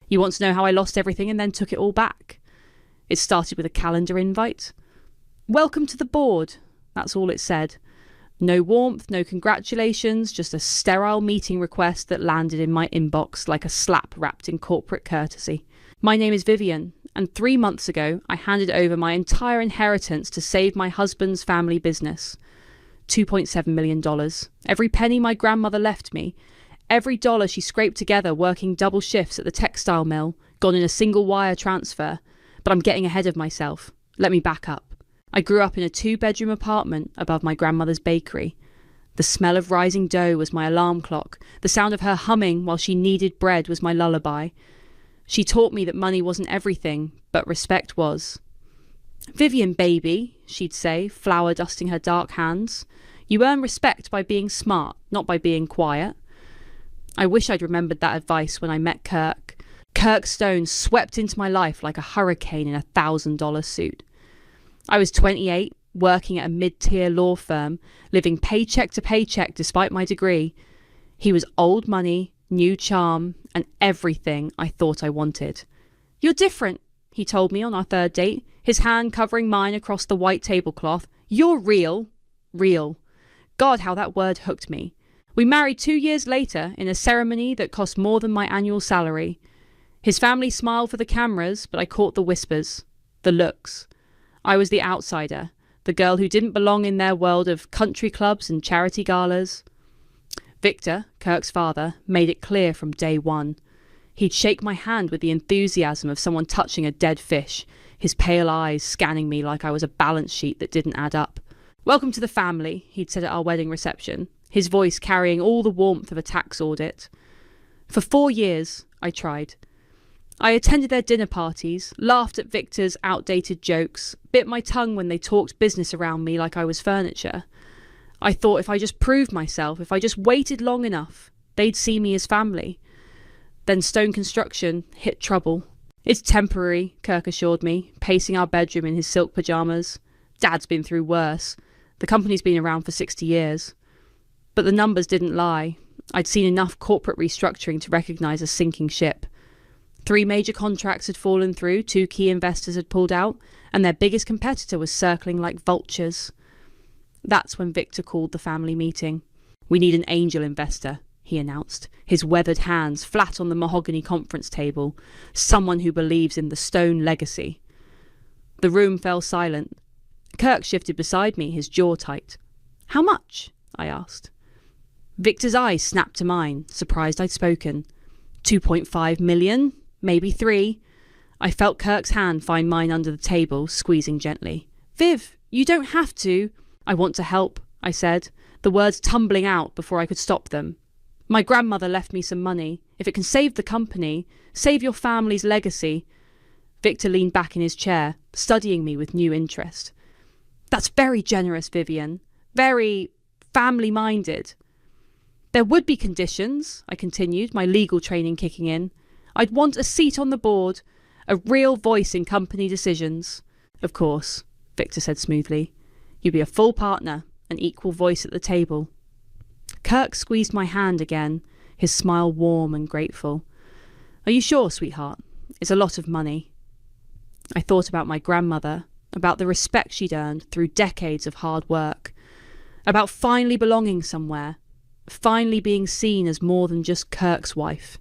You want to know how I lost everything and then took it all back? It started with a calendar invite. Welcome to the board. That's all it said. No warmth, no congratulations, just a sterile meeting request that landed in my inbox like a slap wrapped in corporate courtesy. My name is Vivian, and 3 months ago I handed over my entire inheritance to save my husband's family business. $2.7 million. Every penny my grandmother left me, every dollar she scraped together working double shifts at the textile mill, gone in a single wire transfer. But I'm getting ahead of myself. Let me back up. I grew up in a 2-bedroom apartment above my grandmother's bakery. The smell of rising dough was my alarm clock. The sound of her humming while she kneaded bread was my lullaby. She taught me that money wasn't everything, but respect was. Vivian, baby, she'd say, flour dusting her dark hands. You earn respect by being smart, not by being quiet. I wish I'd remembered that advice when I met Kirk. Kirk Stone swept into my life like a hurricane in a $1,000 suit. I was 28, working at a mid-tier law firm, living paycheck to paycheck despite my degree. He was old money, new charm, and everything I thought I wanted. You're different, he told me on our third date, his hand covering mine across the white tablecloth. You're real. Real. God, how that word hooked me. We married 2 years later in a ceremony that cost more than my annual salary. His family smiled for the cameras, but I caught the whispers, the looks. I was the outsider, the girl who didn't belong in their world of country clubs and charity galas. Victor, Kirk's father, made it clear from day one. He'd shake my hand with the enthusiasm of someone touching a dead fish, his pale eyes scanning me like I was a balance sheet that didn't add up. Welcome to the family, he'd said at our wedding reception, his voice carrying all the warmth of a tax audit. For 4 years, I tried. I attended their dinner parties, laughed at Victor's outdated jokes, bit my tongue when they talked business around me like I was furniture. I thought if I just proved myself, if I just waited long enough, they'd see me as family. Then Stone Construction hit trouble. It's temporary, Kirk assured me, pacing our bedroom in his silk pyjamas. Dad's been through worse. The company's been around for 60 years. But the numbers didn't lie. I'd seen enough corporate restructuring to recognise a sinking ship. 3 major contracts had fallen through, 2 key investors had pulled out, and their biggest competitor was circling like vultures. That's when Victor called the family meeting. We need an angel investor, he announced, his weathered hands flat on the mahogany conference table, someone who believes in the Stone legacy. The room fell silent. Kirk shifted beside me, his jaw tight. How much? I asked. Victor's eyes snapped to mine, surprised I'd spoken. 2.5 million? Maybe 3. I felt Kirk's hand find mine under the table, squeezing gently. Viv, you don't have to. I want to help, I said, the words tumbling out before I could stop them. My grandmother left me some money. If it can save the company, save your family's legacy. Victor leaned back in his chair, studying me with new interest. That's very generous, Vivian. Very family-minded. There would be conditions, I continued, my legal training kicking in. I'd want a seat on the board, a real voice in company decisions. Of course, Victor said smoothly. You'd be a full partner, an equal voice at the table. Kirk squeezed my hand again, his smile warm and grateful. Are you sure, sweetheart? It's a lot of money. I thought about my grandmother, about the respect she'd earned through decades of hard work, about finally belonging somewhere, finally being seen as more than just Kirk's wife.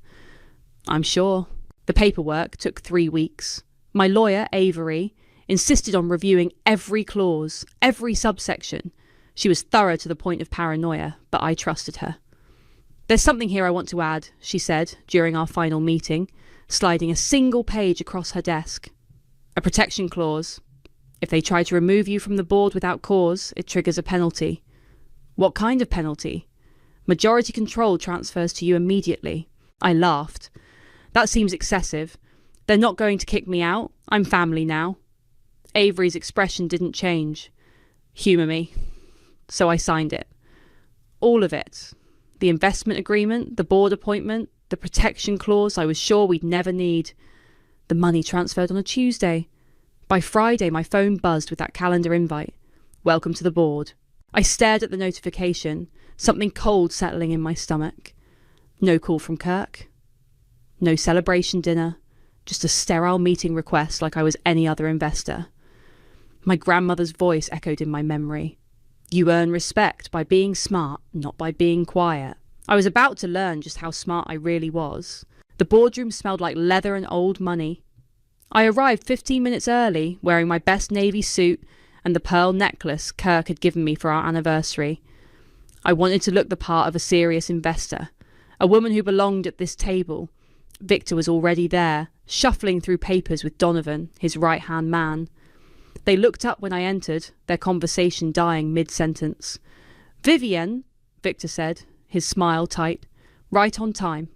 I'm sure. The paperwork took 3 weeks. My lawyer, Avery, insisted on reviewing every clause, every subsection. She was thorough to the point of paranoia, but I trusted her. There's something here I want to add, she said during our final meeting, sliding a single page across her desk. A protection clause. If they try to remove you from the board without cause, it triggers a penalty. What kind of penalty? Majority control transfers to you immediately. I laughed. That seems excessive. They're not going to kick me out. I'm family now. Avery's expression didn't change. Humour me. So I signed it. All of it. The investment agreement, the board appointment, the protection clause I was sure we'd never need. The money transferred on a Tuesday. By Friday, my phone buzzed with that calendar invite. Welcome to the board. I stared at the notification, something cold settling in my stomach. No call from Kirk. No celebration dinner, just a sterile meeting request like I was any other investor. My grandmother's voice echoed in my memory. You earn respect by being smart, not by being quiet. I was about to learn just how smart I really was. The boardroom smelled like leather and old money. I arrived 15 minutes early, wearing my best navy suit and the pearl necklace Kirk had given me for our anniversary. I wanted to look the part of a serious investor, a woman who belonged at this table. Victor was already there, shuffling through papers with Donovan, his right-hand man. They looked up when I entered, their conversation dying mid-sentence. Vivienne, Victor said, his smile tight. Right on time.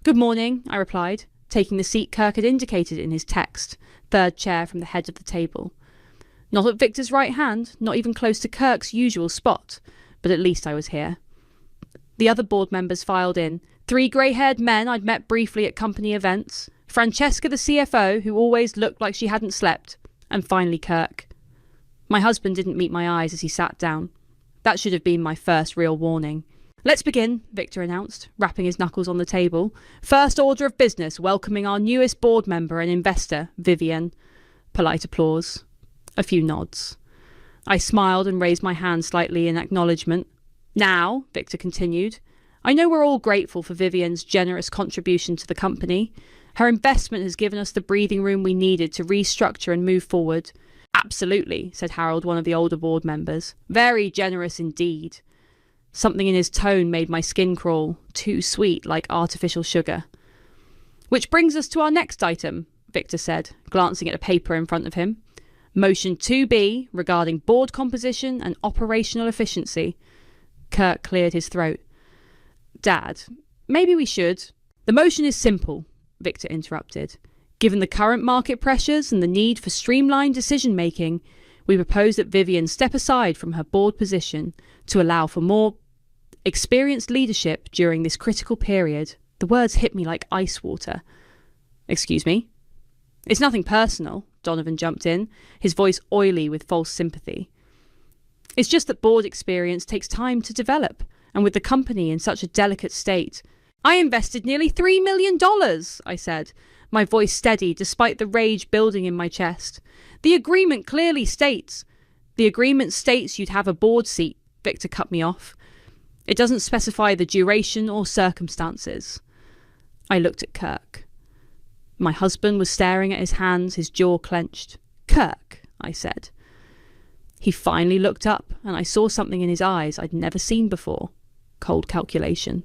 Good morning, I replied, taking the seat Kirk had indicated in his text, third chair from the head of the table. Not at Victor's right hand, not even close to Kirk's usual spot, but at least I was here. The other board members filed in, 3 grey-haired men I'd met briefly at company events, Francesca the CFO, who always looked like she hadn't slept, and finally Kirk. My husband didn't meet my eyes as he sat down. That should have been my first real warning. Let's begin, Victor announced, rapping his knuckles on the table. First order of business, welcoming our newest board member and investor, Vivienne. Polite applause. A few nods. I smiled and raised my hand slightly in acknowledgement. Now, Victor continued, I know we're all grateful for Vivienne's generous contribution to the company. Her investment has given us the breathing room we needed to restructure and move forward. Absolutely, said Harold, one of the older board members. Very generous indeed. Something in his tone made my skin crawl, too sweet, like artificial sugar. Which brings us to our next item, Victor said, glancing at a paper in front of him. Motion 2B, regarding board composition and operational efficiency. Kirk cleared his throat. Dad, maybe we should. The motion is simple, Victor interrupted. Given the current market pressures and the need for streamlined decision-making, we propose that Vivienne step aside from her board position to allow for more experienced leadership during this critical period. The words hit me like ice water. Excuse me? It's nothing personal, Donovan jumped in, his voice oily with false sympathy. It's just that board experience takes time to develop, and with the company in such a delicate state. I invested nearly $3 million, I said, my voice steady despite the rage building in my chest. The agreement clearly states. The agreement states you'd have a board seat, Victor cut me off. It doesn't specify the duration or circumstances. I looked at Kirk. My husband was staring at his hands, his jaw clenched. Kirk, I said. He finally looked up, and I saw something in his eyes I'd never seen before. Cold calculation.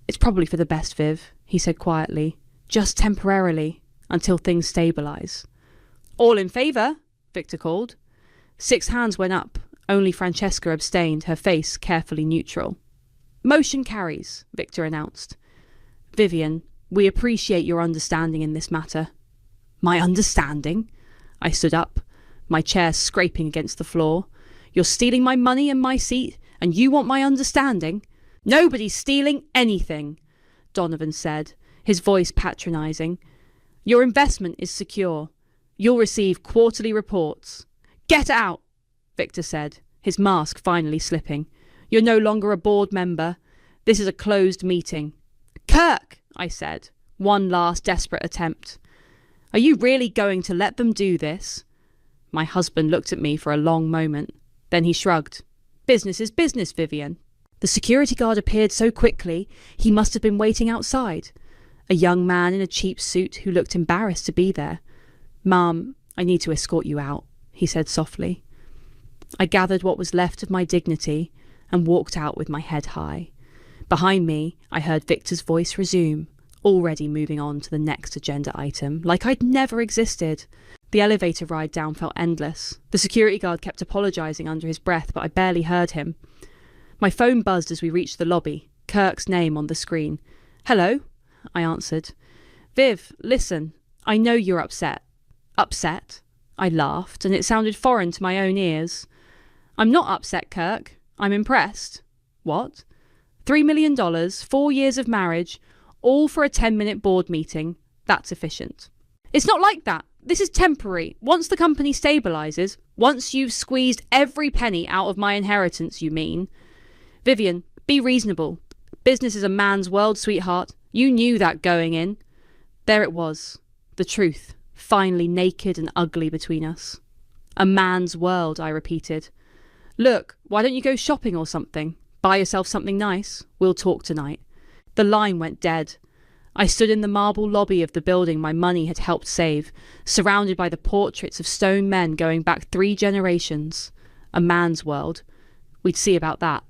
It's probably for the best, Viv, he said quietly. Just temporarily, until things stabilise. All in favour, Victor called. 6 hands went up. Only Francesca abstained, her face carefully neutral. Motion carries, Victor announced. Vivienne, we appreciate your understanding in this matter. My understanding? I stood up, my chair scraping against the floor. You're stealing my money and my seat, and you want my understanding? Nobody's stealing anything, Donovan said, his voice patronising. Your investment is secure. You'll receive quarterly reports. Get out, Victor said, his mask finally slipping. You're no longer a board member. This is a closed meeting. Kirk, I said, one last desperate attempt. Are you really going to let them do this? My husband looked at me for a long moment. Then he shrugged. Business is business, Vivienne. The security guard appeared so quickly, he must have been waiting outside. A young man in a cheap suit who looked embarrassed to be there. Mum, I need to escort you out, he said softly. I gathered what was left of my dignity and walked out with my head high. Behind me, I heard Victor's voice resume, already moving on to the next agenda item, like I'd never existed. The elevator ride down felt endless. The security guard kept apologising under his breath, but I barely heard him. My phone buzzed as we reached the lobby, Kirk's name on the screen. Hello? I answered. Viv, listen, I know you're upset. Upset? I laughed, and it sounded foreign to my own ears. I'm not upset, Kirk. I'm impressed. What? $3 million, 4 years of marriage, all for a 10-minute board meeting. That's efficient. It's not like that. This is temporary. Once the company stabilises, once you've squeezed every penny out of my inheritance, you mean. Vivienne, be reasonable. Business is a man's world, sweetheart. You knew that going in. There it was, the truth, finally naked and ugly between us. A man's world, I repeated. Look, why don't you go shopping or something? Buy yourself something nice. We'll talk tonight. The line went dead. I stood in the marble lobby of the building my money had helped save, surrounded by the portraits of stone men going back 3 generations. A man's world. We'd see about that.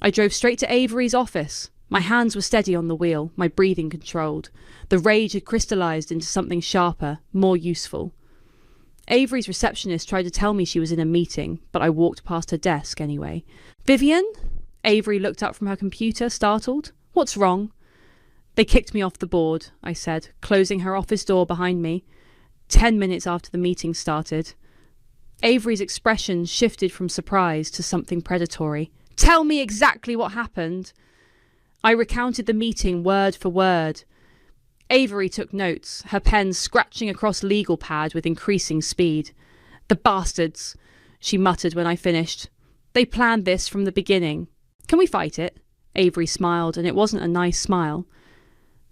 I drove straight to Avery's office. My hands were steady on the wheel, my breathing controlled. The rage had crystallized into something sharper, more useful. Avery's receptionist tried to tell me she was in a meeting, but I walked past her desk anyway. Vivian? Avery looked up from her computer, startled. What's wrong? They kicked me off the board, I said, closing her office door behind me. 10 minutes after the meeting started. Avery's expression shifted from surprise to something predatory. Tell me exactly what happened. I recounted the meeting word for word. Avery took notes, her pen scratching across legal pad with increasing speed. The bastards, she muttered when I finished. They planned this from the beginning. Can we fight it? Avery smiled, and it wasn't a nice smile.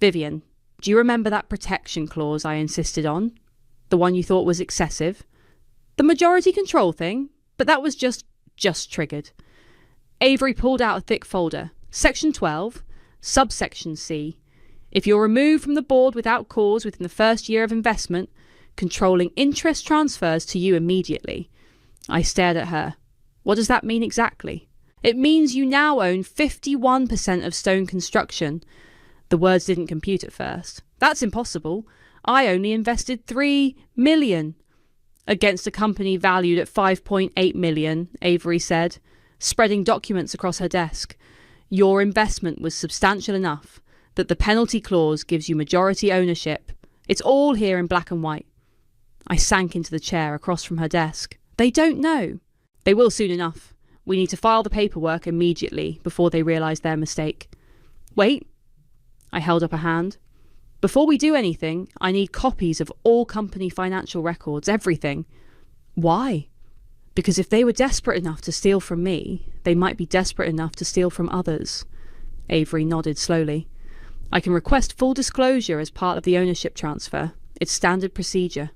Vivian, do you remember that protection clause I insisted on? The one you thought was excessive? The majority control thing? But that was just triggered. Avery pulled out a thick folder. Section 12, subsection C. If you're removed from the board without cause within the first year of investment, controlling interest transfers to you immediately. I stared at her. What does that mean exactly? It means you now own 51% of Stone Construction. The words didn't compute at first. That's impossible. I only invested $3 million. Against a company valued at $5.8 million, Avery said, spreading documents across her desk. Your investment was substantial enough that the penalty clause gives you majority ownership. It's all here in black and white. I sank into the chair across from her desk. They don't know. They will soon enough. We need to file the paperwork immediately before they realise their mistake. Wait. I held up a hand. Before we do anything, I need copies of all company financial records, everything. Why? Because if they were desperate enough to steal from me, they might be desperate enough to steal from others. Avery nodded slowly. I can request full disclosure as part of the ownership transfer. It's standard procedure.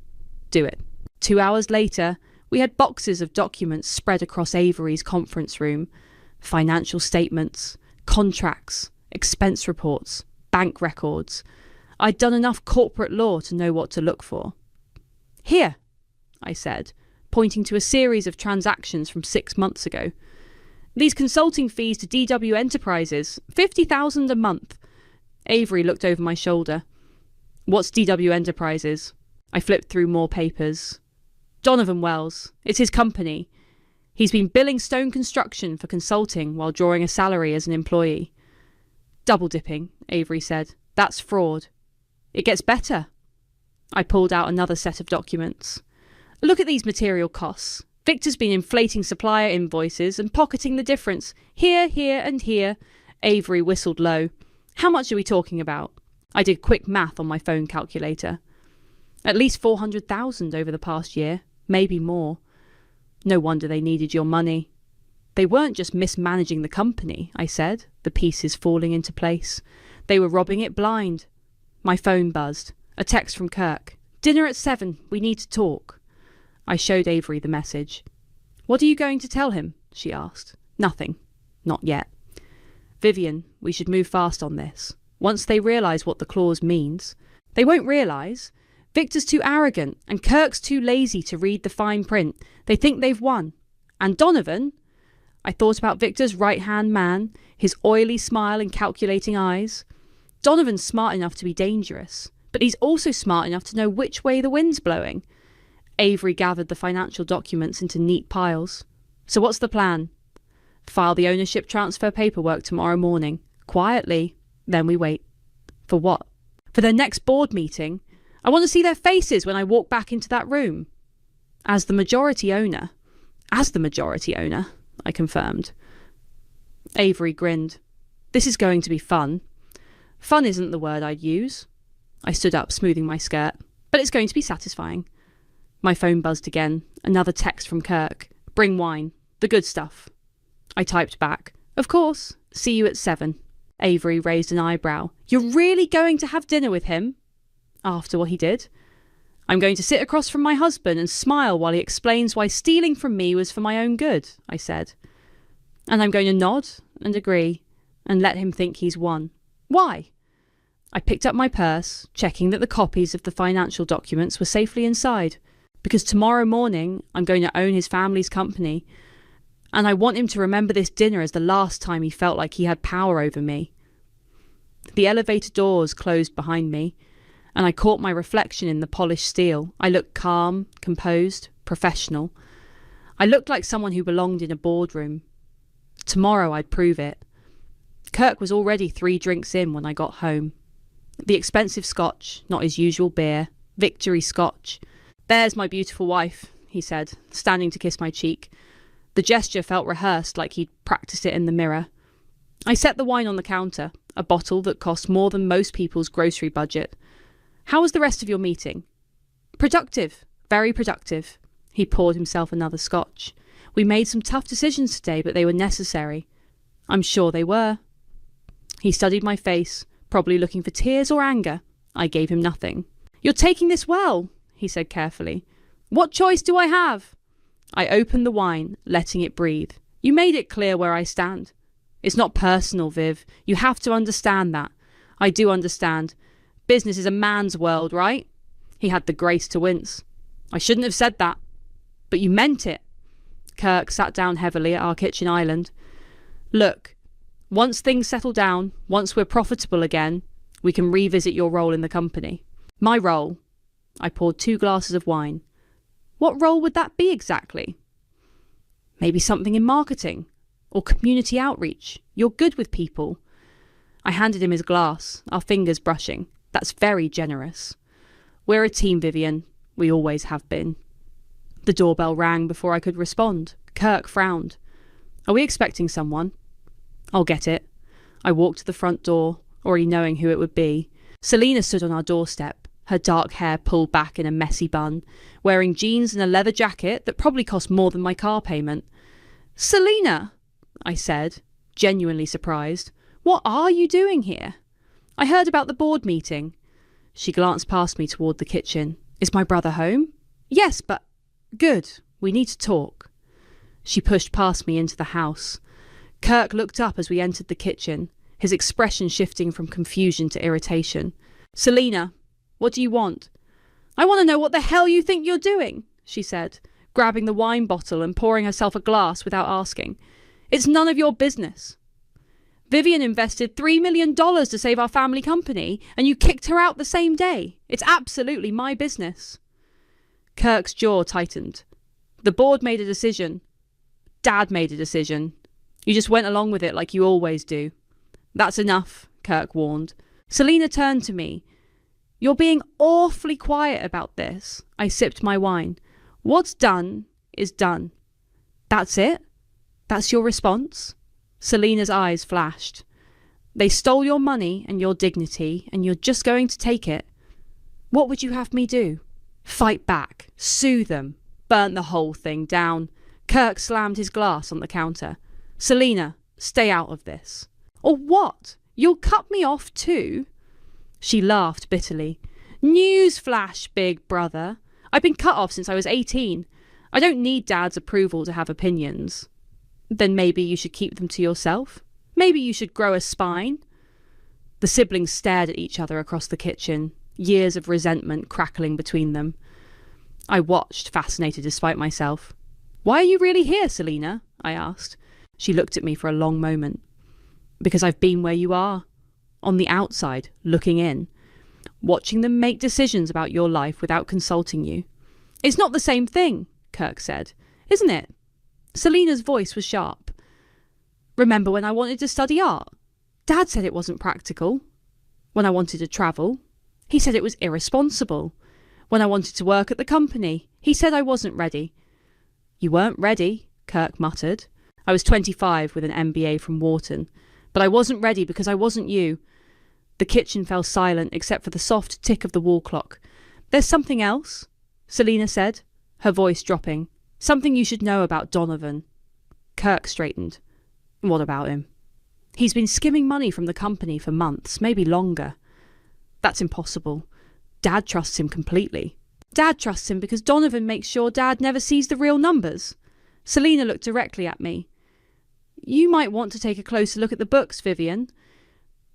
Do it. 2 hours later, we had boxes of documents spread across Avery's conference room. Financial statements, contracts, expense reports, bank records. I'd done enough corporate law to know what to look for. Here, I said, pointing to a series of transactions from 6 months ago. These consulting fees to DW Enterprises, $50,000 a month. Avery looked over my shoulder. What's DW Enterprises? I flipped through more papers. Donovan Wells. It's his company. He's been billing Stone Construction for consulting while drawing a salary as an employee. Double dipping, Avery said. That's fraud. It gets better. I pulled out another set of documents. Look at these material costs. Victor's been inflating supplier invoices and pocketing the difference. Here, here, and here. Avery whistled low. How much are we talking about? I did quick math on my phone calculator. At least 400,000 over the past year, maybe more. No wonder they needed your money. They weren't just mismanaging the company, I said, the pieces falling into place. They were robbing it blind. My phone buzzed. A text from Kirk. Dinner at 7. We need to talk. I showed Avery the message. What are you going to tell him? She asked. Nothing. Not yet. Vivian, we should move fast on this. Once they realise what the clause means. They won't realise. Victor's too arrogant and Kirk's too lazy to read the fine print. They think they've won. And Donovan? I thought about Victor's right-hand man, his oily smile and calculating eyes. Donovan's smart enough to be dangerous, but he's also smart enough to know which way the wind's blowing. Avery gathered the financial documents into neat piles. So what's the plan? File the ownership transfer paperwork tomorrow morning. Quietly. Then we wait. For what? For their next board meeting. I want to see their faces when I walk back into that room. As the majority owner, I confirmed. Avery grinned. This is going to be fun. Fun isn't the word I'd use. I stood up, smoothing my skirt. But it's going to be satisfying. My phone buzzed again. Another text from Kirk. Bring wine. The good stuff. I typed back. Of course. See you at 7. Avery raised an eyebrow. You're really going to have dinner with him? after what he did. I'm going to sit across from my husband and smile while he explains why stealing from me was for my own good, I said. And I'm going to nod and agree and let him think he's won. Why? I picked up my purse, checking that the copies of the financial documents were safely inside, because tomorrow morning I'm going to own his family's company, and I want him to remember this dinner as the last time he felt like he had power over me. The elevator doors closed behind me, and I caught my reflection in the polished steel. I looked calm, composed, professional. I looked like someone who belonged in a boardroom. Tomorrow I'd prove it. Kirk was already 3 drinks in when I got home. The expensive scotch, not his usual beer, Victory Scotch. There's my beautiful wife, he said, standing to kiss my cheek. The gesture felt rehearsed, like he'd practiced it in the mirror. I set the wine on the counter, a bottle that cost more than most people's grocery budget. How was the rest of your meeting? Productive, very productive. He poured himself another scotch. We made some tough decisions today, but they were necessary. I'm sure they were. He studied my face, probably looking for tears or anger. I gave him nothing. You're taking this well, he said carefully. What choice do I have? I opened the wine, letting it breathe. You made it clear where I stand. It's not personal, Viv. You have to understand that. I do understand. Business is a man's world, right? He had the grace to wince. I shouldn't have said that. But you meant it. Kirk sat down heavily at our kitchen island. Look, once things settle down, once we're profitable again, we can revisit your role in the company. My role. I poured 2 glasses of wine. What role would that be exactly? Maybe something in marketing or community outreach. You're good with people. I handed him his glass, our fingers brushing. That's very generous. We're a team, Vivian. We always have been. The doorbell rang before I could respond. Kirk frowned. Are we expecting someone? I'll get it. I walked to the front door, already knowing who it would be. Selina stood on our doorstep, her dark hair pulled back in a messy bun, wearing jeans and a leather jacket that probably cost more than my car payment. Selina, I said, genuinely surprised. What are you doing here? I heard about the board meeting. She glanced past me toward the kitchen. Is my brother home? Yes, but... Good. We need to talk. She pushed past me into the house. Kirk looked up as we entered the kitchen, his expression shifting from confusion to irritation. Selina, what do you want? I want to know what the hell you think you're doing, she said, grabbing the wine bottle and pouring herself a glass without asking. It's none of your business. Vivian invested $3 million to save our family company, and you kicked her out the same day. It's absolutely my business. Kirk's jaw tightened. The board made a decision. Dad made a decision. You just went along with it like you always do. That's enough, Kirk warned. Selina turned to me. You're being awfully quiet about this. I sipped my wine. What's done is done. That's it? That's your response? Selina's eyes flashed. They stole your money and your dignity, and you're just going to take it. What would you have me do? Fight back, sue them, burn the whole thing down. Kirk slammed his glass on the counter. Selina, stay out of this. Or what? You'll cut me off too? She laughed bitterly. Newsflash, big brother. I've been cut off since I was 18. I don't need Dad's approval to have opinions. Then maybe you should keep them to yourself. Maybe you should grow a spine. The siblings stared at each other across the kitchen, years of resentment crackling between them. I watched, fascinated despite myself. Why are you really here, Selina? I asked. She looked at me for a long moment. Because I've been where you are. On the outside, looking in. Watching them make decisions about your life without consulting you. It's not the same thing, Kirk said. Isn't it? Selina's voice was sharp. Remember when I wanted to study art? Dad said it wasn't practical. When I wanted to travel, he said it was irresponsible. When I wanted to work at the company, he said I wasn't ready. You weren't ready, Kirk muttered. I was 25 with an MBA from Wharton, but I wasn't ready because I wasn't you. The kitchen fell silent except for the soft tick of the wall clock. There's something else, Selina said, her voice dropping. Something you should know about Donovan. Kirk straightened. What about him? He's been skimming money from the company for months, maybe longer. That's impossible. Dad trusts him completely. Dad trusts him because Donovan makes sure Dad never sees the real numbers. Selina looked directly at me. You might want to take a closer look at the books, Vivian,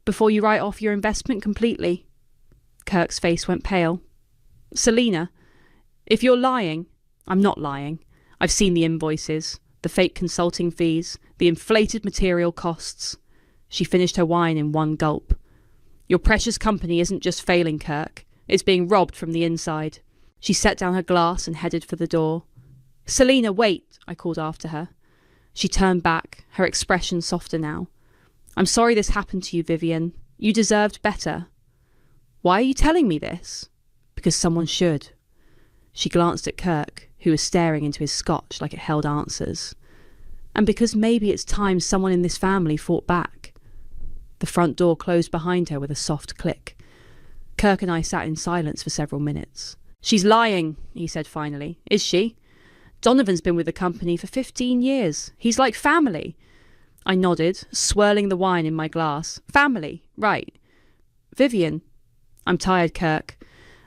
before you write off your investment completely. Kirk's face went pale. Selina, if you're lying, I'm not lying. I've seen the invoices, the fake consulting fees, the inflated material costs. She finished her wine in one gulp. Your precious company isn't just failing, Kirk. It's being robbed from the inside. She set down her glass and headed for the door. Selina, wait, I called after her. She turned back, her expression softer now. I'm sorry this happened to you, Vivian. You deserved better. Why are you telling me this? Because someone should. She glanced at Kirk, who was staring into his scotch like it held answers. And because maybe it's time someone in this family fought back. The front door closed behind her with a soft click. Kirk and I sat in silence for several minutes. She's lying, he said finally. Is she? Donovan's been with the company for 15 years. He's like family. I nodded, swirling the wine in my glass. Family, right. Vivian. I'm tired, Kirk.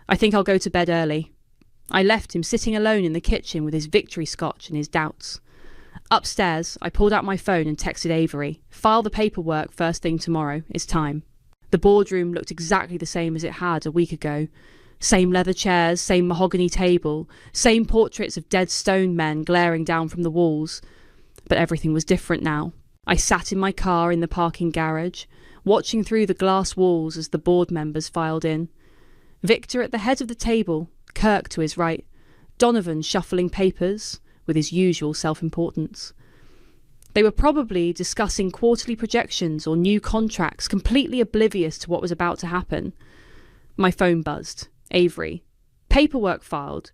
I think I'll go to bed early. I left him sitting alone in the kitchen with his victory scotch and his doubts. Upstairs, I pulled out my phone and texted Avery. File the paperwork first thing tomorrow. It's time. The boardroom looked exactly the same as it had a week ago. Same leather chairs, same mahogany table, same portraits of dead stone men glaring down from the walls. But everything was different now. I sat in my car in the parking garage, watching through the glass walls as the board members filed in. Victor at the head of the table, Kirk to his right, Donovan shuffling papers with his usual self-importance. They were probably discussing quarterly projections or new contracts, completely oblivious to what was about to happen. My phone buzzed. Avery. Paperwork filed.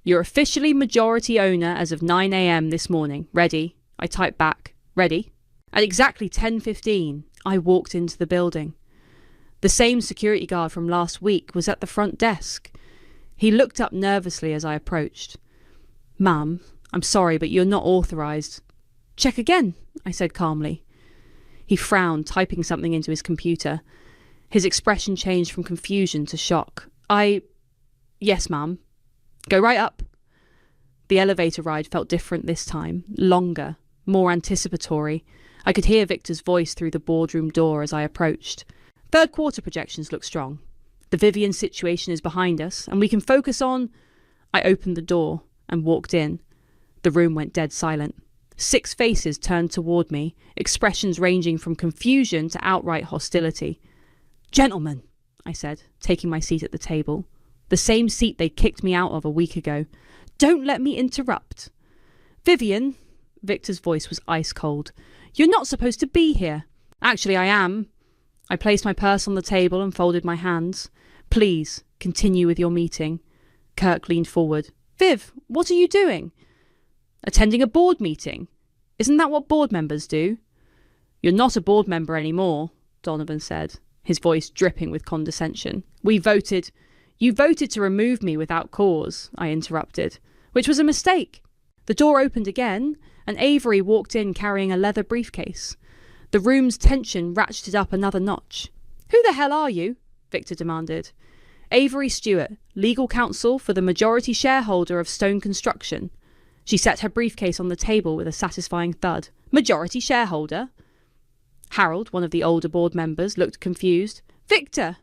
You're officially majority owner as of 9 a.m. this morning. Ready? I typed back. Ready? At exactly 10:15, I walked into the building. The same security guard from last week was at the front desk. He looked up nervously as I approached. Ma'am, I'm sorry, but you're not authorised. Check again, I said calmly. He frowned, typing something into his computer. His expression changed from confusion to shock. Yes, ma'am. Go right up. The elevator ride felt different this time, longer, more anticipatory. I could hear Victor's voice through the boardroom door as I approached. Third quarter projections look strong. The Vivian situation is behind us, and we can focus on... I opened the door and walked in. The room went dead silent. 6 faces turned toward me, expressions ranging from confusion to outright hostility. Gentlemen, I said, taking my seat at the table. The same seat they'd kicked me out of a week ago. Don't let me interrupt. Vivian, Victor's voice was ice cold. You're not supposed to be here. Actually, I am. I placed my purse on the table and folded my hands. Please, continue with your meeting. Kirk leaned forward. Viv, what are you doing? Attending a board meeting. Isn't that what board members do? You're not a board member anymore, Donovan said, his voice dripping with condescension. You voted to remove me without cause, I interrupted, which was a mistake. The door opened again, and Avery walked in carrying a leather briefcase. The room's tension ratcheted up another notch. Who the hell are you? Victor demanded. Avery Stewart, legal counsel for the majority shareholder of Stone Construction. She set her briefcase on the table with a satisfying thud. Majority shareholder? Harold, one of the older board members, looked confused. Victor!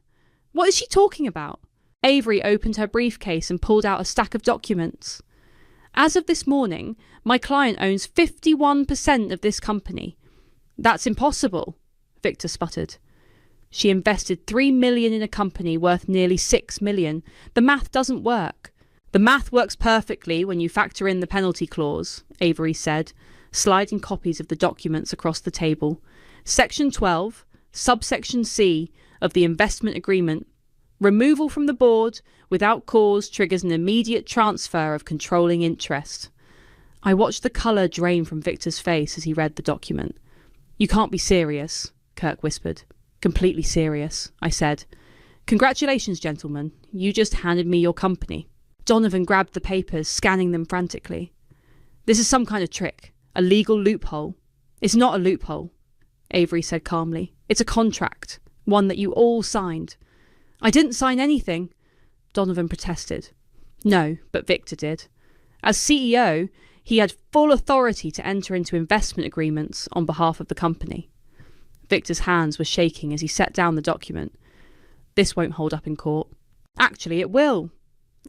What is she talking about? Avery opened her briefcase and pulled out a stack of documents. As of this morning, my client owns 51% of this company. That's impossible, Victor sputtered. She invested $3 million in a company worth nearly $6 million. The math doesn't work. The math works perfectly when you factor in the penalty clause, Avery said, sliding copies of the documents across the table. Section 12, subsection C of the investment agreement. Removal from the board without cause triggers an immediate transfer of controlling interest. I watched the colour drain from Victor's face as he read the document. You can't be serious, Kirk whispered. Completely serious, I said. Congratulations, gentlemen. You just handed me your company. Donovan grabbed the papers, scanning them frantically. This is some kind of trick. A legal loophole. It's not a loophole, Avery said calmly. It's a contract. One that you all signed. I didn't sign anything. Donovan protested. No, but Victor did. As CEO, he had full authority to enter into investment agreements on behalf of the company. Victor's hands were shaking as he set down the document. This won't hold up in court. Actually, it will.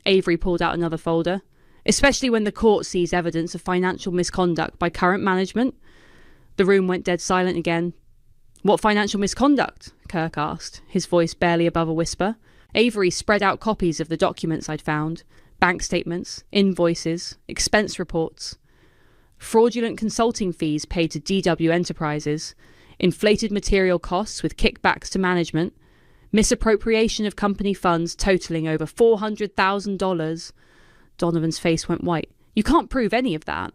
Avery pulled out another folder. Especially when the court sees evidence of financial misconduct by current management. The room went dead silent again. What financial misconduct? Kirk asked, his voice barely above a whisper. Avery spread out copies of the documents I'd found. Bank statements, invoices, expense reports. Fraudulent consulting fees paid to DW Enterprises. Inflated material costs with kickbacks to management. Misappropriation of company funds totaling over $400,000. Donovan's face went white. You can't prove any of that.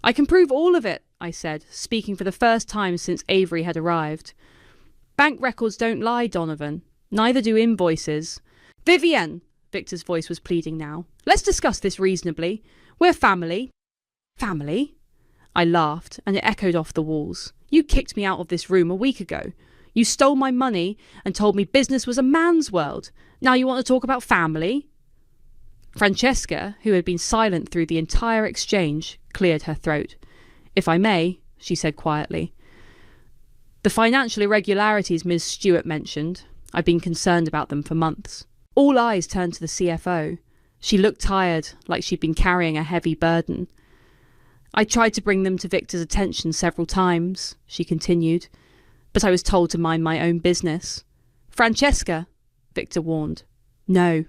I can prove all of it, I said, speaking for the first time since Avery had arrived. Bank records don't lie, Donovan. Neither do invoices. Vivienne, Victor's voice was pleading now. Let's discuss this reasonably. We're family. Family? I laughed, and it echoed off the walls. You kicked me out of this room a week ago. You stole my money and told me business was a man's world. Now you want to talk about family? Francesca, who had been silent through the entire exchange, cleared her throat. If I may, she said quietly. The financial irregularities Ms. Stewart mentioned, I've been concerned about them for months. All eyes turned to the CFO. She looked tired, like she'd been carrying a heavy burden. I tried to bring them to Victor's attention several times, she continued, but I was told to mind my own business. Francesca, Victor warned. No.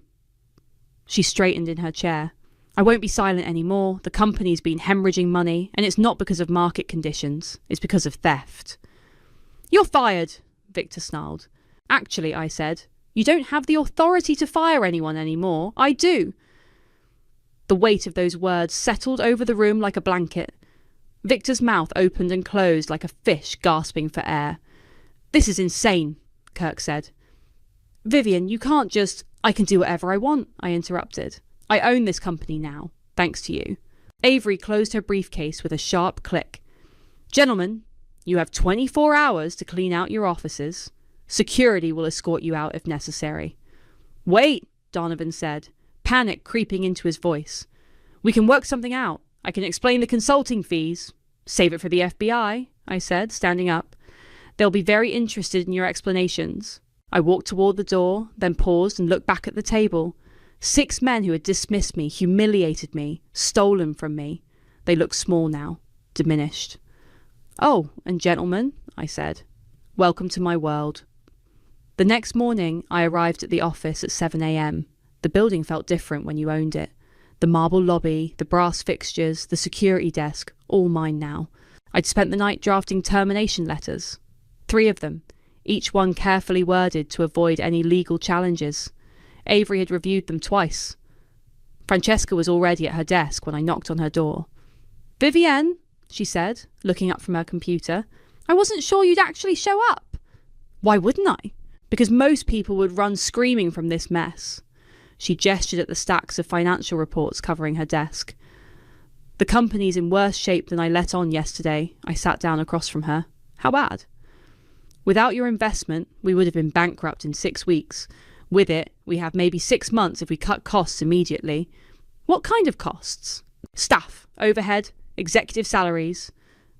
She straightened in her chair. I won't be silent anymore. The company's been hemorrhaging money, and it's not because of market conditions. It's because of theft. You're fired, Victor snarled. Actually, I said, you don't have the authority to fire anyone anymore. I do. The weight of those words settled over the room like a blanket. Victor's mouth opened and closed like a fish gasping for air. This is insane, Kirk said. Vivienne, you can't just... I can do whatever I want, I interrupted. I own this company now, thanks to you. Avery closed her briefcase with a sharp click. Gentlemen, you have 24 hours to clean out your offices. Security will escort you out if necessary. Wait, Donovan said, panic creeping into his voice. We can work something out. I can explain the consulting fees. Save it for the FBI, I said, standing up. They'll be very interested in your explanations. I walked toward the door, then paused and looked back at the table. 6 men who had dismissed me, humiliated me, stolen from me. They looked small now, diminished. Oh, and gentlemen, I said, welcome to my world. The next morning, I arrived at the office at 7 a.m. The building felt different when you owned it. The marble lobby, the brass fixtures, the security desk, all mine now. I'd spent the night drafting termination letters. 3 of them, each one carefully worded to avoid any legal challenges. Avery had reviewed them twice. Francesca was already at her desk when I knocked on her door. Vivienne, she said, looking up from her computer. I wasn't sure you'd actually show up. Why wouldn't I? Because most people would run screaming from this mess. She gestured at the stacks of financial reports covering her desk. The company's in worse shape than I let on yesterday. I sat down across from her. How bad? Without your investment, we would have been bankrupt in 6 weeks. With it, we have maybe 6 months if we cut costs immediately. What kind of costs? Staff, overhead, executive salaries.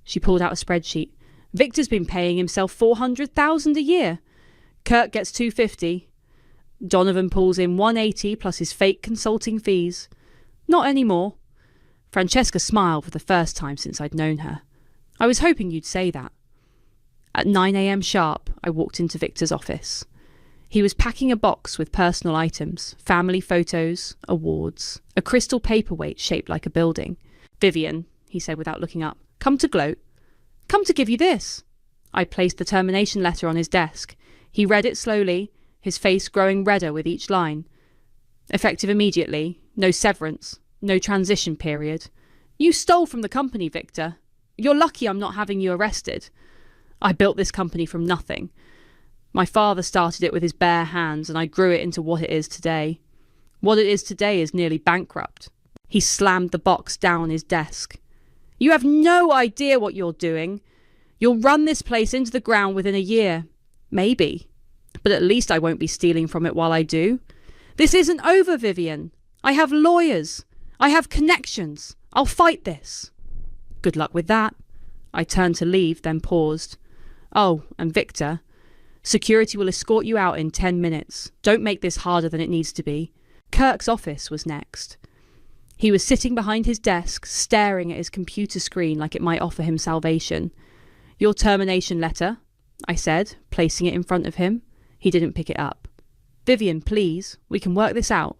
She pulled out a spreadsheet. Victor's been paying himself $400,000 a year. Kirk gets $250. Donovan pulls in $180 plus his fake consulting fees. Not anymore. Francesca smiled for the first time since I'd known her. I was hoping you'd say that. At 9 a.m. sharp, I walked into Victor's office. He was packing a box with personal items, family photos, awards, a crystal paperweight shaped like a building. Vivienne, he said without looking up, come to gloat. Come to give you this. I placed the termination letter on his desk. He read it slowly, his face growing redder with each line. Effective immediately, no severance, no transition period. You stole from the company, Victor. You're lucky I'm not having you arrested. I built this company from nothing. My father started it with his bare hands, and I grew it into what it is today. What it is today is nearly bankrupt. He slammed the box down on his desk. You have no idea what you're doing. You'll run this place into the ground within a year. Maybe. But at least I won't be stealing from it while I do. This isn't over, Vivian. I have lawyers. I have connections. I'll fight this. Good luck with that. I turned to leave, then paused. Oh, and Victor, security will escort you out in 10 minutes. Don't make this harder than it needs to be. Kirk's office was next. He was sitting behind his desk, staring at his computer screen like it might offer him salvation. Your termination letter, I said, placing it in front of him. He didn't pick it up. Vivian, please, we can work this out.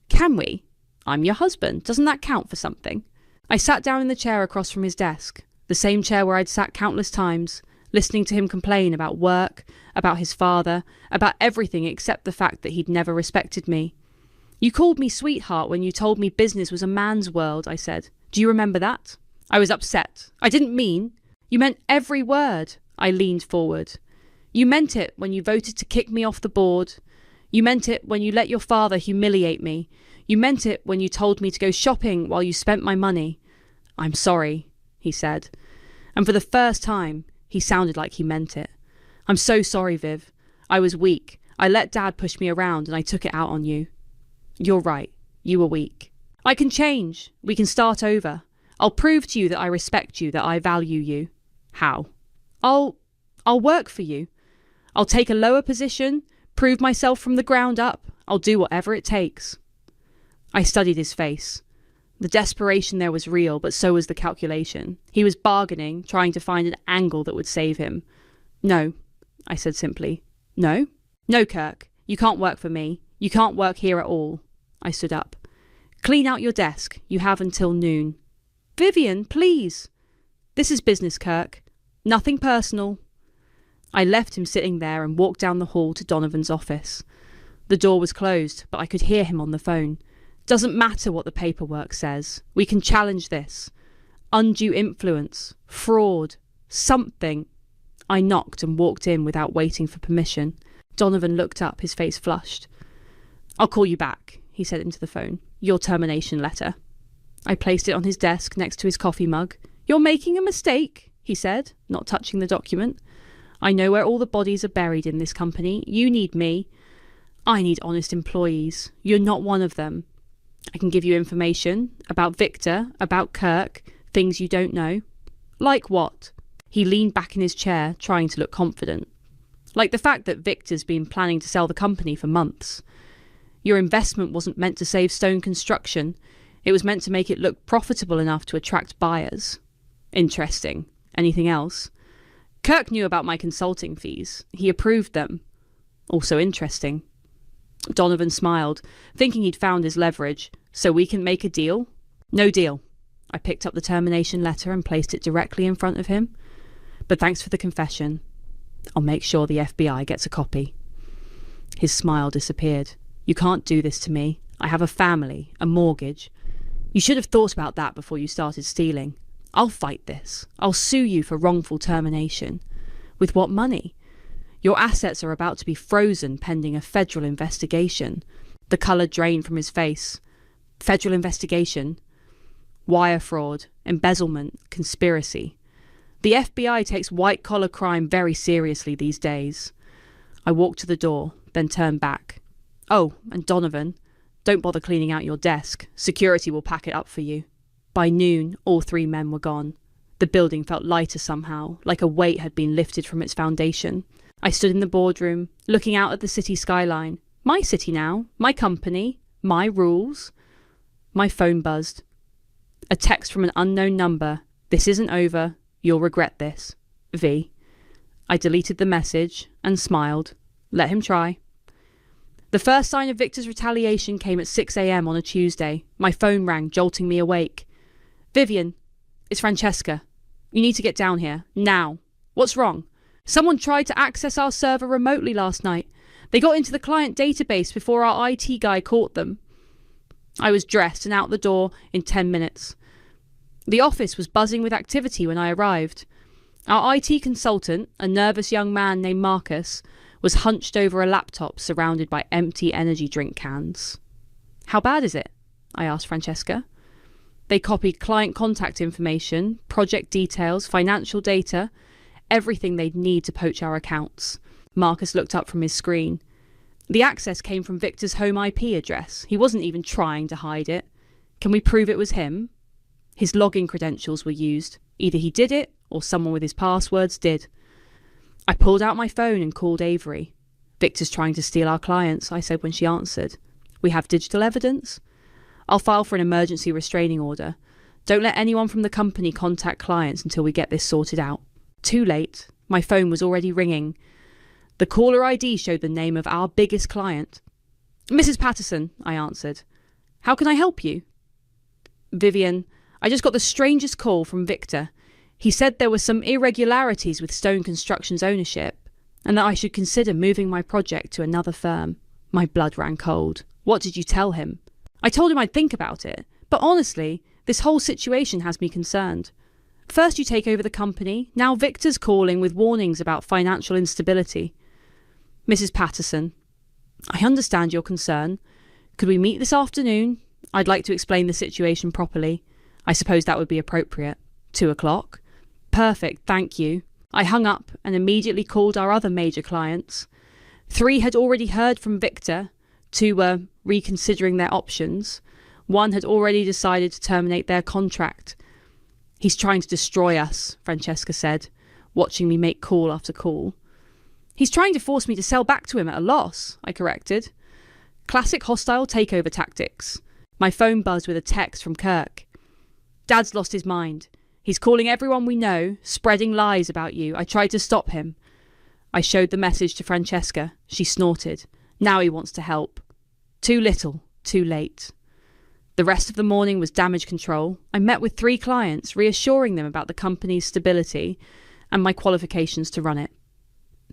Can we? I'm your husband. Doesn't that count for something? I sat down in the chair across from his desk, the same chair where I'd sat countless times, listening to him complain about work, about his father, about everything except the fact that he'd never respected me. You called me sweetheart when you told me business was a man's world, I said. Do you remember that? I was upset. I didn't mean. You meant every word. I leaned forward. You meant it when you voted to kick me off the board. You meant it when you let your father humiliate me. You meant it when you told me to go shopping while you spent my money. I'm sorry, he said. And for the first time, he sounded like he meant it. I'm so sorry, Viv. I was weak. I let Dad push me around and I took it out on you. You're right. You were weak. I can change. We can start over. I'll prove to you that I respect you, that I value you. How? I'll work for you. I'll take a lower position, prove myself from the ground up. I'll do whatever it takes. I studied his face. The desperation there was real, but so was the calculation. He was bargaining, trying to find an angle that would save him. No, I said simply. No? No, Kirk. You can't work for me. You can't work here at all. I stood up. Clean out your desk. You have until noon. Vivian, please. This is business, Kirk. Nothing personal. I left him sitting there and walked down the hall to Donovan's office. The door was closed, but I could hear him on the phone. Doesn't matter what the paperwork says. We can challenge this. Undue influence. Fraud. Something. I knocked and walked in without waiting for permission. Donovan looked up, his face flushed. I'll call you back, he said into the phone. Your termination letter. I placed it on his desk next to his coffee mug. You're making a mistake, he said, not touching the document. I know where all the bodies are buried in this company. You need me. I need honest employees. You're not one of them. I can give you information about Victor, about Kirk, things you don't know. Like what? He leaned back in his chair, trying to look confident. Like the fact that Victor's been planning to sell the company for months. Your investment wasn't meant to save Stone Construction. It was meant to make it look profitable enough to attract buyers. Interesting. Anything else? Kirk knew about my consulting fees. He approved them. Also interesting. Donovan smiled, thinking he'd found his leverage. So we can make a deal? No deal. I picked up the termination letter and placed it directly in front of him. But thanks for the confession. I'll make sure the FBI gets a copy. His smile disappeared. You can't do this to me. I have a family, a mortgage. You should have thought about that before you started stealing. I'll fight this. I'll sue you for wrongful termination. With what money? Your assets are about to be frozen pending a federal investigation. The colour drained from his face. Federal investigation. Wire fraud, embezzlement, conspiracy. The FBI takes white-collar crime very seriously these days. I walked to the door, then turned back. Oh, and Donovan, don't bother cleaning out your desk. Security will pack it up for you. By noon, all three men were gone. The building felt lighter somehow, like a weight had been lifted from its foundation. I stood in the boardroom, looking out at the city skyline. My city now, my company, my rules. My phone buzzed. A text from an unknown number. This isn't over. You'll regret this. V. I deleted the message and smiled. Let him try. The first sign of Victor's retaliation came at 6 a.m. on a Tuesday. My phone rang, jolting me awake. Vivian, it's Francesca. You need to get down here. Now. What's wrong? Someone tried to access our server remotely last night. They got into the client database before our IT guy caught them. I was dressed and out the door in 10 minutes. The office was buzzing with activity when I arrived. Our IT consultant, a nervous young man named Marcus, was hunched over a laptop surrounded by empty energy drink cans. How bad is it? I asked Francesca. They copied client contact information, project details, financial data, everything they'd need to poach our accounts. Marcus looked up from his screen. The access came from Victor's home IP address. He wasn't even trying to hide it. Can we prove it was him? His login credentials were used. Either he did it, or someone with his passwords did. I pulled out my phone and called Avery. Victor's trying to steal our clients, I said when she answered. We have digital evidence? I'll file for an emergency restraining order. Don't let anyone from the company contact clients until we get this sorted out. Too late. My phone was already ringing. The caller ID showed the name of our biggest client. Mrs. Patterson, I answered. How can I help you? Vivian, I just got the strangest call from Victor. He said there were some irregularities with Stone Construction's ownership, and that I should consider moving my project to another firm. My blood ran cold. What did you tell him? I told him I'd think about it, but honestly, this whole situation has me concerned. First you take over the company, now Victor's calling with warnings about financial instability. Mrs. Patterson, I understand your concern. Could we meet this afternoon? I'd like to explain the situation properly. I suppose that would be appropriate. 2:00. Perfect, thank you. I hung up and immediately called our other major clients. 3 had already heard from Victor. 2 were reconsidering their options. 1 had already decided to terminate their contract. He's trying to destroy us, Francesca said, watching me make call after call. He's trying to force me to sell back to him at a loss, I corrected. Classic hostile takeover tactics. My phone buzzed with a text from Kirk. Dad's lost his mind. He's calling everyone we know, spreading lies about you. I tried to stop him. I showed the message to Francesca. She snorted. Now he wants to help. Too little, too late. The rest of the morning was damage control. I met with 3 clients, reassuring them about the company's stability and my qualifications to run it.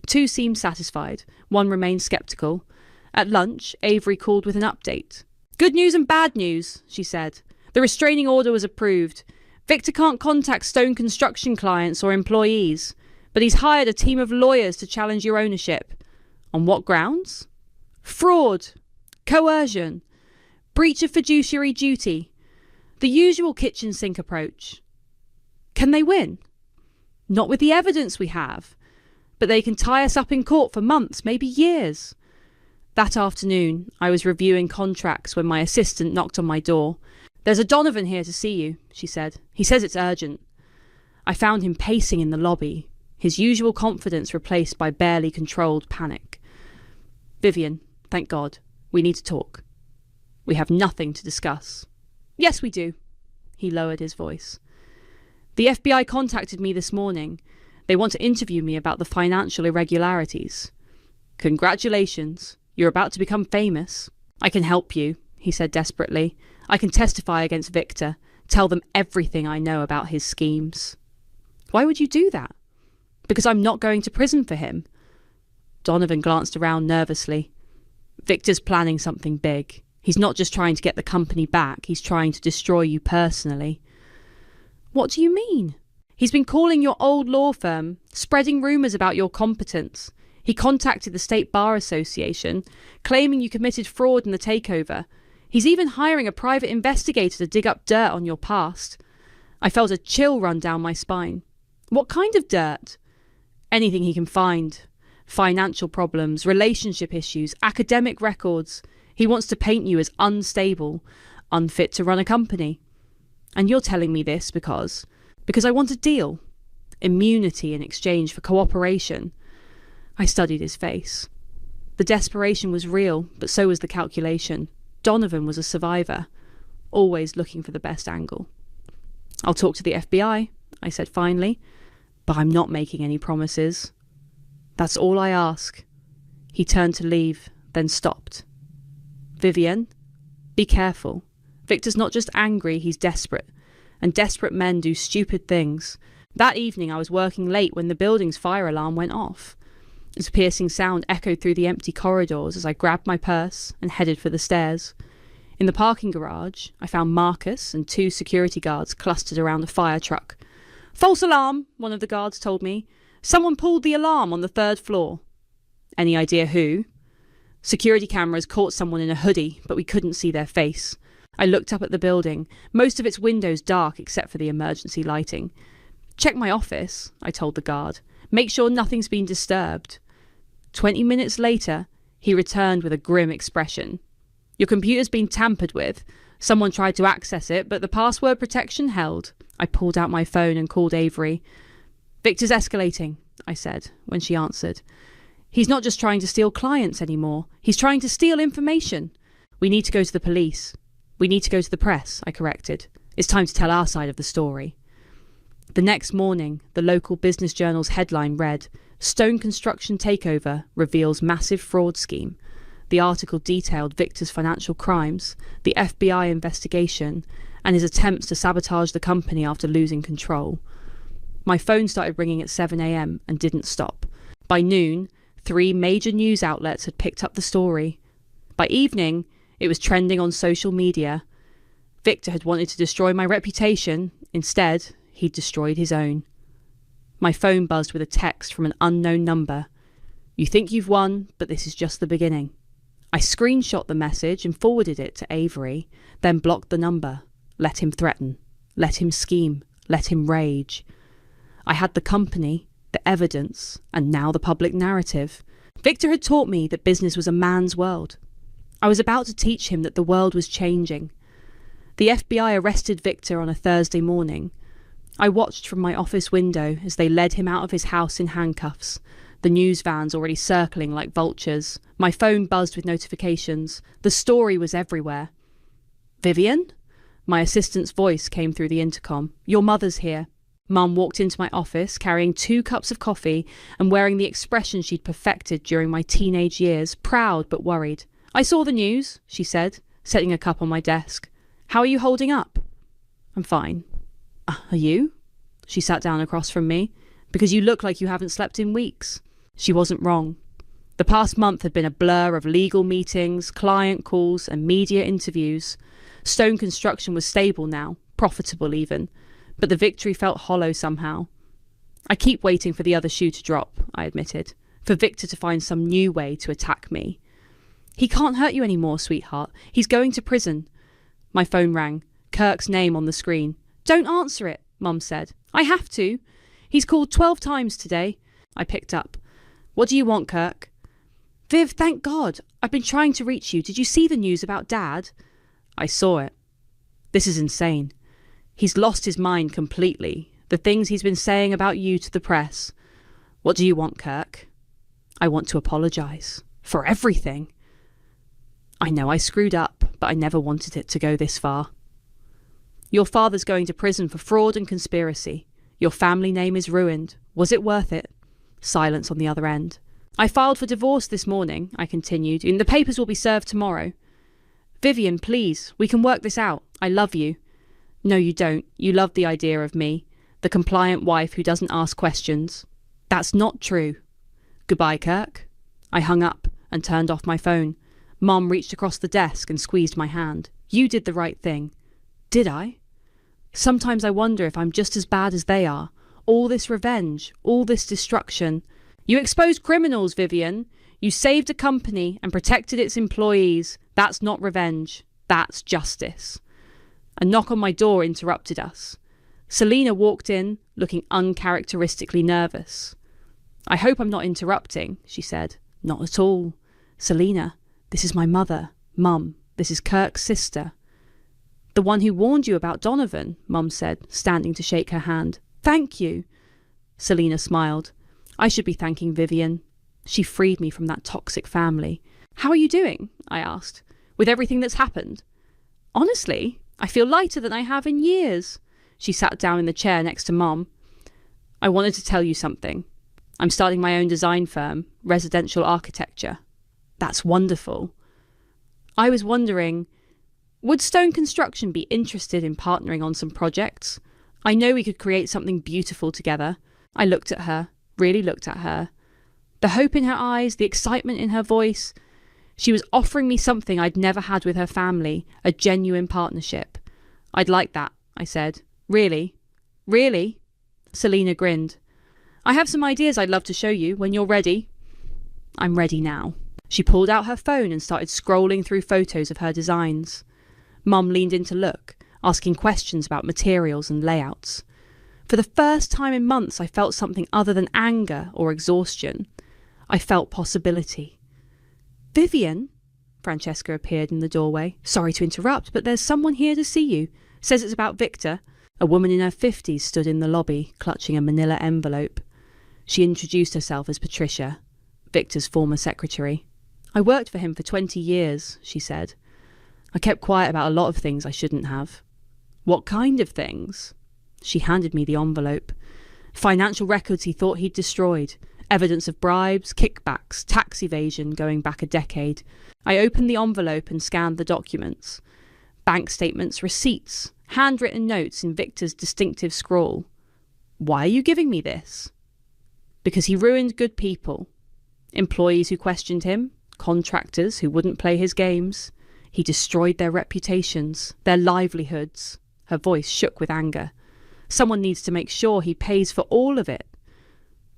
2 seemed satisfied. 1 remained sceptical. At lunch, Avery called with an update. Good news and bad news, she said. The restraining order was approved. Victor can't contact Stone Construction clients or employees, but he's hired a team of lawyers to challenge your ownership. On what grounds? Fraud, coercion, breach of fiduciary duty, the usual kitchen sink approach. Can they win? Not with the evidence we have, but they can tie us up in court for months, maybe years. That afternoon, I was reviewing contracts when my assistant knocked on my door. There's a Donovan here to see you, she said. He says it's urgent. I found him pacing in the lobby, his usual confidence replaced by barely controlled panic. Vivian, thank God, we need to talk. We have nothing to discuss. Yes, we do. He lowered his voice. The FBI contacted me this morning. They want to interview me about the financial irregularities. Congratulations. You're about to become famous. I can help you, he said desperately. I can testify against Victor, tell them everything I know about his schemes. Why would you do that? Because I'm not going to prison for him. Donovan glanced around nervously. Victor's planning something big. He's not just trying to get the company back, he's trying to destroy you personally. What do you mean? He's been calling your old law firm, spreading rumours about your competence. He contacted the State Bar Association, claiming you committed fraud in the takeover. He's even hiring a private investigator to dig up dirt on your past. I felt a chill run down my spine. What kind of dirt? Anything he can find. Financial problems, relationship issues, academic records. He wants to paint you as unstable, unfit to run a company. And you're telling me this because I want a deal. Immunity in exchange for cooperation. I studied his face. The desperation was real, but so was the calculation. Donovan was a survivor, always looking for the best angle. I'll talk to the FBI, I said finally, but I'm not making any promises. That's all I ask. He turned to leave, then stopped. Vivian, be careful. Victor's not just angry, he's desperate. And desperate men do stupid things. That evening I was working late when the building's fire alarm went off. Its piercing sound echoed through the empty corridors as I grabbed my purse and headed for the stairs. In the parking garage, I found Marcus and 2 security guards clustered around a fire truck. False alarm, one of the guards told me. Someone pulled the alarm on the 3rd floor. Any idea who? Security cameras caught someone in a hoodie, but we couldn't see their face. I looked up at the building, most of its windows dark except for the emergency lighting. Check my office, I told the guard. Make sure nothing's been disturbed. 20 minutes later, He returned with a grim expression. Your computer's been tampered with. Someone tried to access it, but the password protection held. I pulled out my phone and called Avery. Victor's escalating, I said, when she answered. He's not just trying to steal clients anymore. He's trying to steal information. We need to go to the police. We need to go to the press, I corrected. It's time to tell our side of the story. The next morning, the local business journal's headline read, Stone Construction Takeover Reveals Massive Fraud Scheme. The article detailed Victor's financial crimes, the FBI investigation, and his attempts to sabotage the company after losing control. My phone started ringing at 7 a.m. and didn't stop. By noon, 3 major news outlets had picked up the story. By evening, it was trending on social media. Victor had wanted to destroy my reputation. Instead, he'd destroyed his own. My phone buzzed with a text from an unknown number. You think you've won, but this is just the beginning. I screenshot the message and forwarded it to Avery, then blocked the number. Let him threaten. Let him scheme. Let him rage. I had the company, the evidence, and now the public narrative. Victor had taught me that business was a man's world. I was about to teach him that the world was changing. The FBI arrested Victor on a Thursday morning. I watched from my office window as they led him out of his house in handcuffs, the news vans already circling like vultures. My phone buzzed with notifications. The story was everywhere. Vivian? My assistant's voice came through the intercom. Your mother's here. Mum walked into my office carrying 2 cups of coffee and wearing the expression she'd perfected during my teenage years, proud but worried. I saw the news, she said, setting a cup on my desk. How are you holding up? I'm fine. Are you? She sat down across from me. Because you look like you haven't slept in weeks. She wasn't wrong. The past month had been a blur of legal meetings, client calls, and media interviews. Stone Construction was stable now, profitable even, but the victory felt hollow somehow. I keep waiting for the other shoe to drop, I admitted, for Victor to find some new way to attack me. He can't hurt you anymore, sweetheart. He's going to prison. My phone rang, Kirk's name on the screen. Don't answer it, Mum said. I have to. He's called 12 times today. I picked up. What do you want, Kirk? Viv, thank God. I've been trying to reach you. Did you see the news about Dad? I saw it. This is insane. He's lost his mind completely. The things he's been saying about you to the press. What do you want, Kirk? I want to apologise. For everything. I know I screwed up, but I never wanted it to go this far. Your father's going to prison for fraud and conspiracy. Your family name is ruined. Was it worth it? Silence on the other end. I filed for divorce this morning, I continued, and the papers will be served tomorrow. Vivian, please, we can work this out. I love you. No, you don't. You love the idea of me, the compliant wife who doesn't ask questions. That's not true. Goodbye, Kirk. I hung up and turned off my phone. Mum reached across the desk and squeezed my hand. You did the right thing. Did I? Sometimes I wonder if I'm just as bad as they are. All this revenge, all this destruction. You exposed criminals, Vivian. You saved a company and protected its employees. That's not revenge. That's justice. A knock on my door interrupted us. Selina walked in, looking uncharacteristically nervous. I hope I'm not interrupting, she said. Not at all. Selina, this is my mother. Mum, this is Kirk's sister. The one who warned you about Donovan, Mum said, standing to shake her hand. Thank you. Selina smiled. I should be thanking Vivian. She freed me from that toxic family. How are you doing? I asked. With everything that's happened? Honestly, I feel lighter than I have in years. She sat down in the chair next to Mum. I wanted to tell you something. I'm starting my own design firm, residential architecture. That's wonderful. I was wondering, would Stone Construction be interested in partnering on some projects? I know we could create something beautiful together. I looked at her, really looked at her. The hope in her eyes, the excitement in her voice. She was offering me something I'd never had with her family, a genuine partnership. I'd like that, I said. Really? Really? Selina grinned. I have some ideas I'd love to show you when you're ready. I'm ready now. She pulled out her phone and started scrolling through photos of her designs. Mum leaned in to look, asking questions about materials and layouts. For the first time in months, I felt something other than anger or exhaustion. I felt possibility. Vivian? Francesca appeared in the doorway. Sorry to interrupt, but there's someone here to see you. Says it's about Victor. A woman in her 50s stood in the lobby, clutching a manila envelope. She introduced herself as Patricia, Victor's former secretary. I worked for him for 20 years, she said. I kept quiet about a lot of things I shouldn't have. What kind of things? She handed me the envelope. Financial records he thought he'd destroyed. Evidence of bribes, kickbacks, tax evasion going back a decade. I opened the envelope and scanned the documents. Bank statements, receipts, handwritten notes in Victor's distinctive scrawl. Why are you giving me this? Because he ruined good people. Employees who questioned him, contractors who wouldn't play his games. He destroyed their reputations, their livelihoods. Her voice shook with anger. Someone needs to make sure he pays for all of it.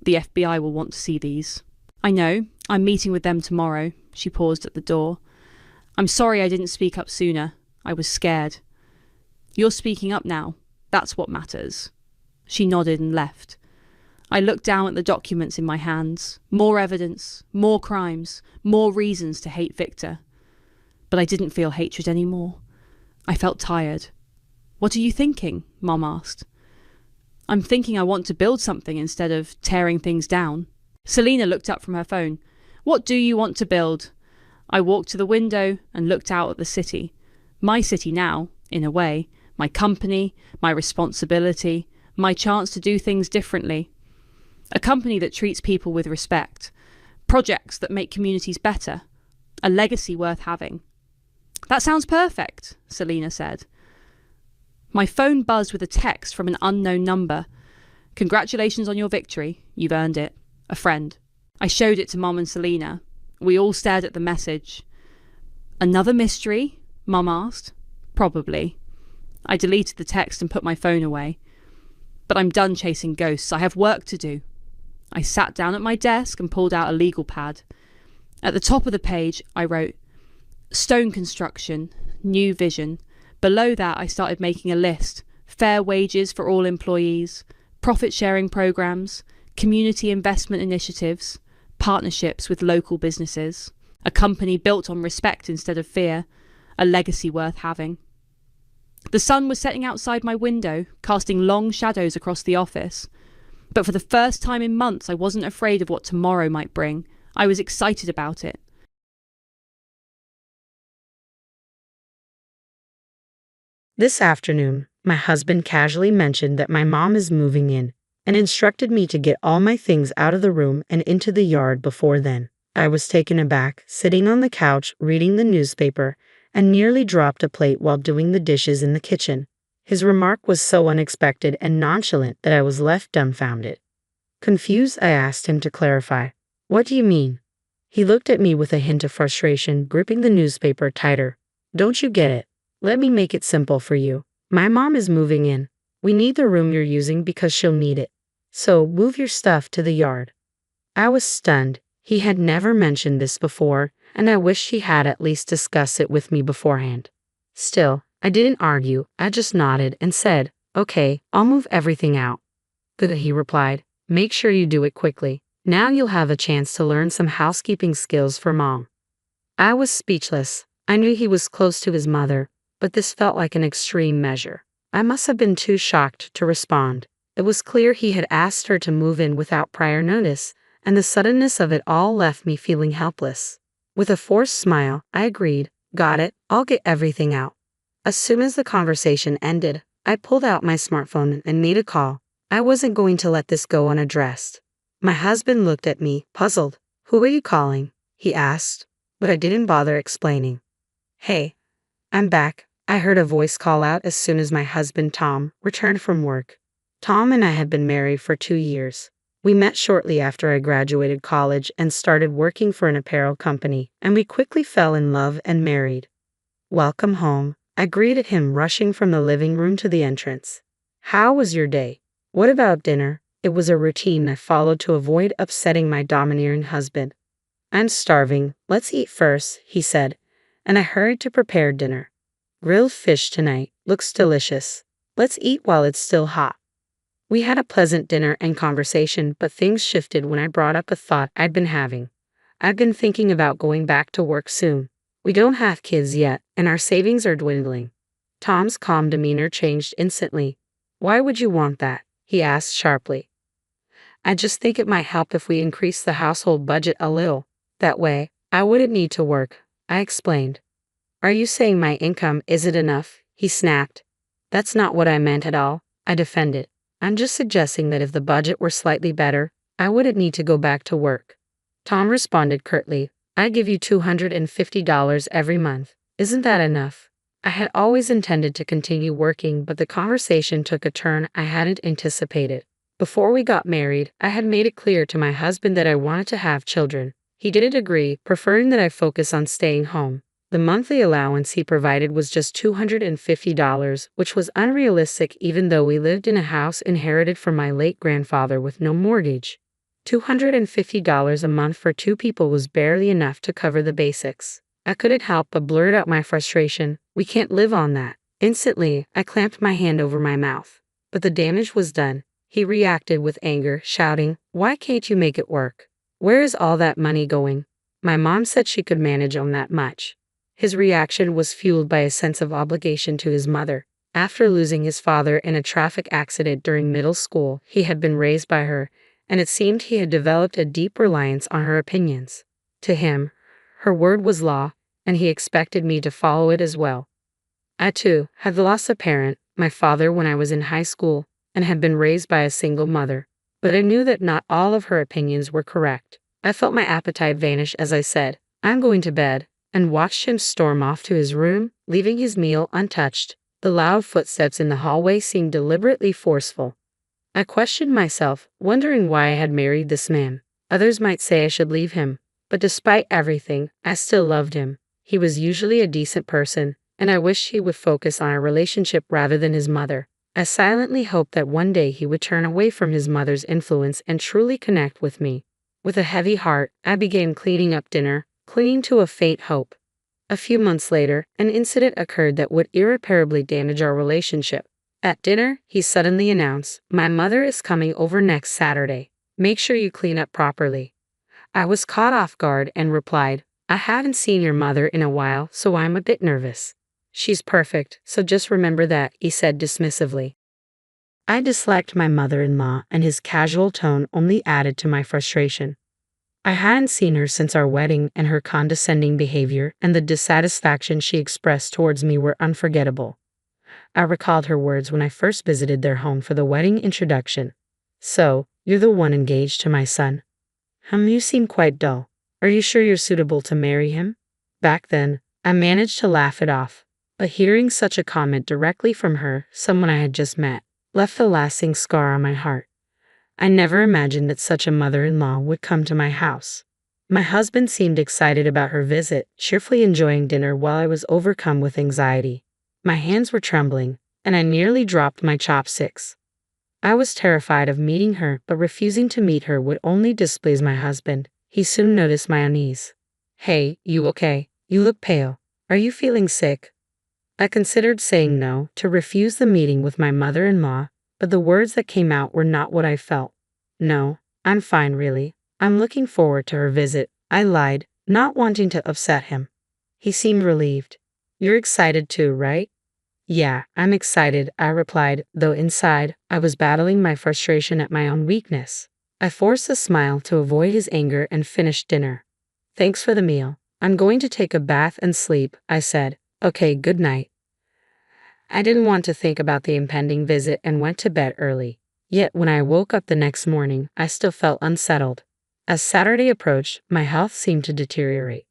The FBI will want to see these. I know. I'm meeting with them tomorrow. She paused at the door. I'm sorry I didn't speak up sooner. I was scared. You're speaking up now. That's what matters. She nodded and left. I looked down at the documents in my hands. More evidence, more crimes, more reasons to hate Victor. But I didn't feel hatred anymore. I felt tired. What are you thinking? Mom asked. I'm thinking I want to build something instead of tearing things down. Selena looked up from her phone. What do you want to build? I walked to the window and looked out at the city. My city now, in a way. My company, my responsibility, my chance to do things differently. A company that treats people with respect. Projects that make communities better. A legacy worth having. That sounds perfect, Selena said. My phone buzzed with a text from an unknown number. Congratulations on your victory. You've earned it. A friend. I showed it to Mom and Selena. We all stared at the message. Another mystery? Mum asked. Probably. I deleted the text and put my phone away. But I'm done chasing ghosts. I have work to do. I sat down at my desk and pulled out a legal pad. At the top of the page, I wrote, Stone construction, new vision. Below that, I started making a list. Fair wages for all employees, profit-sharing programs, community investment initiatives, partnerships with local businesses, a company built on respect instead of fear, a legacy worth having. The sun was setting outside my window, casting long shadows across the office. But for the first time in months, I wasn't afraid of what tomorrow might bring. I was excited about it. This afternoon, my husband casually mentioned that my mom is moving in and instructed me to get all my things out of the room and into the yard before then. I was taken aback, sitting on the couch reading the newspaper, and nearly dropped a plate while doing the dishes in the kitchen. His remark was so unexpected and nonchalant that I was left dumbfounded. Confused, I asked him to clarify. What do you mean? He looked at me with a hint of frustration, gripping the newspaper tighter. Don't you get it? Let me make it simple for you. My mom is moving in. We need the room you're using because she'll need it. So move your stuff to the yard. I was stunned. He had never mentioned this before, and I wished he had at least discussed it with me beforehand. Still, I didn't argue. I just nodded and said, Okay, I'll move everything out. Good, he replied. Make sure you do it quickly. Now you'll have a chance to learn some housekeeping skills for Mom. I was speechless. I knew he was close to his mother, but this felt like an extreme measure. I must have been too shocked to respond. It was clear he had asked her to move in without prior notice, and the suddenness of it all left me feeling helpless. With a forced smile, I agreed. Got it, I'll get everything out. As soon as the conversation ended, I pulled out my smartphone and made a call. I wasn't going to let this go unaddressed. My husband looked at me, puzzled. Who are you calling? He asked, but I didn't bother explaining. Hey, I'm back. I heard a voice call out as soon as my husband Tom returned from work. Tom and I had been married for 2 years. We met shortly after I graduated college and started working for an apparel company, and we quickly fell in love and married. Welcome home, I greeted him, rushing from the living room to the entrance. How was your day? What about dinner? It was a routine I followed to avoid upsetting my domineering husband. I'm starving, let's eat first, he said, and I hurried to prepare dinner. Grilled fish tonight, looks delicious. Let's eat while it's still hot. We had a pleasant dinner and conversation, but things shifted when I brought up a thought I'd been having. I've been thinking about going back to work soon. We don't have kids yet, and our savings are dwindling. Tom's calm demeanor changed instantly. Why would you want that? He asked sharply. I just think it might help if we increase the household budget a little. That way, I wouldn't need to work, I explained. Are you saying my income isn't enough? He snapped. That's not what I meant at all, I defended. I'm just suggesting that if the budget were slightly better, I wouldn't need to go back to work. Tom responded curtly, I give you $250 every month. Isn't that enough? I had always intended to continue working, but the conversation took a turn I hadn't anticipated. Before we got married, I had made it clear to my husband that I wanted to have children. He didn't agree, preferring that I focus on staying home. The monthly allowance he provided was just $250, which was unrealistic even though we lived in a house inherited from my late grandfather with no mortgage. $250 a month for two people was barely enough to cover the basics. I couldn't help but blurt out my frustration. We can't live on that. Instantly, I clamped my hand over my mouth. But the damage was done. He reacted with anger, shouting, Why can't you make it work? Where is all that money going? My mom said she could manage on that much. His reaction was fueled by a sense of obligation to his mother. After losing his father in a traffic accident during middle school, he had been raised by her, and it seemed he had developed a deep reliance on her opinions. To him, her word was law, and he expected me to follow it as well. I, too, had lost a parent, my father, when I was in high school, and had been raised by a single mother. But I knew that not all of her opinions were correct. I felt my appetite vanish as I said, I'm going to bed, and watched him storm off to his room, leaving his meal untouched. The loud footsteps in the hallway seemed deliberately forceful. I questioned myself, wondering why I had married this man. Others might say I should leave him, but despite everything, I still loved him. He was usually a decent person, and I wished he would focus on our relationship rather than his mother. I silently hoped that one day he would turn away from his mother's influence and truly connect with me. With a heavy heart, I began cleaning up dinner, clinging to a faint hope. A few months later, an incident occurred that would irreparably damage our relationship. At dinner, he suddenly announced, My mother is coming over next Saturday. Make sure you clean up properly. I was caught off guard and replied, I haven't seen your mother in a while, so I'm a bit nervous. She's perfect, so just remember that, he said dismissively. I disliked my mother-in-law, and his casual tone only added to my frustration. I hadn't seen her since our wedding, and her condescending behavior and the dissatisfaction she expressed towards me were unforgettable. I recalled her words when I first visited their home for the wedding introduction. So, you're the one engaged to my son? You seem quite dull. Are you sure you're suitable to marry him? Back then, I managed to laugh it off. But hearing such a comment directly from her, someone I had just met, left a lasting scar on my heart. I never imagined that such a mother-in-law would come to my house. My husband seemed excited about her visit, cheerfully enjoying dinner while I was overcome with anxiety. My hands were trembling, and I nearly dropped my chopsticks. I was terrified of meeting her, but refusing to meet her would only displease my husband. He soon noticed my unease. Hey, you okay? You look pale. Are you feeling sick? I considered saying no, to refuse the meeting with my mother-in-law, but the words that came out were not what I felt. No, I'm fine really. I'm looking forward to her visit, I lied, not wanting to upset him. He seemed relieved. You're excited too, right? Yeah, I'm excited, I replied, though inside, I was battling my frustration at my own weakness. I forced a smile to avoid his anger and finished dinner. Thanks for the meal. I'm going to take a bath and sleep, I said. Okay, good night. I didn't want to think about the impending visit and went to bed early. Yet when I woke up the next morning, I still felt unsettled. As Saturday approached, my health seemed to deteriorate.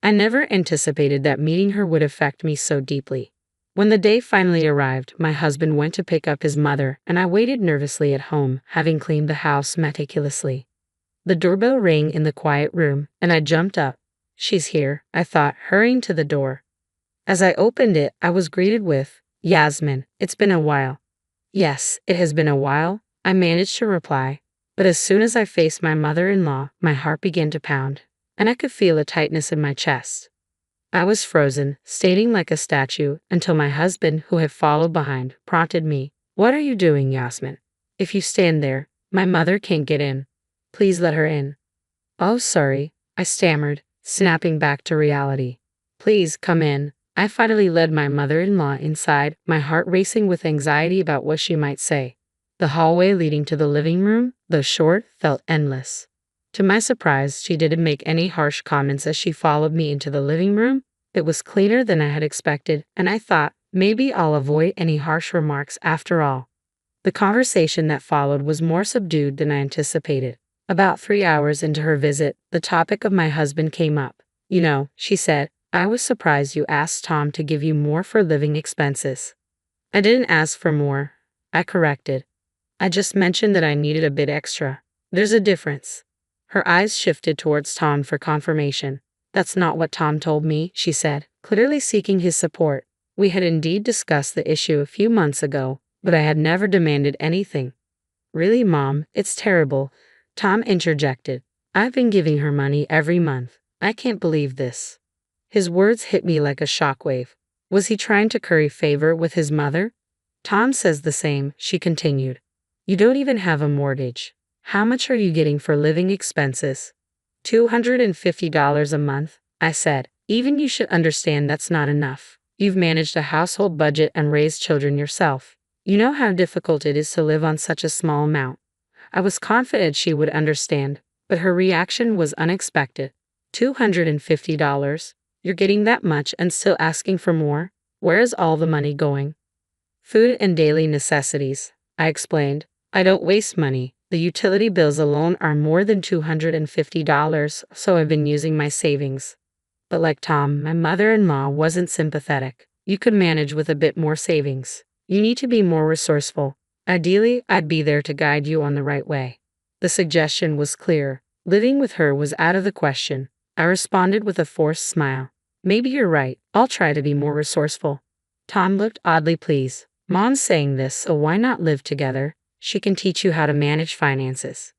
I never anticipated that meeting her would affect me so deeply. When the day finally arrived, my husband went to pick up his mother, and I waited nervously at home, having cleaned the house meticulously. The doorbell rang in the quiet room, and I jumped up. She's here, I thought, hurrying to the door. As I opened it, I was greeted with, Yasmin, it's been a while. Yes, it has been a while, I managed to reply. But as soon as I faced my mother-in-law, my heart began to pound, and I could feel a tightness in my chest. I was frozen, standing like a statue, until my husband, who had followed behind, prompted me. What are you doing, Yasmin? If you stand there, my mother can't get in. Please let her in. Oh, sorry, I stammered, snapping back to reality. Please come in. I finally led my mother-in-law inside, my heart racing with anxiety about what she might say. The hallway leading to the living room, though short, felt endless. To my surprise, she didn't make any harsh comments as she followed me into the living room. It was cleaner than I had expected, and I thought, maybe I'll avoid any harsh remarks after all. The conversation that followed was more subdued than I anticipated. About 3 hours into her visit, the topic of my husband came up. You know, she said, I was surprised you asked Tom to give you more for living expenses. I didn't ask for more, I corrected. I just mentioned that I needed a bit extra. There's a difference. Her eyes shifted towards Tom for confirmation. That's not what Tom told me, she said, clearly seeking his support. We had indeed discussed the issue a few months ago, but I had never demanded anything. Really, Mom, it's terrible, Tom interjected. I've been giving her money every month. I can't believe this. His words hit me like a shockwave. Was he trying to curry favor with his mother? Tom says the same, she continued. You don't even have a mortgage. How much are you getting for living expenses? $250 a month, I said. Even you should understand that's not enough. You've managed a household budget and raised children yourself. You know how difficult it is to live on such a small amount. I was confident she would understand, but her reaction was unexpected. $250? You're getting that much and still asking for more? Where is all the money going? Food and daily necessities, I explained. I don't waste money. The utility bills alone are more than $250, so I've been using my savings. But like Tom, my mother-in-law wasn't sympathetic. You could manage with a bit more savings. You need to be more resourceful. Ideally, I'd be there to guide you on the right way. The suggestion was clear. Living with her was out of the question. I responded with a forced smile. Maybe you're right. I'll try to be more resourceful. Tom looked oddly pleased. Mom's saying this, so why not live together? She can teach you how to manage finances.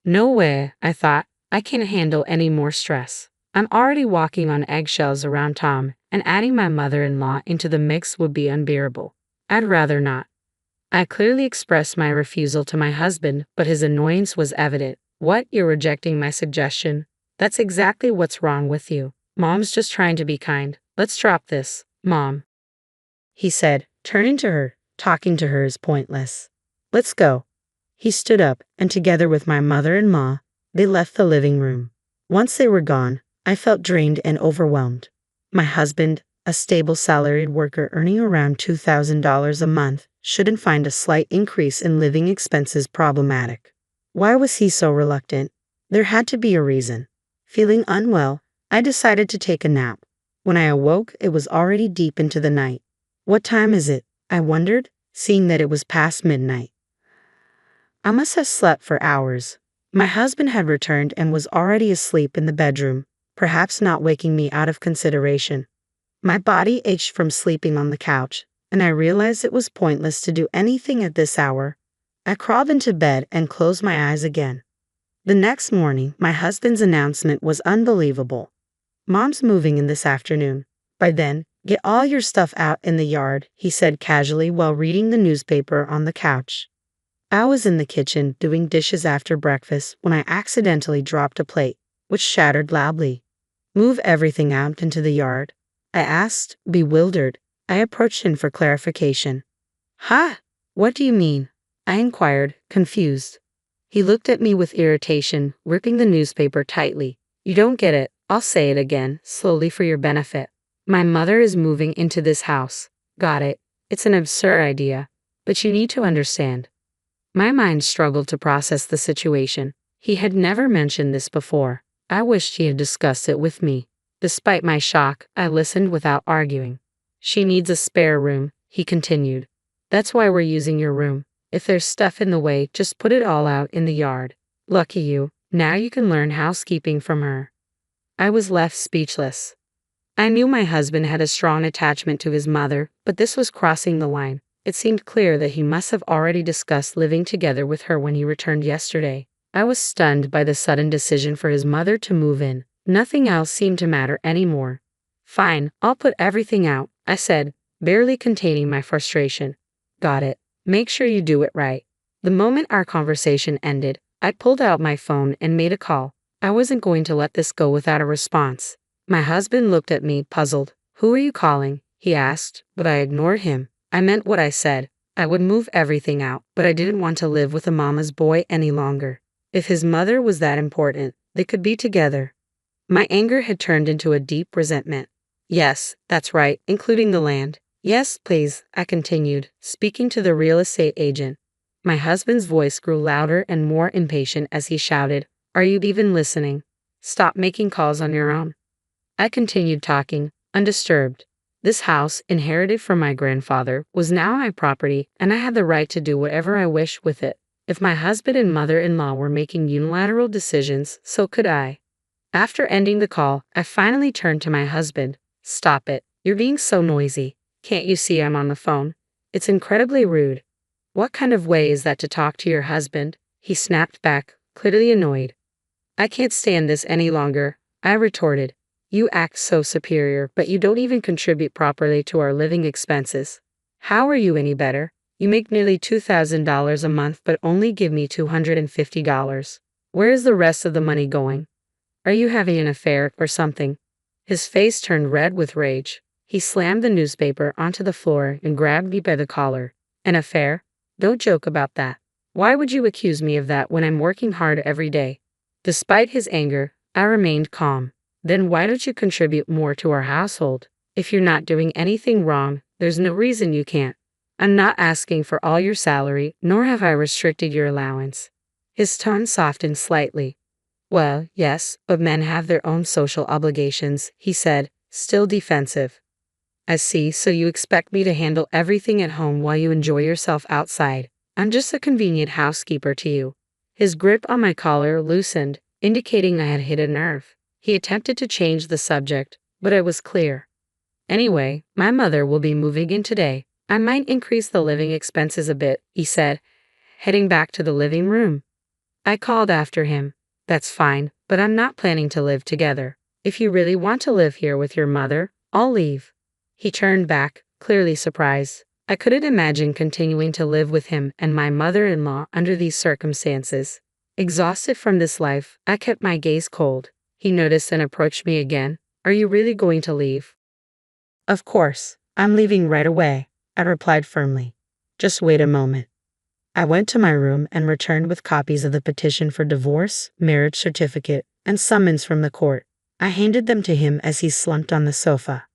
No way, I thought. I can't handle any more stress. I'm already walking on eggshells around Tom, and adding my mother-in-law into the mix would be unbearable. I'd rather not. I clearly expressed my refusal to my husband, but his annoyance was evident. What, you're rejecting my suggestion? That's exactly what's wrong with you. Mom's just trying to be kind. Let's drop this, Mom. He said, turning to her. Talking to her is pointless. Let's go. He stood up, and together with my mother-in-law, they left the living room. Once they were gone, I felt drained and overwhelmed. My husband, a stable salaried worker earning around $2,000 a month, shouldn't find a slight increase in living expenses problematic. Why was he so reluctant? There had to be a reason. Feeling unwell, I decided to take a nap. When I awoke, it was already deep into the night. What time is it? I wondered, seeing that it was past midnight. I must have slept for hours. My husband had returned and was already asleep in the bedroom, perhaps not waking me out of consideration. My body ached from sleeping on the couch, and I realized it was pointless to do anything at this hour. I crawled into bed and closed my eyes again. The next morning, my husband's announcement was unbelievable. Mom's moving in this afternoon. By then, get all your stuff out in the yard, he said casually while reading the newspaper on the couch. I was in the kitchen doing dishes after breakfast when I accidentally dropped a plate, which shattered loudly. Move everything out into the yard? I asked, bewildered. I approached him for clarification. Huh? What do you mean? I inquired, confused. He looked at me with irritation, gripping the newspaper tightly. You don't get it. I'll say it again, slowly for your benefit. My mother is moving into this house. Got it. It's an absurd idea. But you need to understand. My mind struggled to process the situation. He had never mentioned this before. I wished he had discussed it with me. Despite my shock, I listened without arguing. She needs a spare room, he continued. That's why we're using your room. If there's stuff in the way, just put it all out in the yard. Lucky you. Now you can learn housekeeping from her. I was left speechless. I knew my husband had a strong attachment to his mother, but this was crossing the line. It seemed clear that he must have already discussed living together with her when he returned yesterday. I was stunned by the sudden decision for his mother to move in. Nothing else seemed to matter anymore. Fine, I'll put everything out, I said, barely containing my frustration. Got it. Make sure you do it right. The moment our conversation ended, I pulled out my phone and made a call. I wasn't going to let this go without a response. My husband looked at me, puzzled. "Who are you calling?" he asked, but I ignored him. I meant what I said. I would move everything out, but I didn't want to live with a mama's boy any longer. If his mother was that important, they could be together. My anger had turned into a deep resentment. "Yes, that's right, including the land." "Yes, please," I continued, speaking to the real estate agent. My husband's voice grew louder and more impatient as he shouted, "Are you even listening? Stop making calls on your own." I continued talking, undisturbed. This house, inherited from my grandfather, was now my property, and I had the right to do whatever I wished with it. If my husband and mother-in-law were making unilateral decisions, so could I. After ending the call, I finally turned to my husband. "Stop it. You're being so noisy. Can't you see I'm on the phone? It's incredibly rude." "What kind of way is that to talk to your husband?" he snapped back, clearly annoyed. "I can't stand this any longer," I retorted. "You act so superior, but you don't even contribute properly to our living expenses. How are you any better? You make nearly $2,000 a month but only give me $250. Where is the rest of the money going? Are you having an affair or something?" His face turned red with rage. He slammed the newspaper onto the floor and grabbed me by the collar. "An affair? Don't joke about that. Why would you accuse me of that when I'm working hard every day?" Despite his anger, I remained calm. "Then why don't you contribute more to our household? If you're not doing anything wrong, there's no reason you can't. I'm not asking for all your salary, nor have I restricted your allowance." His tone softened slightly. "Well, yes, but men have their own social obligations," he said, still defensive. "I see, so you expect me to handle everything at home while you enjoy yourself outside. I'm just a convenient housekeeper to you." His grip on my collar loosened, indicating I had hit a nerve. He attempted to change the subject, but I was clear. "Anyway, my mother will be moving in today. I might increase the living expenses a bit," he said, heading back to the living room. I called after him. "That's fine, but I'm not planning to live together. If you really want to live here with your mother, I'll leave." He turned back, clearly surprised. I couldn't imagine continuing to live with him and my mother-in-law under these circumstances. Exhausted from this life, I kept my gaze cold. He noticed and approached me again. "Are you really going to leave?" "Of course, I'm leaving right away," I replied firmly. "Just wait a moment." I went to my room and returned with copies of the petition for divorce, marriage certificate, and summons from the court. I handed them to him as he slumped on the sofa.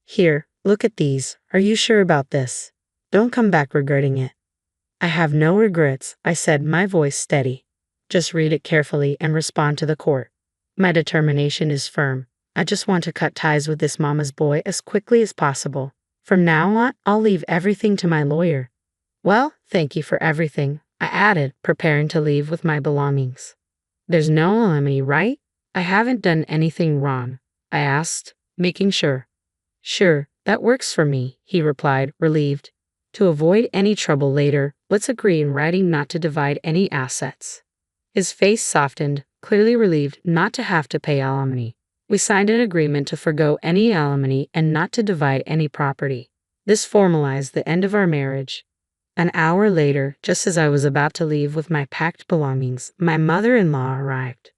"Here, look at these. Are you sure about this? Don't come back regretting it." "I have no regrets," I said, my voice steady. "Just read it carefully and respond to the court. My determination is firm. I just want to cut ties with this mama's boy as quickly as possible. From now on, I'll leave everything to my lawyer." "Well, thank you for everything," I added, preparing to leave with my belongings. "There's no alimony, right? I haven't done anything wrong," I asked, making sure. "Sure, that works for me," he replied, relieved. "To avoid any trouble later, let's agree in writing not to divide any assets." His face softened, clearly relieved not to have to pay alimony. We signed an agreement to forgo any alimony and not to divide any property. This formalized the end of our marriage. An hour later, just as I was about to leave with my packed belongings, my mother-in-law arrived.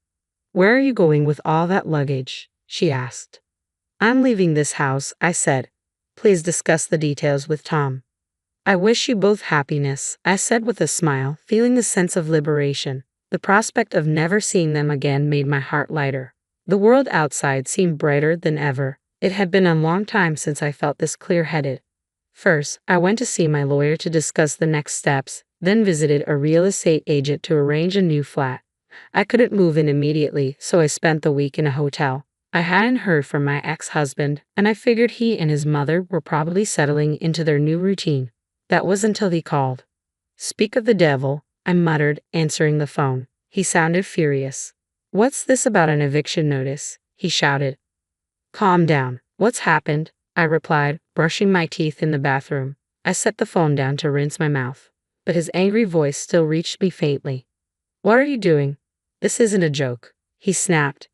"Where are you going with all that luggage?" she asked. "I'm leaving this house," I said. "Please discuss the details with Tom." "I wish you both happiness," I said with a smile, feeling the sense of liberation. The prospect of never seeing them again made my heart lighter. The world outside seemed brighter than ever. It had been a long time since I felt this clear-headed. First, I went to see my lawyer to discuss the next steps, then visited a real estate agent to arrange a new flat. I couldn't move in immediately, so I spent the week in a hotel. I hadn't heard from my ex-husband, and I figured he and his mother were probably settling into their new routine. That was until he called. "Speak of the devil," I muttered, answering the phone. He sounded furious. "What's this about an eviction notice?" he shouted. "Calm down. What's happened?" I replied, brushing my teeth in the bathroom. I set the phone down to rinse my mouth, but his angry voice still reached me faintly. "What are you doing? This isn't a joke," he snapped.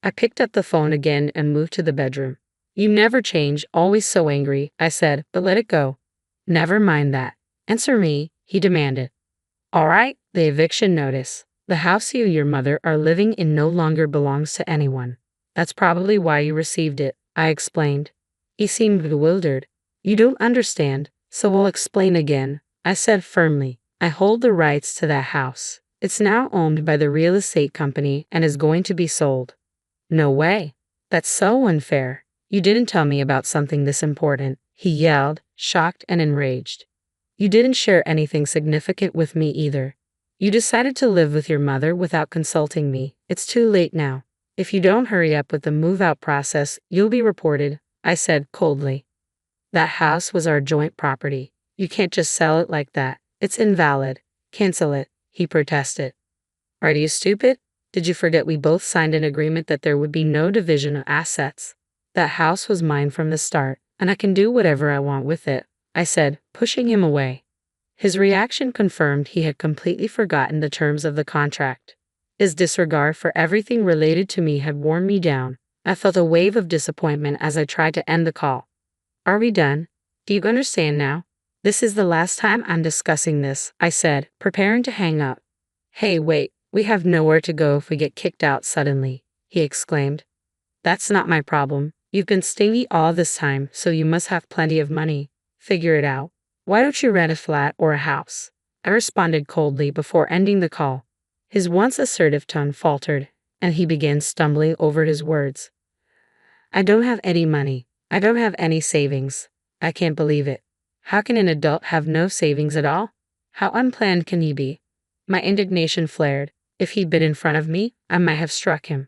I picked up the phone again and moved to the bedroom. "You never change, always so angry," I said, but let it go. "Never mind that. Answer me," he demanded. "All right, the eviction notice. The house you and your mother are living in no longer belongs to anyone. That's probably why you received it, I explained. He seemed bewildered. You don't understand, so we'll explain again, I said firmly. I hold the rights to that house. It's now owned by the real estate company and is going to be sold. No way. That's so unfair. You didn't tell me about something this important, he yelled, shocked and enraged. You didn't share anything significant with me either. You decided to live with your mother without consulting me. It's too late now. If you don't hurry up with the move-out process, you'll be reported, I said coldly. That house was our joint property. You can't just sell it like that. It's invalid. Cancel it, he protested. Are you stupid? Did you forget we both signed an agreement that there would be no division of assets? That house was mine from the start, and I can do whatever I want with it, I said, pushing him away. His reaction confirmed he had completely forgotten the terms of the contract. His disregard for everything related to me had worn me down. I felt a wave of disappointment as I tried to end the call. Are we done? Do you understand now? This is the last time I'm discussing this, I said, preparing to hang up. Hey, wait, we have nowhere to go if we get kicked out suddenly, he exclaimed. That's not my problem. You've been stingy all this time, so you must have plenty of money. Figure it out. Why don't you rent a flat or a house? I responded coldly before ending the call. His once assertive tone faltered, and he began stumbling over his words. I don't have any money. I don't have any savings. I can't believe it. How can an adult have no savings at all? How unplanned can he be? My indignation flared. If he'd been in front of me, I might have struck him.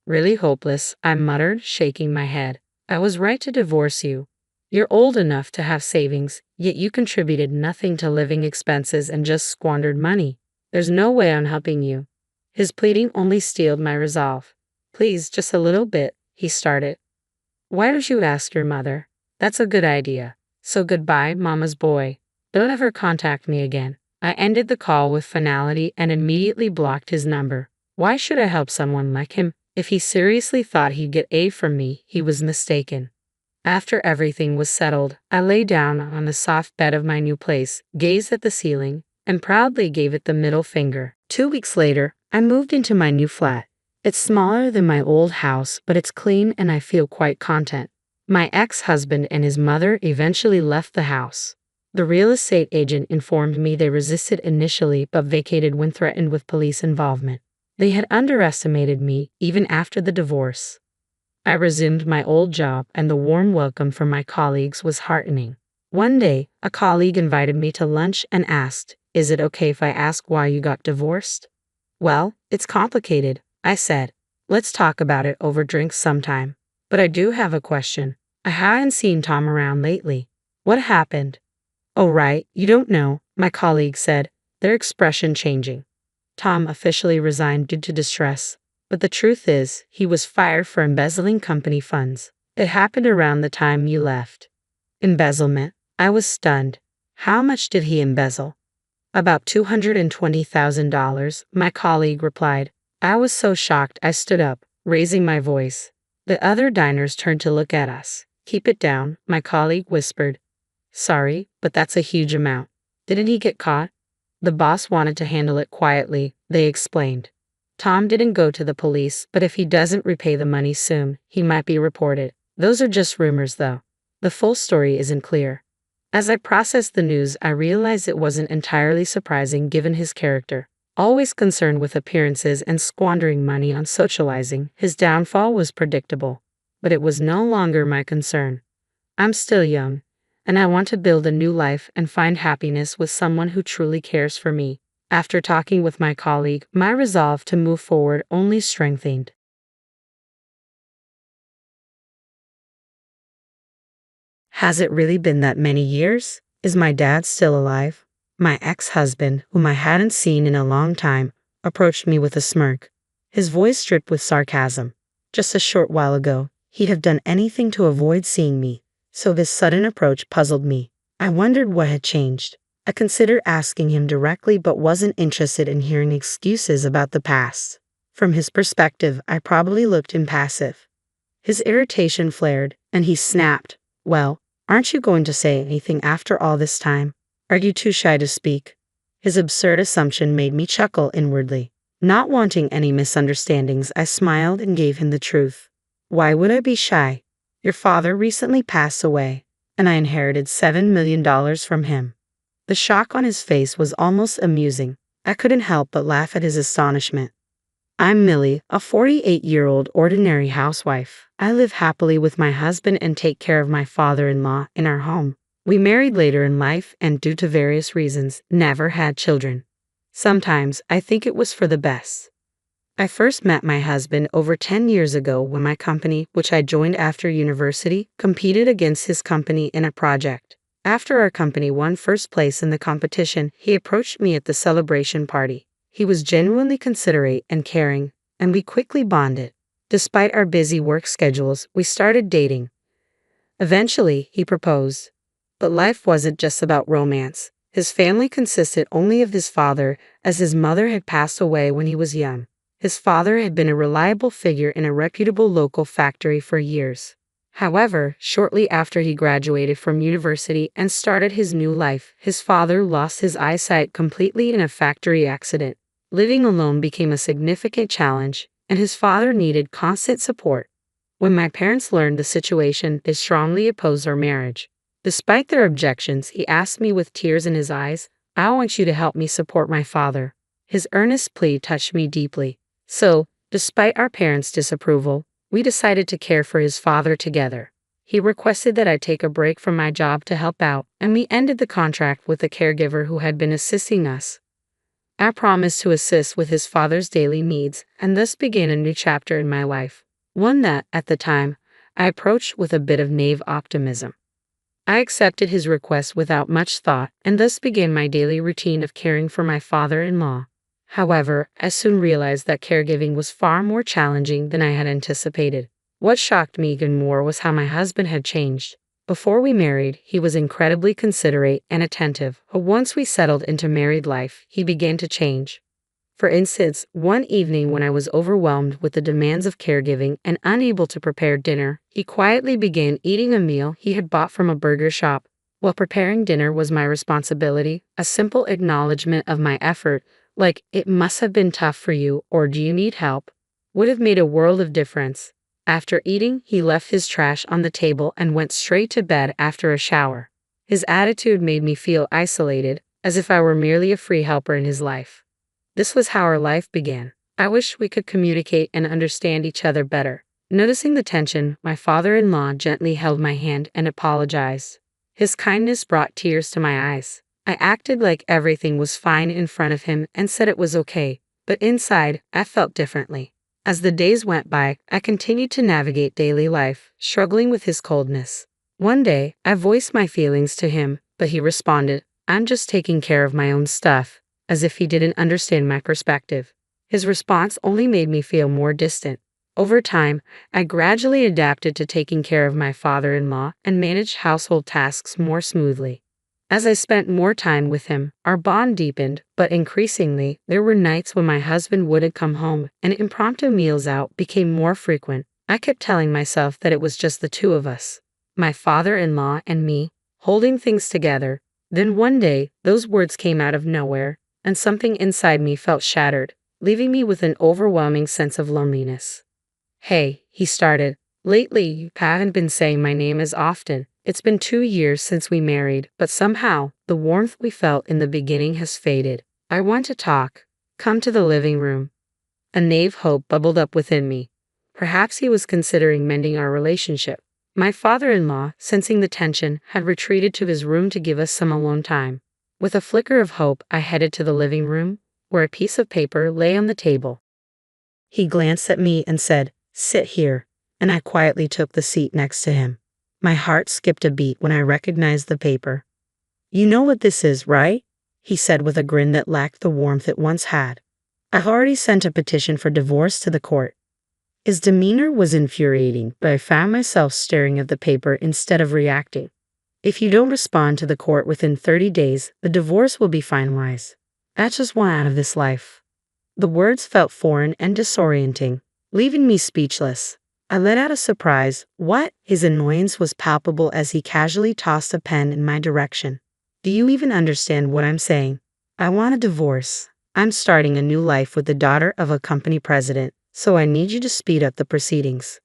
Really hopeless, I muttered, shaking my head. I was right to divorce you. You're old enough to have savings, yet you contributed nothing to living expenses and just squandered money. There's no way I'm helping you. His pleading only steeled my resolve. Please, just a little bit, he started. Why don't you ask your mother? That's a good idea. So goodbye, mama's boy. Don't ever contact me again. I ended the call with finality and immediately blocked his number. Why should I help someone like him? If he seriously thought he'd get aid from me, he was mistaken. After everything was settled, I lay down on the soft bed of my new place, gazed at the ceiling, and proudly gave it the middle finger. 2 weeks later, I moved into my new flat. It's smaller than my old house, but it's clean and I feel quite content. My ex-husband and his mother eventually left the house. The real estate agent informed me they resisted initially but vacated when threatened with police involvement. They had underestimated me even after the divorce. I resumed my old job and the warm welcome from my colleagues was heartening. One day, a colleague invited me to lunch and asked, "Is it okay if I ask why you got divorced?" Well, it's complicated, I said. Let's talk about it over drinks sometime. But I do have a question. I haven't seen Tom around lately. What happened? Oh right, you don't know, my colleague said, their expression changing. Tom officially resigned due to distress. But the truth is, he was fired for embezzling company funds. It happened around the time you left. Embezzlement? I was stunned. How much did he embezzle? About $220,000, my colleague replied. I was so shocked I stood up, raising my voice. The other diners turned to look at us. Keep it down, my colleague whispered. Sorry, but that's a huge amount. Didn't he get caught? The boss wanted to handle it quietly, they explained. Tom didn't go to the police, but if he doesn't repay the money soon, he might be reported. Those are just rumors, though. The full story isn't clear. As I processed the news, I realized it wasn't entirely surprising given his character. Always concerned with appearances and squandering money on socializing, his downfall was predictable. But it was no longer my concern. I'm still young, and I want to build a new life and find happiness with someone who truly cares for me. After talking with my colleague, my resolve to move forward only strengthened. Has it really been that many years? Is my dad still alive? My ex-husband, whom I hadn't seen in a long time, approached me with a smirk. His voice dripped with sarcasm. Just a short while ago, he'd have done anything to avoid seeing me, so this sudden approach puzzled me. I wondered what had changed. I considered asking him directly but wasn't interested in hearing excuses about the past. From his perspective, I probably looked impassive. His irritation flared, and he snapped, "Well, aren't you going to say anything after all this time? Are you too shy to speak?" His absurd assumption made me chuckle inwardly. Not wanting any misunderstandings, I smiled and gave him the truth. Why would I be shy? Your father recently passed away, and I inherited $7 million from him. The shock on his face was almost amusing. I couldn't help but laugh at his astonishment. I'm Millie, a 48-year-old ordinary housewife. I live happily with my husband and take care of my father-in-law in our home. We married later in life and, due to various reasons, never had children. Sometimes I think it was for the best. I first met my husband over 10 years ago when my company, which I joined after university, competed against his company in a project. After our company won first place in the competition, he approached me at the celebration party. He was genuinely considerate and caring, and we quickly bonded. Despite our busy work schedules, we started dating. Eventually, he proposed. But life wasn't just about romance. His family consisted only of his father, as his mother had passed away when he was young. His father had been a reliable figure in a reputable local factory for years. However, shortly after he graduated from university and started his new life, his father lost his eyesight completely in a factory accident. Living alone became a significant challenge, and his father needed constant support. When my parents learned the situation, they strongly opposed our marriage. Despite their objections, he asked me with tears in his eyes, "I want you to help me support my father." His earnest plea touched me deeply. So, despite our parents' disapproval, we decided to care for his father together. He requested that I take a break from my job to help out, and we ended the contract with the caregiver who had been assisting us. I promised to assist with his father's daily needs, and thus began a new chapter in my life, one that, at the time, I approached with a bit of naive optimism. I accepted his request without much thought, and thus began my daily routine of caring for my father-in-law. However, I soon realized that caregiving was far more challenging than I had anticipated. What shocked me even more was how my husband had changed. Before we married, he was incredibly considerate and attentive, but once we settled into married life, he began to change. For instance, one evening when I was overwhelmed with the demands of caregiving and unable to prepare dinner, he quietly began eating a meal he had bought from a burger shop. While preparing dinner was my responsibility, a simple acknowledgement of my effort, like "it must have been tough for you" or "do you need help," would have made a world of difference. After eating, he left his trash on the table and went straight to bed after a shower. His attitude made me feel isolated, as if I were merely a free helper in his life. This was how our life began. I wish we could communicate and understand each other better. Noticing the tension, my father-in-law gently held my hand and apologized. His kindness brought tears to my eyes. I acted like everything was fine in front of him and said it was okay, but inside, I felt differently. As the days went by, I continued to navigate daily life, struggling with his coldness. One day, I voiced my feelings to him, but he responded, "I'm just taking care of my own stuff," as if he didn't understand my perspective. His response only made me feel more distant. Over time, I gradually adapted to taking care of my father-in-law and managed household tasks more smoothly. As I spent more time with him, our bond deepened, but increasingly, there were nights when my husband wouldn't come home, and impromptu meals out became more frequent. I kept telling myself that it was just the two of us, my father-in-law and me, holding things together. Then one day, those words came out of nowhere, and something inside me felt shattered, leaving me with an overwhelming sense of loneliness. "Hey," he started, "lately you haven't been saying my name as often. It's been 2 years since we married, but somehow, the warmth we felt in the beginning has faded. I want to talk. Come to the living room." A naive hope bubbled up within me. Perhaps he was considering mending our relationship. My father-in-law, sensing the tension, had retreated to his room to give us some alone time. With a flicker of hope, I headed to the living room, where a piece of paper lay on the table. He glanced at me and said, "Sit here," and I quietly took the seat next to him. My heart skipped a beat when I recognized the paper. "You know what this is, right?" he said with a grin that lacked the warmth it once had. "I've already sent a petition for divorce to the court." His demeanor was infuriating, but I found myself staring at the paper instead of reacting. "If you don't respond to the court within 30 days, the divorce will be finalized. I just want out of this life." The words felt foreign and disorienting, leaving me speechless. I let out a surprised, "What?" His annoyance was palpable as he casually tossed a pen in my direction. "Do you even understand what I'm saying? I want a divorce. I'm starting a new life with the daughter of a company president, so I need you to speed up the proceedings."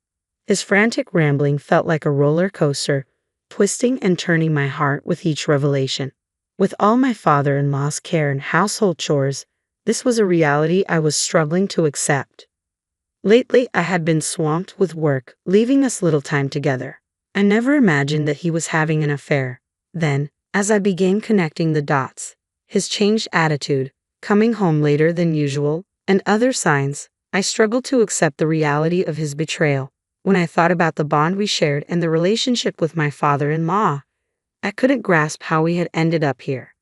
His frantic rambling felt like a roller coaster, twisting and turning my heart with each revelation. With all my father-in-law's care and household chores, this was a reality I was struggling to accept. Lately, I had been swamped with work, leaving us little time together. I never imagined that he was having an affair. Then, as I began connecting the dots, his changed attitude, coming home later than usual, and other signs, I struggled to accept the reality of his betrayal. When I thought about the bond we shared and the relationship with my father-in-law, I couldn't grasp how we had ended up here.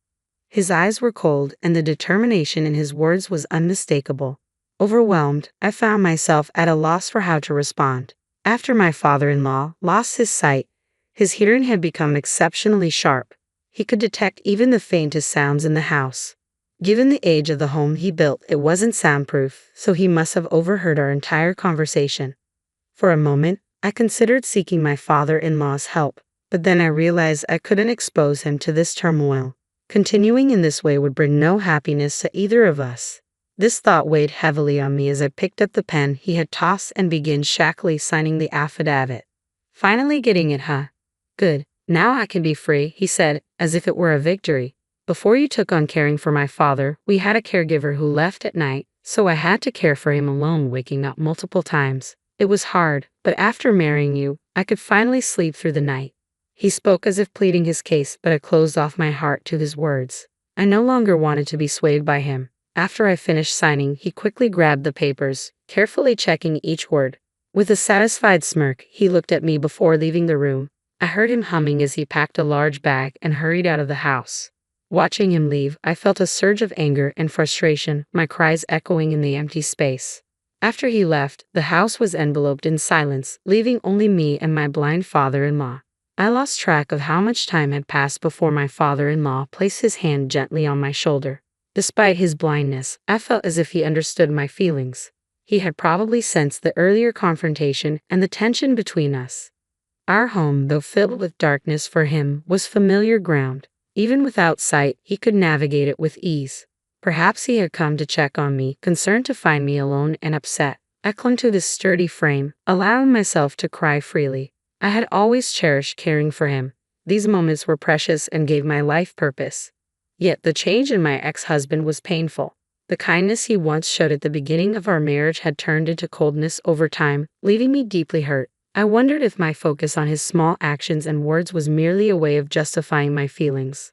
His eyes were cold and the determination in his words was unmistakable. Overwhelmed, I found myself at a loss for how to respond. After my father-in-law lost his sight, his hearing had become exceptionally sharp. He could detect even the faintest sounds in the house. Given the age of the home he built, it wasn't soundproof, so he must have overheard our entire conversation. For a moment, I considered seeking my father-in-law's help, but then I realized I couldn't expose him to this turmoil. Continuing in this way would bring no happiness to either of us. This thought weighed heavily on me as I picked up the pen he had tossed and began shakily signing the affidavit. "Finally getting it, huh? Good. Now I can be free," he said, as if it were a victory. "Before you took on caring for my father, we had a caregiver who left at night, so I had to care for him alone, waking up multiple times. It was hard, but after marrying you, I could finally sleep through the night." He spoke as if pleading his case, but I closed off my heart to his words. I no longer wanted to be swayed by him. After I finished signing, he quickly grabbed the papers, carefully checking each word. With a satisfied smirk, he looked at me before leaving the room. I heard him humming as he packed a large bag and hurried out of the house. Watching him leave, I felt a surge of anger and frustration, my cries echoing in the empty space. After he left, the house was enveloped in silence, leaving only me and my blind father-in-law. I lost track of how much time had passed before my father-in-law placed his hand gently on my shoulder. Despite his blindness, I felt as if he understood my feelings. He had probably sensed the earlier confrontation and the tension between us. Our home, though filled with darkness for him, was familiar ground. Even without sight, he could navigate it with ease. Perhaps he had come to check on me, concerned to find me alone and upset. I clung to this sturdy frame, allowing myself to cry freely. I had always cherished caring for him. These moments were precious and gave my life purpose. Yet the change in my ex-husband was painful. The kindness he once showed at the beginning of our marriage had turned into coldness over time, leaving me deeply hurt. I wondered if my focus on his small actions and words was merely a way of justifying my feelings.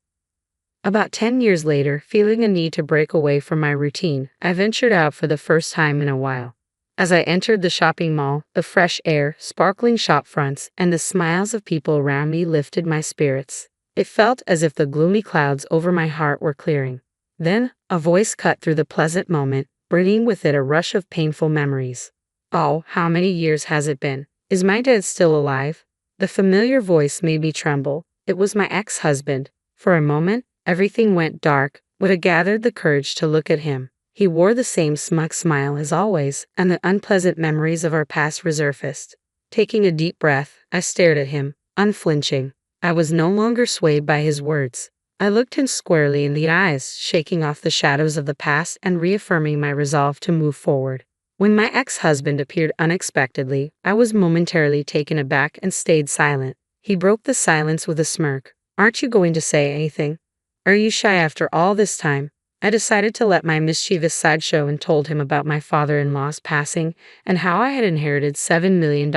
About 10 years later, feeling a need to break away from my routine, I ventured out for the first time in a while. As I entered the shopping mall, the fresh air, sparkling shop fronts, and the smiles of people around me lifted my spirits. It felt as if the gloomy clouds over my heart were clearing. Then, a voice cut through the pleasant moment, bringing with it a rush of painful memories. "Oh, how many years has it been? Is my dad still alive?" The familiar voice made me tremble. It was my ex-husband. For a moment, everything went dark, but I gathered the courage to look at him. He wore the same smug smile as always, and the unpleasant memories of our past resurfaced. Taking a deep breath, I stared at him, unflinching. I was no longer swayed by his words. I looked him squarely in the eyes, shaking off the shadows of the past and reaffirming my resolve to move forward. When my ex-husband appeared unexpectedly, I was momentarily taken aback and stayed silent. He broke the silence with a smirk. "Aren't you going to say anything? Are you shy after all this time?" I decided to let my mischievous side show and told him about my father-in-law's passing and how I had inherited $7 million.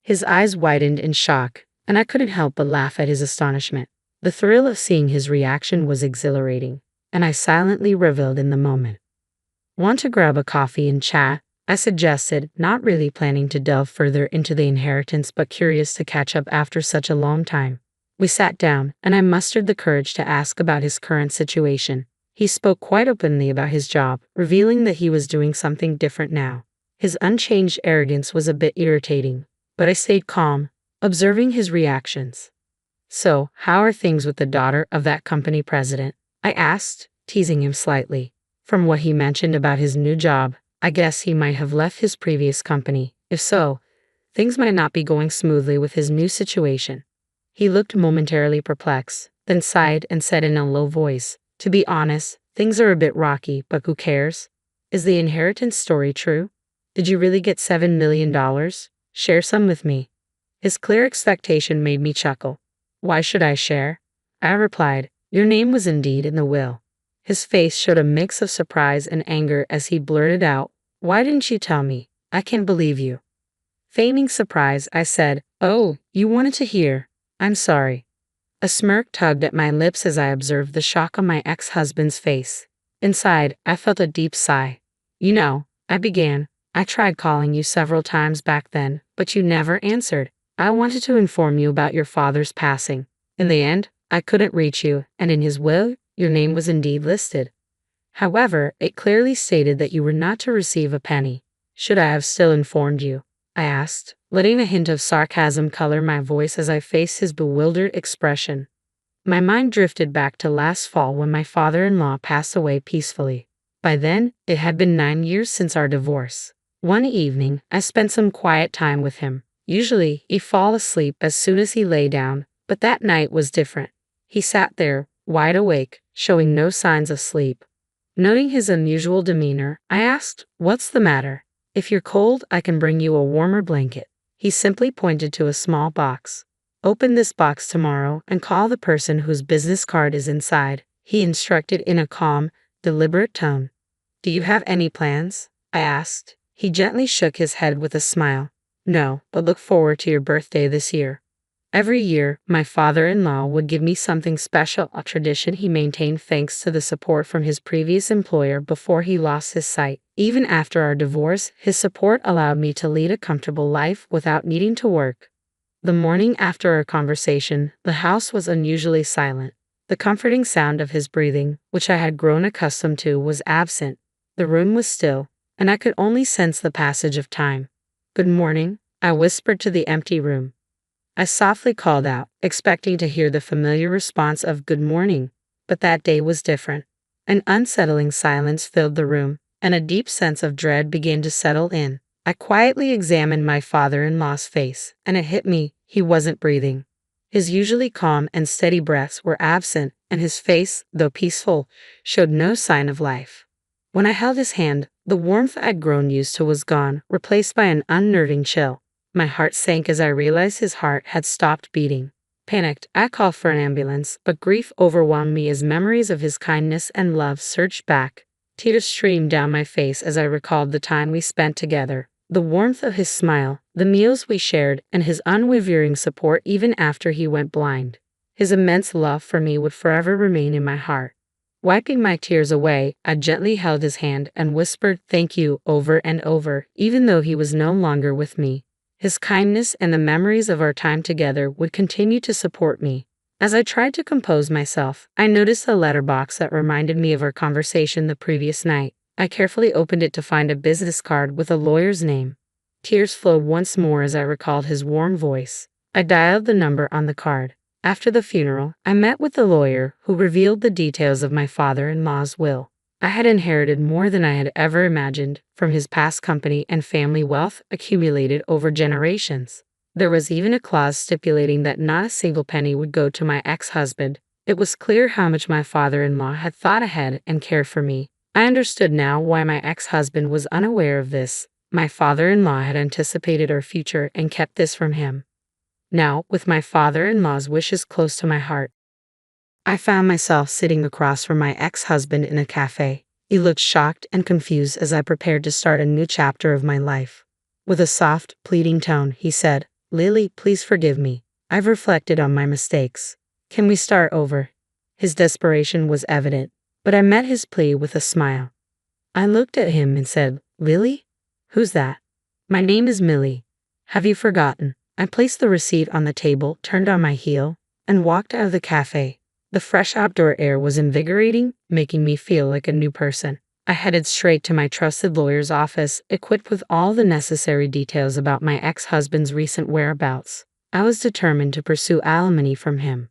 His eyes widened in shock, and I couldn't help but laugh at his astonishment. The thrill of seeing his reaction was exhilarating, and I silently reveled in the moment. "Want to grab a coffee and chat?" I suggested, not really planning to delve further into the inheritance but curious to catch up after such a long time. We sat down, and I mustered the courage to ask about his current situation. He spoke quite openly about his job, revealing that he was doing something different now. His unchanged arrogance was a bit irritating, but I stayed calm, observing his reactions. "So, how are things with the daughter of that company president?" I asked, teasing him slightly. From what he mentioned about his new job, I guess he might have left his previous company. If so, things might not be going smoothly with his new situation. He looked momentarily perplexed, then sighed and said in a low voice, "To be honest, Things are a bit rocky, but who cares? Is the inheritance story true? Did you really get $7 million? Share some with me. His clear expectation made me chuckle. Why should I share? I replied, your name was indeed in the will. His face showed a mix of surprise and anger as he blurted out, why didn't you tell me? I can't believe you. Feigning surprise, I said, oh, you wanted to hear. I'm sorry. A smirk tugged at my lips as I observed the shock on my ex-husband's face. Inside, I felt a deep sigh. You know, I began, I tried calling you several times back then, but you never answered. I wanted to inform you about your father's passing. In the end, I couldn't reach you, and in his will, your name was indeed listed. However, it clearly stated that you were not to receive a penny. Should I have still informed you? I asked, letting a hint of sarcasm color my voice as I faced his bewildered expression. My mind drifted back to last fall when my father-in-law passed away peacefully. By then, it had been 9 years since our divorce. One evening, I spent some quiet time with him. Usually, he'd fall asleep as soon as he lay down, but that night was different. He sat there, wide awake, showing no signs of sleep. Noting his unusual demeanor, I asked, what's the matter? If you're cold, I can bring you a warmer blanket. He simply pointed to a small box. Open this box tomorrow and call the person whose business card is inside, he instructed in a calm, deliberate tone. Do you have any plans? I asked. He gently shook his head with a smile. No, but look forward to your birthday this year. Every year, my father-in-law would give me something special, a tradition he maintained thanks to the support from his previous employer before he lost his sight. Even after our divorce, his support allowed me to lead a comfortable life without needing to work. The morning after our conversation, the house was unusually silent. The comforting sound of his breathing, which I had grown accustomed to, was absent. The room was still, and I could only sense the passage of time. Good morning, I whispered to the empty room. I softly called out, expecting to hear the familiar response of good morning, but that day was different. An unsettling silence filled the room, and a deep sense of dread began to settle in. I quietly examined my father-in-law's face, and it hit me, he wasn't breathing. His usually calm and steady breaths were absent, and his face, though peaceful, showed no sign of life. When I held his hand, the warmth I'd grown used to was gone, replaced by an unnerving chill. My heart sank as I realized his heart had stopped beating. Panicked, I called for an ambulance, but grief overwhelmed me as memories of his kindness and love surged back. Tears streamed down my face as I recalled the time we spent together, the warmth of his smile, the meals we shared, and his unwavering support even after he went blind. His immense love for me would forever remain in my heart. Wiping my tears away, I gently held his hand and whispered thank you over and over, even though he was no longer with me. His kindness and the memories of our time together would continue to support me. As I tried to compose myself, I noticed a letterbox that reminded me of our conversation the previous night. I carefully opened it to find a business card with a lawyer's name. Tears flowed once more as I recalled his warm voice. I dialed the number on the card. After the funeral, I met with the lawyer who revealed the details of my father-in-law's will. I had inherited more than I had ever imagined from his past company and family wealth accumulated over generations. There was even a clause stipulating that not a single penny would go to my ex-husband. It was clear how much my father-in-law had thought ahead and cared for me. I understood now why my ex-husband was unaware of this. My father-in-law had anticipated our future and kept this from him. Now, with my father-in-law's wishes close to my heart, I found myself sitting across from my ex-husband in a cafe. He looked shocked and confused as I prepared to start a new chapter of my life. With a soft, pleading tone, he said, Lily, please forgive me. I've reflected on my mistakes. Can we start over? His desperation was evident, but I met his plea with a smile. I looked at him and said, Lily? Who's that? My name is Millie. Have you forgotten? I placed the receipt on the table, turned on my heel, and walked out of the cafe. The fresh outdoor air was invigorating, making me feel like a new person. I headed straight to my trusted lawyer's office, equipped with all the necessary details about my ex-husband's recent whereabouts. I was determined to pursue alimony from him.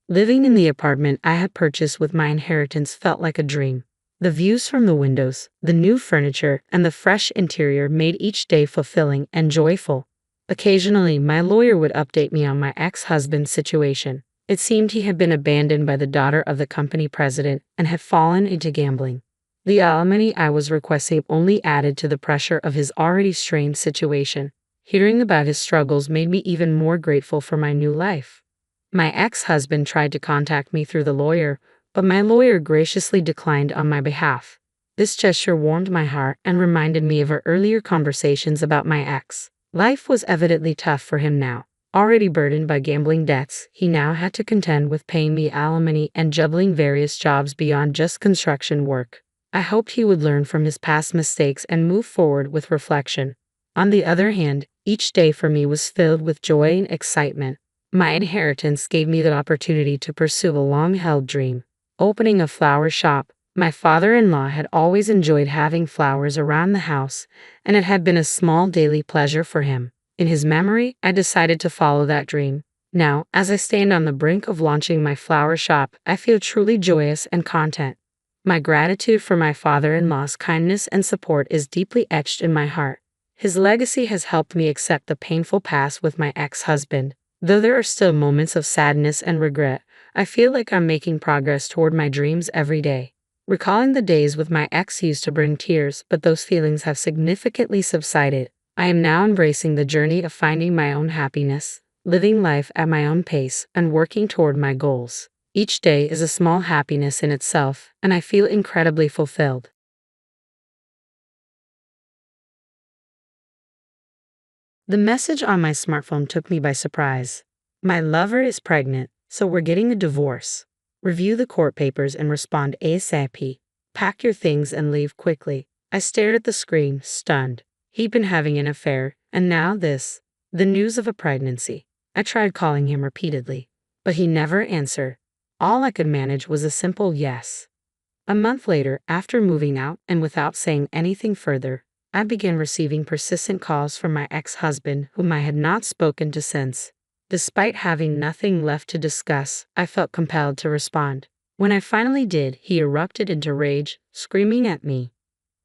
Living in the apartment I had purchased with my inheritance felt like a dream. The views from the windows, the new furniture, and the fresh interior made each day fulfilling and joyful. Occasionally, my lawyer would update me on my ex-husband's situation. It seemed he had been abandoned by the daughter of the company president and had fallen into gambling. The alimony I was requesting only added to the pressure of his already strained situation. Hearing about his struggles made me even more grateful for my new life. My ex-husband tried to contact me through the lawyer, but my lawyer graciously declined on my behalf. This gesture warmed my heart and reminded me of our earlier conversations about my ex. Life was evidently tough for him now. Already burdened by gambling debts, he now had to contend with paying me alimony and juggling various jobs beyond just construction work. I hoped he would learn from his past mistakes and move forward with reflection. On the other hand, each day for me was filled with joy and excitement. My inheritance gave me the opportunity to pursue a long-held dream, opening a flower shop. My father-in-law had always enjoyed having flowers around the house, and it had been a small daily pleasure for him. In his memory, I decided to follow that dream. Now, as I stand on the brink of launching my flower shop, I feel truly joyous and content. My gratitude for my father-in-law's kindness and support is deeply etched in my heart. His legacy has helped me accept the painful past with my ex-husband. Though there are still moments of sadness and regret, I feel like I'm making progress toward my dreams every day. Recalling the days with my ex used to bring tears, but those feelings have significantly subsided. I am now embracing the journey of finding my own happiness, living life at my own pace, and working toward my goals. Each day is a small happiness in itself, and I feel incredibly fulfilled. The message on my smartphone took me by surprise. My lover is pregnant, so we're getting a divorce. Review the court papers and respond ASAP. Pack your things and leave quickly. I stared at the screen, stunned. He'd been having an affair, and now this. The news of a pregnancy. I tried calling him repeatedly, but he never answered. All I could manage was a simple yes. A month later, after moving out and without saying anything further, I began receiving persistent calls from my ex-husband, whom I had not spoken to since. Despite having nothing left to discuss, I felt compelled to respond. When I finally did, he erupted into rage, screaming at me.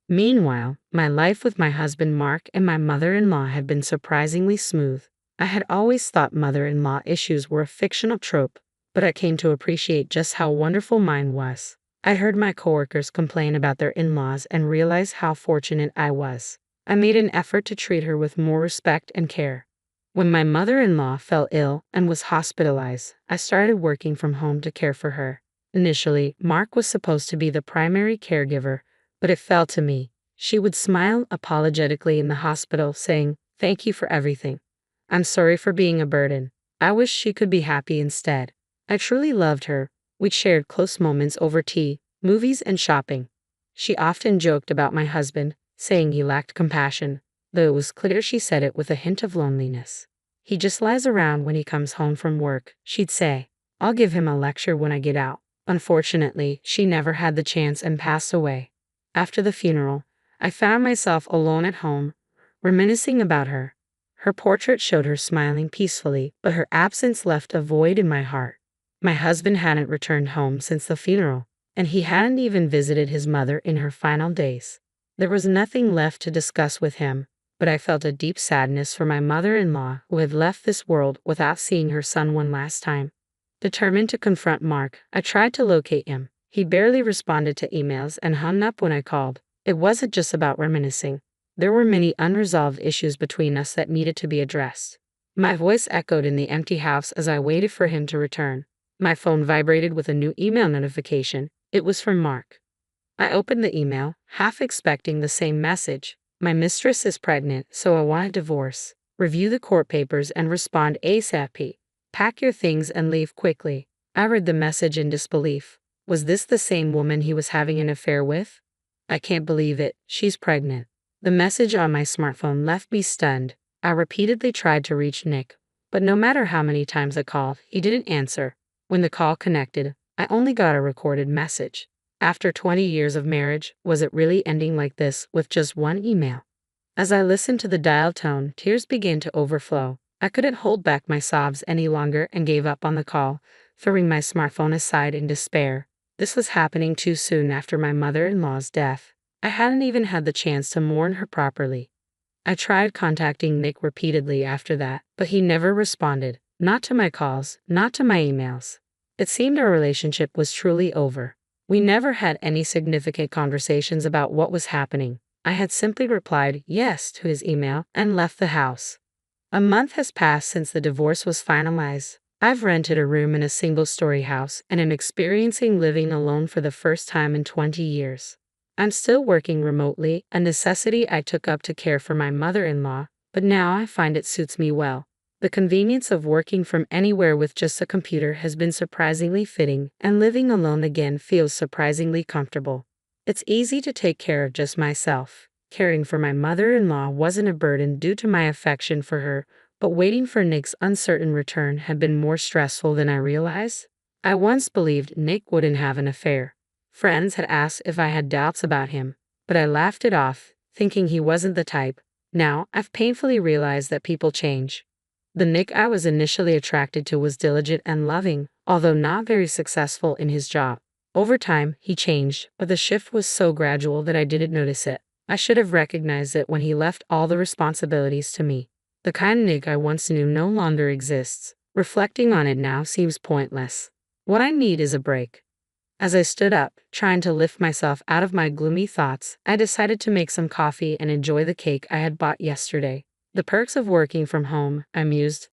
Meanwhile, my life with my husband Mark and my mother-in-law had been surprisingly smooth. I had always thought mother-in-law issues were a fictional trope, but I came to appreciate just how wonderful mine was. I heard my coworkers complain about their in-laws and realized how fortunate I was. I made an effort to treat her with more respect and care. When my mother-in-law fell ill and was hospitalized, I started working from home to care for her. Initially, Mark was supposed to be the primary caregiver, but it fell to me. She would smile apologetically in the hospital, saying, "Thank you for everything. I'm sorry for being a burden. I wish she could be happy instead." I truly loved her. We'd shared close moments over tea, movies, and shopping. She often joked about my husband, saying he lacked compassion, though it was clear she said it with a hint of loneliness. "He just lies around when he comes home from work," she'd say. "I'll give him a lecture when I get out." Unfortunately, she never had the chance and passed away. After the funeral, I found myself alone at home, reminiscing about her. Her portrait showed her smiling peacefully, but her absence left a void in my heart. My husband hadn't returned home since the funeral, and he hadn't even visited his mother in her final days. There was nothing left to discuss with him, but I felt a deep sadness for my mother-in-law who had left this world without seeing her son one last time. Determined to confront Mark, I tried to locate him. He barely responded to emails and hung up when I called. It wasn't just about reminiscing. There were many unresolved issues between us that needed to be addressed. My voice echoed in the empty house as I waited for him to return. My phone vibrated with a new email notification. It was from Mark. I opened the email, half expecting the same message. "My mistress is pregnant, so I want a divorce. Review the court papers and respond ASAP. Pack your things and leave quickly." I read the message in disbelief. Was this the same woman he was having an affair with? "I can't believe it. She's pregnant." The message on my smartphone left me stunned. I repeatedly tried to reach Nick, but no matter how many times I called, he didn't answer. When the call connected, I only got a recorded message. After 20 years of marriage, was it really ending like this with just one email? As I listened to the dial tone, tears began to overflow. I couldn't hold back my sobs any longer and gave up on the call, throwing my smartphone aside in despair. This was happening too soon after my mother-in-law's death. I hadn't even had the chance to mourn her properly. I tried contacting Nick repeatedly after that, but he never responded. Not to my calls, not to my emails. It seemed our relationship was truly over. We never had any significant conversations about what was happening. I had simply replied yes to his email and left the house. A month has passed since the divorce was finalized. I've rented a room in a single-story house and am experiencing living alone for the first time in 20 years. I'm still working remotely, a necessity I took up to care for my mother-in-law, but now I find it suits me well. The convenience of working from anywhere with just a computer has been surprisingly fitting, and living alone again feels surprisingly comfortable. It's easy to take care of just myself. Caring for my mother-in-law wasn't a burden due to my affection for her, but waiting for Nick's uncertain return had been more stressful than I realized. I once believed Nick wouldn't have an affair. Friends had asked if I had doubts about him, but I laughed it off, thinking he wasn't the type. Now, I've painfully realized that people change. The Nick I was initially attracted to was diligent and loving, although not very successful in his job. Over time, he changed, but the shift was so gradual that I didn't notice it. I should have recognized it when he left all the responsibilities to me. The kind Nick I once knew no longer exists. Reflecting on it now seems pointless. What I need is a break. As I stood up, trying to lift myself out of my gloomy thoughts, I decided to make some coffee and enjoy the cake I had bought yesterday. The perks of working from home, I mused.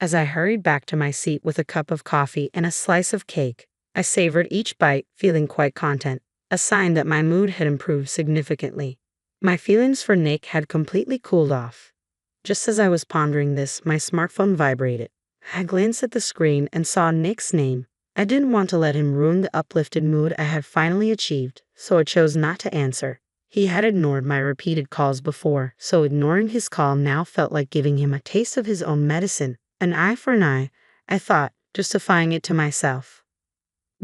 As I hurried back to my seat with a cup of coffee and a slice of cake, I savored each bite, feeling quite content, a sign that my mood had improved significantly. My feelings for Nick had completely cooled off. Just as I was pondering this, my smartphone vibrated. I glanced at the screen and saw Nick's name. I didn't want to let him ruin the uplifted mood I had finally achieved, so I chose not to answer. He had ignored my repeated calls before, so ignoring his call now felt like giving him a taste of his own medicine. An eye for an eye, I thought, justifying it to myself.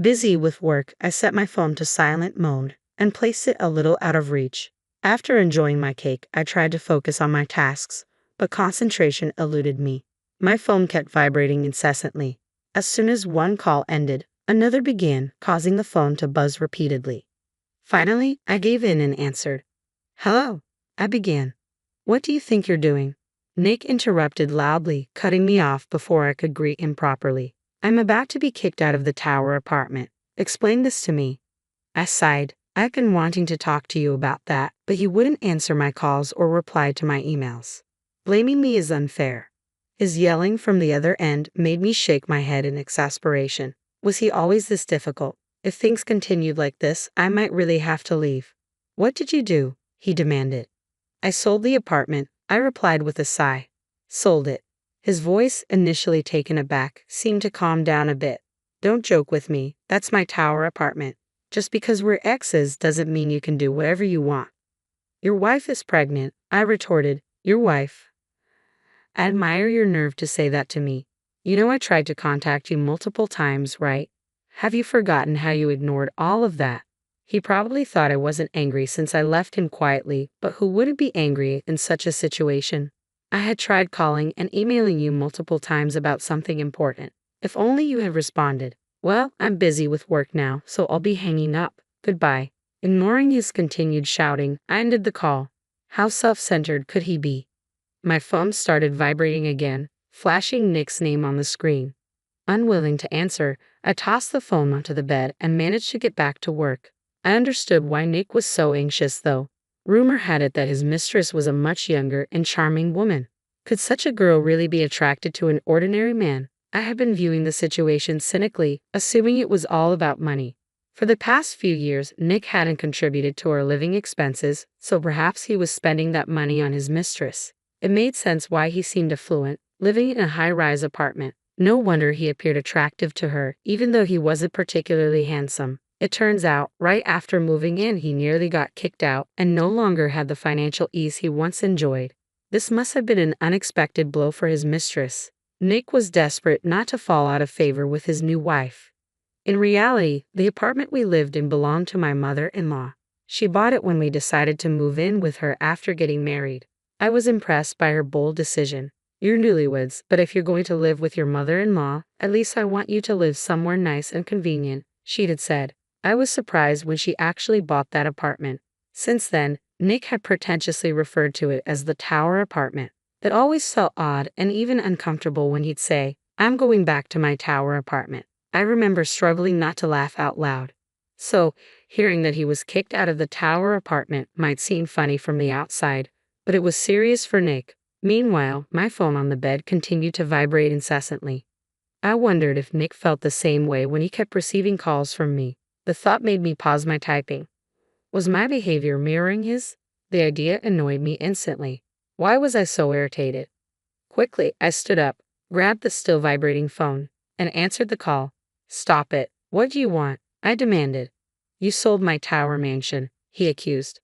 Busy with work, I set my phone to silent mode and placed it a little out of reach. After enjoying my cake, I tried to focus on my tasks, but concentration eluded me. My phone kept vibrating incessantly. As soon as one call ended, another began, causing the phone to buzz repeatedly. Finally, I gave in and answered. "Hello," I began. "What do you think you're doing?" Nick interrupted loudly, cutting me off before I could greet him properly. "I'm about to be kicked out of the tower apartment. Explain this to me." I sighed. I've been wanting to talk to you about that, but you wouldn't answer my calls or reply to my emails. Blaming me is unfair. His yelling from the other end made me shake my head in exasperation. Was he always this difficult? If things continued like this, I might really have to leave. "What did you do?" he demanded. "I sold the apartment," I replied with a sigh. "Sold it." His voice, initially taken aback, seemed to calm down a bit. "Don't joke with me. That's my tower apartment. Just because we're exes doesn't mean you can do whatever you want." "Your wife is pregnant," I retorted. "Your wife?" "I admire your nerve to say that to me. You know I tried to contact you multiple times, right? Have you forgotten how you ignored all of that?" He probably thought I wasn't angry since I left him quietly, but who wouldn't be angry in such a situation? "I had tried calling and emailing you multiple times about something important. If only you had responded." "Well, I'm busy with work now, so I'll be hanging up. Goodbye." Ignoring his continued shouting, I ended the call. How self-centered could he be? My phone started vibrating again, flashing Nick's name on the screen. Unwilling to answer, I tossed the phone onto the bed and managed to get back to work. I understood why Nick was so anxious, though. Rumor had it that his mistress was a much younger and charming woman. Could such a girl really be attracted to an ordinary man? I had been viewing the situation cynically, assuming it was all about money. For the past few years, Nick hadn't contributed to our living expenses, so perhaps he was spending that money on his mistress. It made sense why he seemed affluent, living in a high-rise apartment. No wonder he appeared attractive to her, even though he wasn't particularly handsome. It turns out, right after moving in, he nearly got kicked out and no longer had the financial ease he once enjoyed. This must have been an unexpected blow for his mistress. Nick was desperate not to fall out of favor with his new wife. In reality, the apartment we lived in belonged to my mother-in-law. She bought it when we decided to move in with her after getting married. I was impressed by her bold decision. "You're newlyweds, but if you're going to live with your mother-in-law, at least I want you to live somewhere nice and convenient," she had said. I was surprised when she actually bought that apartment. Since then, Nick had pretentiously referred to it as the tower apartment. It always felt odd and even uncomfortable when he'd say, "I'm going back to my tower apartment." I remember struggling not to laugh out loud. So, hearing that he was kicked out of the tower apartment might seem funny from the outside, but it was serious for Nick. Meanwhile, my phone on the bed continued to vibrate incessantly. I wondered if Nick felt the same way when he kept receiving calls from me. The thought made me pause my typing. Was my behavior mirroring his? The idea annoyed me instantly. Why was I so irritated? Quickly, I stood up, grabbed the still vibrating phone, and answered the call. "Stop it. What do you want?" I demanded. "You sold my tower mansion," he accused.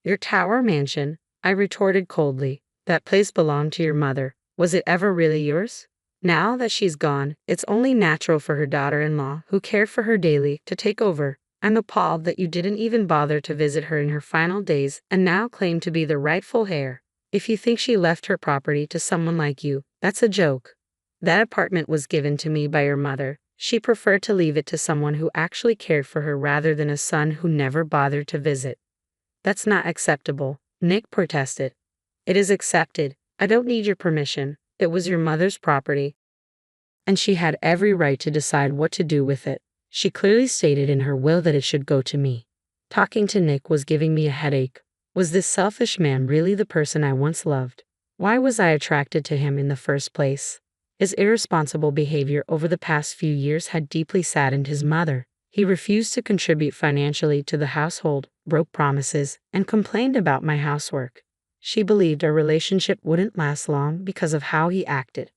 "Your tower mansion?" I retorted coldly. "That place belonged to your mother. Was it ever really yours? Now that she's gone, it's only natural for her daughter-in-law, who cared for her daily, to take over. I'm appalled that you didn't even bother to visit her in her final days and now claim to be the rightful heir. If you think she left her property to someone like you, that's a joke. That apartment was given to me by your mother. She preferred to leave it to someone who actually cared for her rather than a son who never bothered to visit." "That's not acceptable," Nick protested. "It is accepted. I don't need your permission. It was your mother's property, and she had every right to decide what to do with it. She clearly stated in her will that it should go to me." Talking to Nick was giving me a headache. Was this selfish man really the person I once loved? Why was I attracted to him in the first place? His irresponsible behavior over the past few years had deeply saddened his mother. He refused to contribute financially to the household, broke promises, and complained about my housework. She believed our relationship wouldn't last long because of how he acted.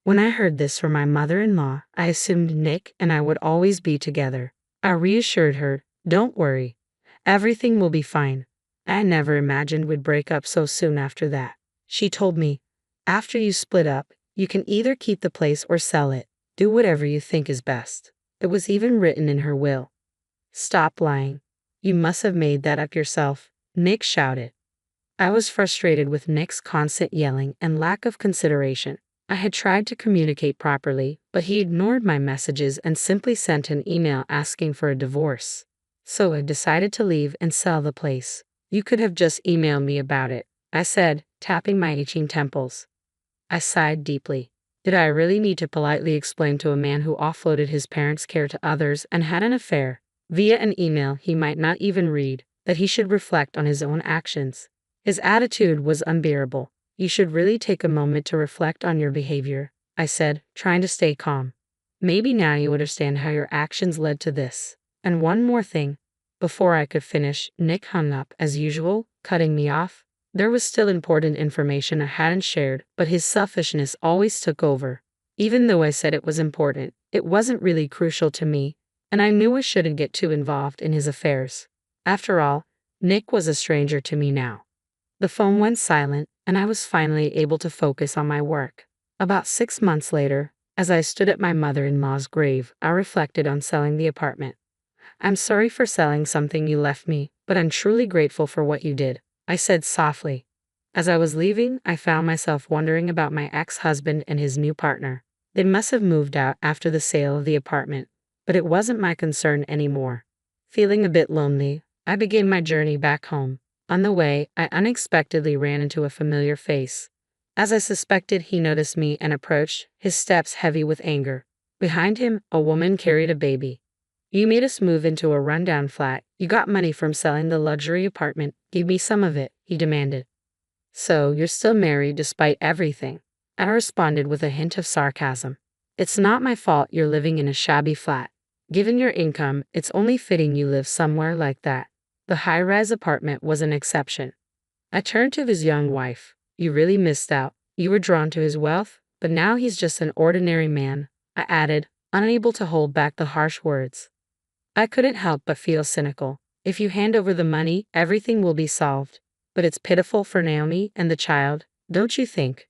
When I heard this from my mother-in-law, I assumed Nick and I would always be together. I reassured her, "Don't worry. Everything will be fine." I never imagined we'd break up so soon after that. She told me, "After you split up, you can either keep the place or sell it. Do whatever you think is best." It was even written in her will. "Stop lying. You must have made that up yourself," Nick shouted. I was frustrated with Nick's constant yelling and lack of consideration. I had tried to communicate properly, but he ignored my messages and simply sent an email asking for a divorce. So I decided to leave and sell the place. "You could have just emailed me about it," I said, tapping my itching temples. I sighed deeply. Did I really need to politely explain to a man who offloaded his parents' care to others and had an affair, via an email he might not even read, that he should reflect on his own actions? His attitude was unbearable. "You should really take a moment to reflect on your behavior," I said, trying to stay calm. "Maybe now you understand how your actions led to this. And one more thing." Before I could finish, Nick hung up, as usual, cutting me off. There was still important information I hadn't shared, but his selfishness always took over. Even though I said it was important, it wasn't really crucial to me, and I knew I shouldn't get too involved in his affairs. After all, Nick was a stranger to me now. The phone went silent, and I was finally able to focus on my work. About 6 months later, as I stood at my mother-in-law's grave, I reflected on selling the apartment. "I'm sorry for selling something you left me, but I'm truly grateful for what you did," I said softly. As I was leaving, I found myself wondering about my ex-husband and his new partner. They must have moved out after the sale of the apartment, but it wasn't my concern anymore. Feeling a bit lonely, I began my journey back home. On the way, I unexpectedly ran into a familiar face. As I suspected, he noticed me and approached, his steps heavy with anger. Behind him, a woman carried a baby. "You made us move into a rundown flat. You got money from selling the luxury apartment. Give me some of it," he demanded. "So, you're still married despite everything?" I responded with a hint of sarcasm. "It's not my fault you're living in a shabby flat. Given your income, it's only fitting you live somewhere like that." The high-rise apartment was an exception. I turned to his young wife. "You really missed out. You were drawn to his wealth, but now he's just an ordinary man," I added, unable to hold back the harsh words. I couldn't help but feel cynical. If you hand over the money, everything will be solved. But it's pitiful for Naomi and the child, don't you think?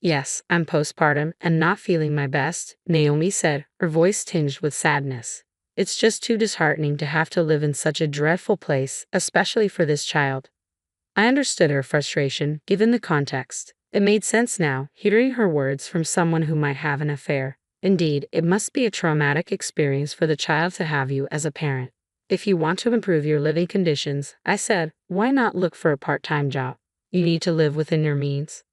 "Yes, I'm postpartum and not feeling my best," Naomi said, her voice tinged with sadness. "It's just too disheartening to have to live in such a dreadful place, especially for this child." I understood her frustration, given the context. It made sense now, hearing her words from someone who might have an affair. Indeed, it must be a traumatic experience for the child to have you as a parent. "If you want to improve your living conditions," I said, "why not look for a part-time job? You need to live within your means."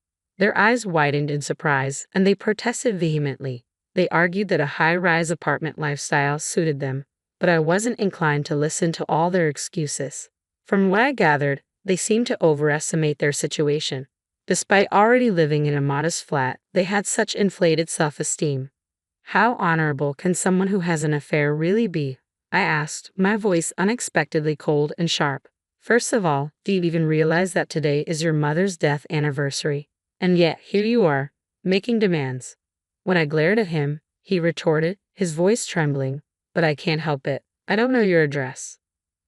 Their eyes widened in surprise, and they protested vehemently. They argued that a high-rise apartment lifestyle suited them, but I wasn't inclined to listen to all their excuses. From what I gathered, they seemed to overestimate their situation. Despite already living in a modest flat, they had such inflated self-esteem. How honorable can someone who has an affair really be? I asked, my voice unexpectedly cold and sharp. First of all, do you even realize that today is your mother's death anniversary? And yet, here you are, making demands. When I glared at him, he retorted, his voice trembling, but I can't help it. I don't know your address.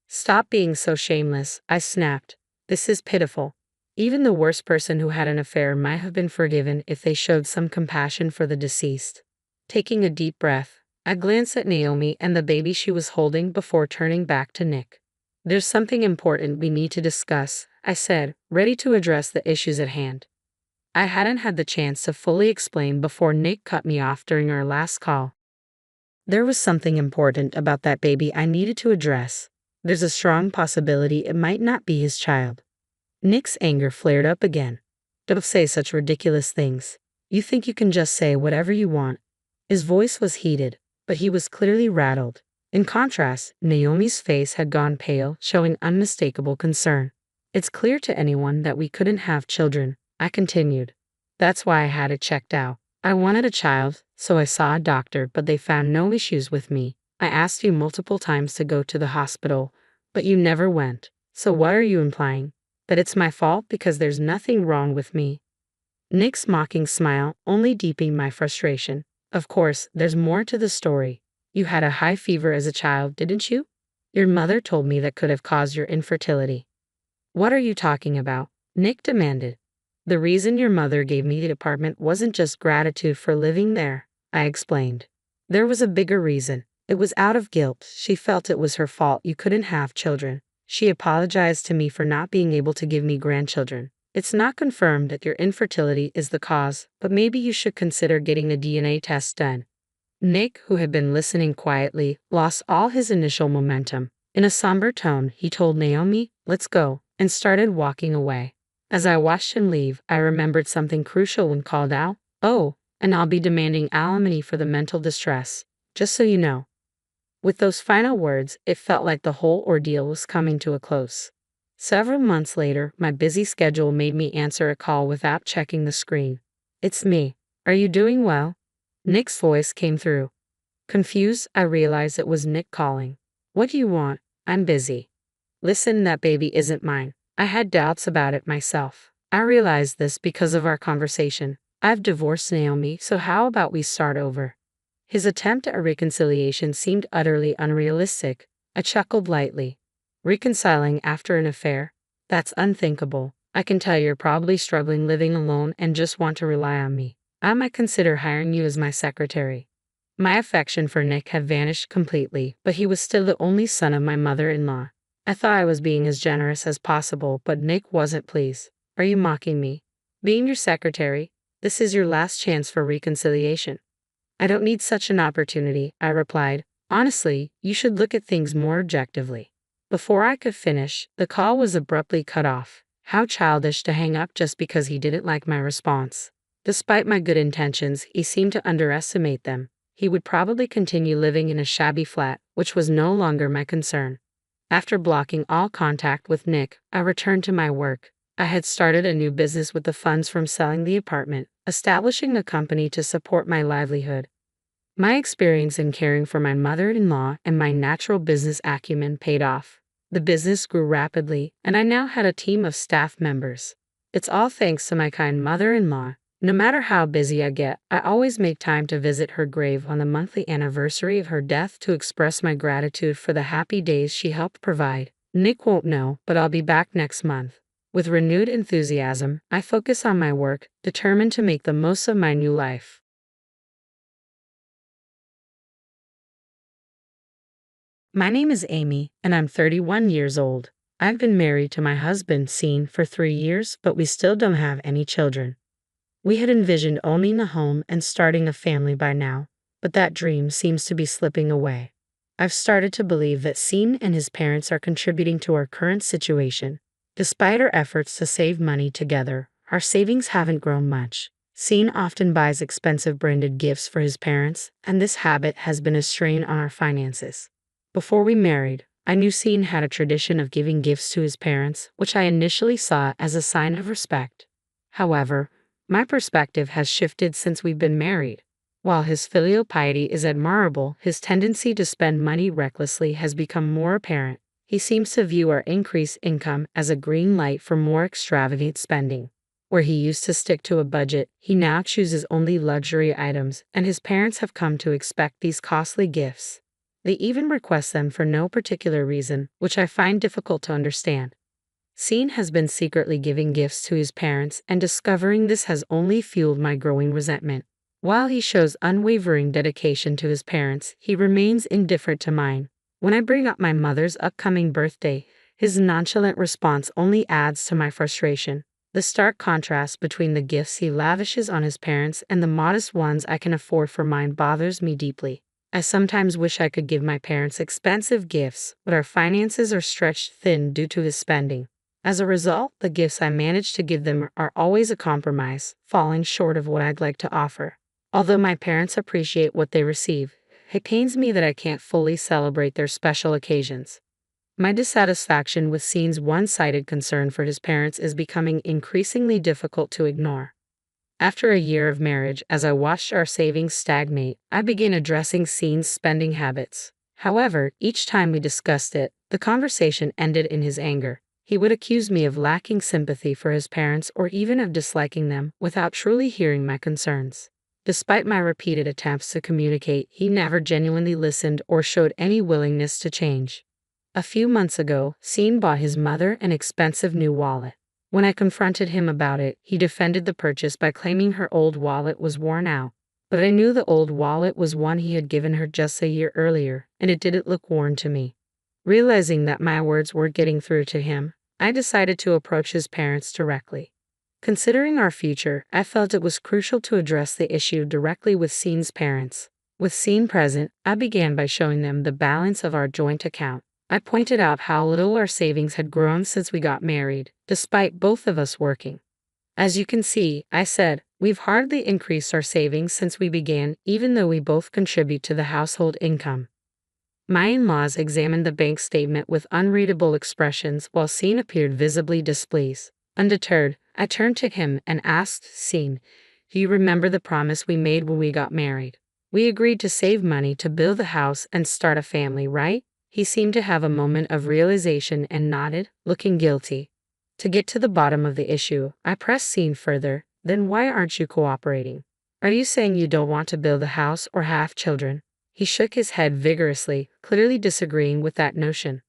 Stop being so shameless, I snapped. This is pitiful. Even the worst person who had an affair might have been forgiven if they showed some compassion for the deceased. Taking a deep breath, I glanced at Naomi and the baby she was holding before turning back to Nick. There's something important we need to discuss, I said, ready to address the issues at hand. I hadn't had the chance to fully explain before Nick cut me off during our last call. There was something important about that baby I needed to address. There's a strong possibility it might not be his child. Nick's anger flared up again. Don't say such ridiculous things. You think you can just say whatever you want. His voice was heated, but he was clearly rattled. In contrast, Naomi's face had gone pale, showing unmistakable concern. It's clear to anyone that we couldn't have children, I continued. That's why I had it checked out. I wanted a child, so I saw a doctor, but they found no issues with me. I asked you multiple times to go to the hospital, but you never went. So what are you implying? That it's my fault because there's nothing wrong with me? Nick's mocking smile only deepened my frustration. Of course, there's more to the story. You had a high fever as a child, didn't you? Your mother told me that could have caused your infertility. What are you talking about? Nick demanded. The reason your mother gave me the apartment wasn't just gratitude for living there, I explained. There was a bigger reason. It was out of guilt. She felt it was her fault you couldn't have children. She apologized to me for not being able to give me grandchildren. It's not confirmed that your infertility is the cause, but maybe you should consider getting a DNA test done. Nick, who had been listening quietly, lost all his initial momentum. In a somber tone, he told Naomi, "Let's go," and started walking away. As I watched him leave, I remembered something crucial and called out, "Oh, and I'll be demanding alimony for the mental distress, just so you know." With those final words, it felt like the whole ordeal was coming to a close. Several months later, my busy schedule made me answer a call without checking the screen. "It's me. Are you doing well?" Nick's voice came through. Confused, I realized it was Nick calling. "What do you want?" "I'm busy." "Listen, that baby isn't mine." I had doubts about it myself. I realized this because of our conversation. I've divorced Naomi, so how about we start over? His attempt at reconciliation seemed utterly unrealistic. I chuckled lightly. Reconciling after an affair? That's unthinkable. I can tell you're probably struggling living alone and just want to rely on me. I might consider hiring you as my secretary. My affection for Nick had vanished completely, but he was still the only son of my mother-in-law. I thought I was being as generous as possible, but Nick wasn't pleased. "Are you mocking me? Being your secretary? This is your last chance for reconciliation." "I don't need such an opportunity," I replied. "Honestly, you should look at things more objectively." Before I could finish, the call was abruptly cut off. How childish to hang up just because he didn't like my response. Despite my good intentions, he seemed to underestimate them. He would probably continue living in a shabby flat, which was no longer my concern. After blocking all contact with Nick, I returned to my work. I had started a new business with the funds from selling the apartment, establishing a company to support my livelihood. My experience in caring for my mother-in-law and my natural business acumen paid off. The business grew rapidly, and I now had a team of staff members. It's all thanks to my kind mother-in-law. No matter how busy I get, I always make time to visit her grave on the monthly anniversary of her death to express my gratitude for the happy days she helped provide. Nick won't know, but I'll be back next month. With renewed enthusiasm, I focus on my work, determined to make the most of my new life. My name is Amy, and I'm 31 years old. I've been married to my husband, Sean, for 3 years, but we still don't have any children. We had envisioned owning a home and starting a family by now, but that dream seems to be slipping away. I've started to believe that Sean and his parents are contributing to our current situation. Despite our efforts to save money together, Our savings haven't grown much. Scene often buys expensive branded gifts for his parents, and this habit has been a strain on our finances. Before we married, I knew Scene had a tradition of giving gifts to his parents, which I initially saw as a sign of respect. However, my perspective has shifted since we've been married. While his filial piety is admirable, his tendency to spend money recklessly has become more apparent. He seems to view our increased income as a green light for more extravagant spending. Where he used to stick to a budget, he now chooses only luxury items, and his parents have come to expect these costly gifts. They even request them for no particular reason, which I find difficult to understand. Scene has been secretly giving gifts to his parents, and discovering this has only fueled my growing resentment. While he shows unwavering dedication to his parents, he remains indifferent to mine. When I bring up my mother's upcoming birthday, his nonchalant response only adds to my frustration. The stark contrast between the gifts he lavishes on his parents and the modest ones I can afford for mine bothers me deeply. I sometimes wish I could give my parents expensive gifts, but our finances are stretched thin due to his spending. As a result, the gifts I manage to give them are always a compromise, falling short of what I'd like to offer. Although my parents appreciate what they receive, it pains me that I can't fully celebrate their special occasions. My dissatisfaction with Scene's one-sided concern for his parents is becoming increasingly difficult to ignore. After a year of marriage, as I watched our savings stagnate, I began addressing Scene's spending habits. However, each time we discussed it, the conversation ended in his anger. He would accuse me of lacking sympathy for his parents or even of disliking them without truly hearing my concerns. Despite my repeated attempts to communicate, he never genuinely listened or showed any willingness to change. A few months ago, Scene bought his mother an expensive new wallet. When I confronted him about it, he defended the purchase by claiming her old wallet was worn out. But I knew the old wallet was one he had given her just a year earlier, and it didn't look worn to me. Realizing that my words weren't getting through to him, I decided to approach his parents directly. Considering our future, I felt it was crucial to address the issue directly with Scene's parents. With Scene present, I began by showing them the balance of our joint account. I pointed out how little our savings had grown since we got married, despite both of us working. As you can see, I said, we've hardly increased our savings since we began, even though we both contribute to the household income. My in-laws examined the bank statement with unreadable expressions while Scene appeared visibly displeased. Undeterred, I turned to him and asked Scene, do you remember the promise we made when we got married? We agreed to save money to build a house and start a family, right? He seemed to have a moment of realization and nodded, looking guilty. To get to the bottom of the issue, I pressed Scene further. Then why aren't you cooperating? Are you saying you don't want to build a house or have children? He shook his head vigorously, clearly disagreeing with that notion.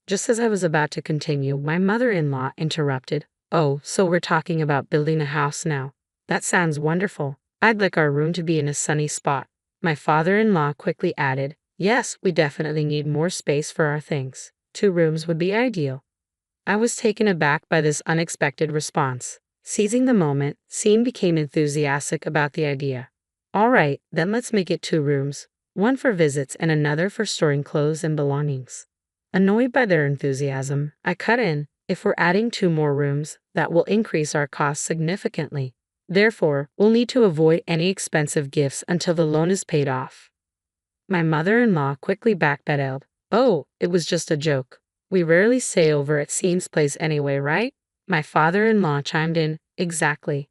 Just as I was about to continue, my mother-in-law interrupted. Oh, so we're talking about building a house now. That sounds wonderful. I'd like our room to be in a sunny spot. My father-in-law quickly added, yes, we definitely need more space for our things. 2 rooms would be ideal. I was taken aback by this unexpected response. Seizing the moment, Scene became enthusiastic about the idea. All right, then let's make it 2 rooms, one for visits and another for storing clothes and belongings. Annoyed by their enthusiasm, I cut in, if we're adding 2 more rooms, that will increase our costs significantly. Therefore, we'll need to avoid any expensive gifts until the loan is paid off. My mother-in-law quickly backpedaled. Oh, it was just a joke. We rarely stay over at Scene's place anyway, right? My father-in-law chimed in, exactly.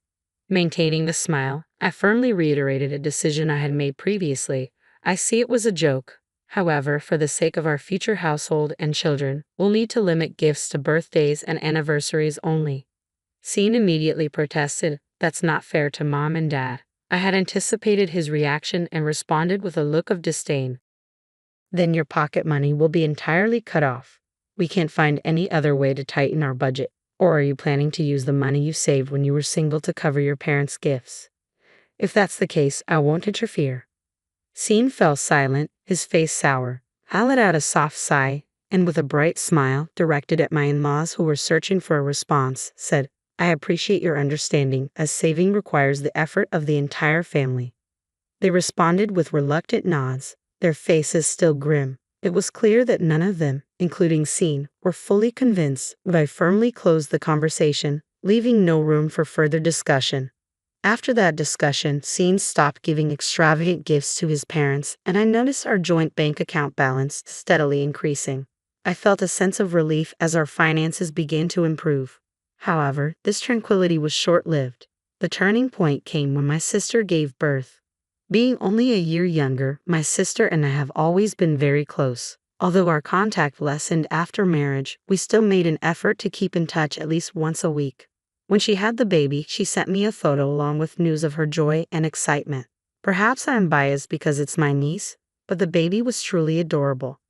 Maintaining the smile, I firmly reiterated a decision I had made previously. I see it was a joke. However, for the sake of our future household and children, we'll need to limit gifts to birthdays and anniversaries only. Scene immediately protested, that's not fair to Mom and Dad. I had anticipated his reaction and responded with a look of disdain. Then your pocket money will be entirely cut off. We can't find any other way to tighten our budget. Or are you planning to use the money you saved when you were single to cover your parents' gifts? If that's the case, I won't interfere. Scene fell silent, his face sour. I let out a soft sigh, and with a bright smile directed at my in-laws who were searching for a response, said, I appreciate your understanding, as saving requires the effort of the entire family. They responded with reluctant nods, their faces still grim. It was clear that none of them, including Scene, were fully convinced, but I firmly closed the conversation, leaving no room for further discussion. After that discussion, Scene stopped giving extravagant gifts to his parents, and I noticed our joint bank account balance steadily increasing. I felt a sense of relief as our finances began to improve. However, this tranquility was short-lived. The turning point came when my sister gave birth. Being only a year younger, my sister and I have always been very close. Although our contact lessened after marriage, we still made an effort to keep in touch at least once a week. When she had the baby, she sent me a photo along with news of her joy and excitement. Perhaps I am biased because it's my niece, but the baby was truly adorable.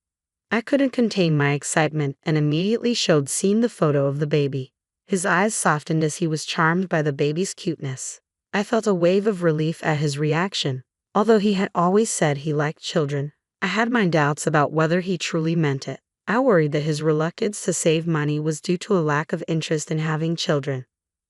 I couldn't contain my excitement and immediately showed Scene the photo of the baby. His eyes softened as he was charmed by the baby's cuteness. I felt a wave of relief at his reaction. Although he had always said he liked children, I had my doubts about whether he truly meant it. I worried that his reluctance to save money was due to a lack of interest in having children.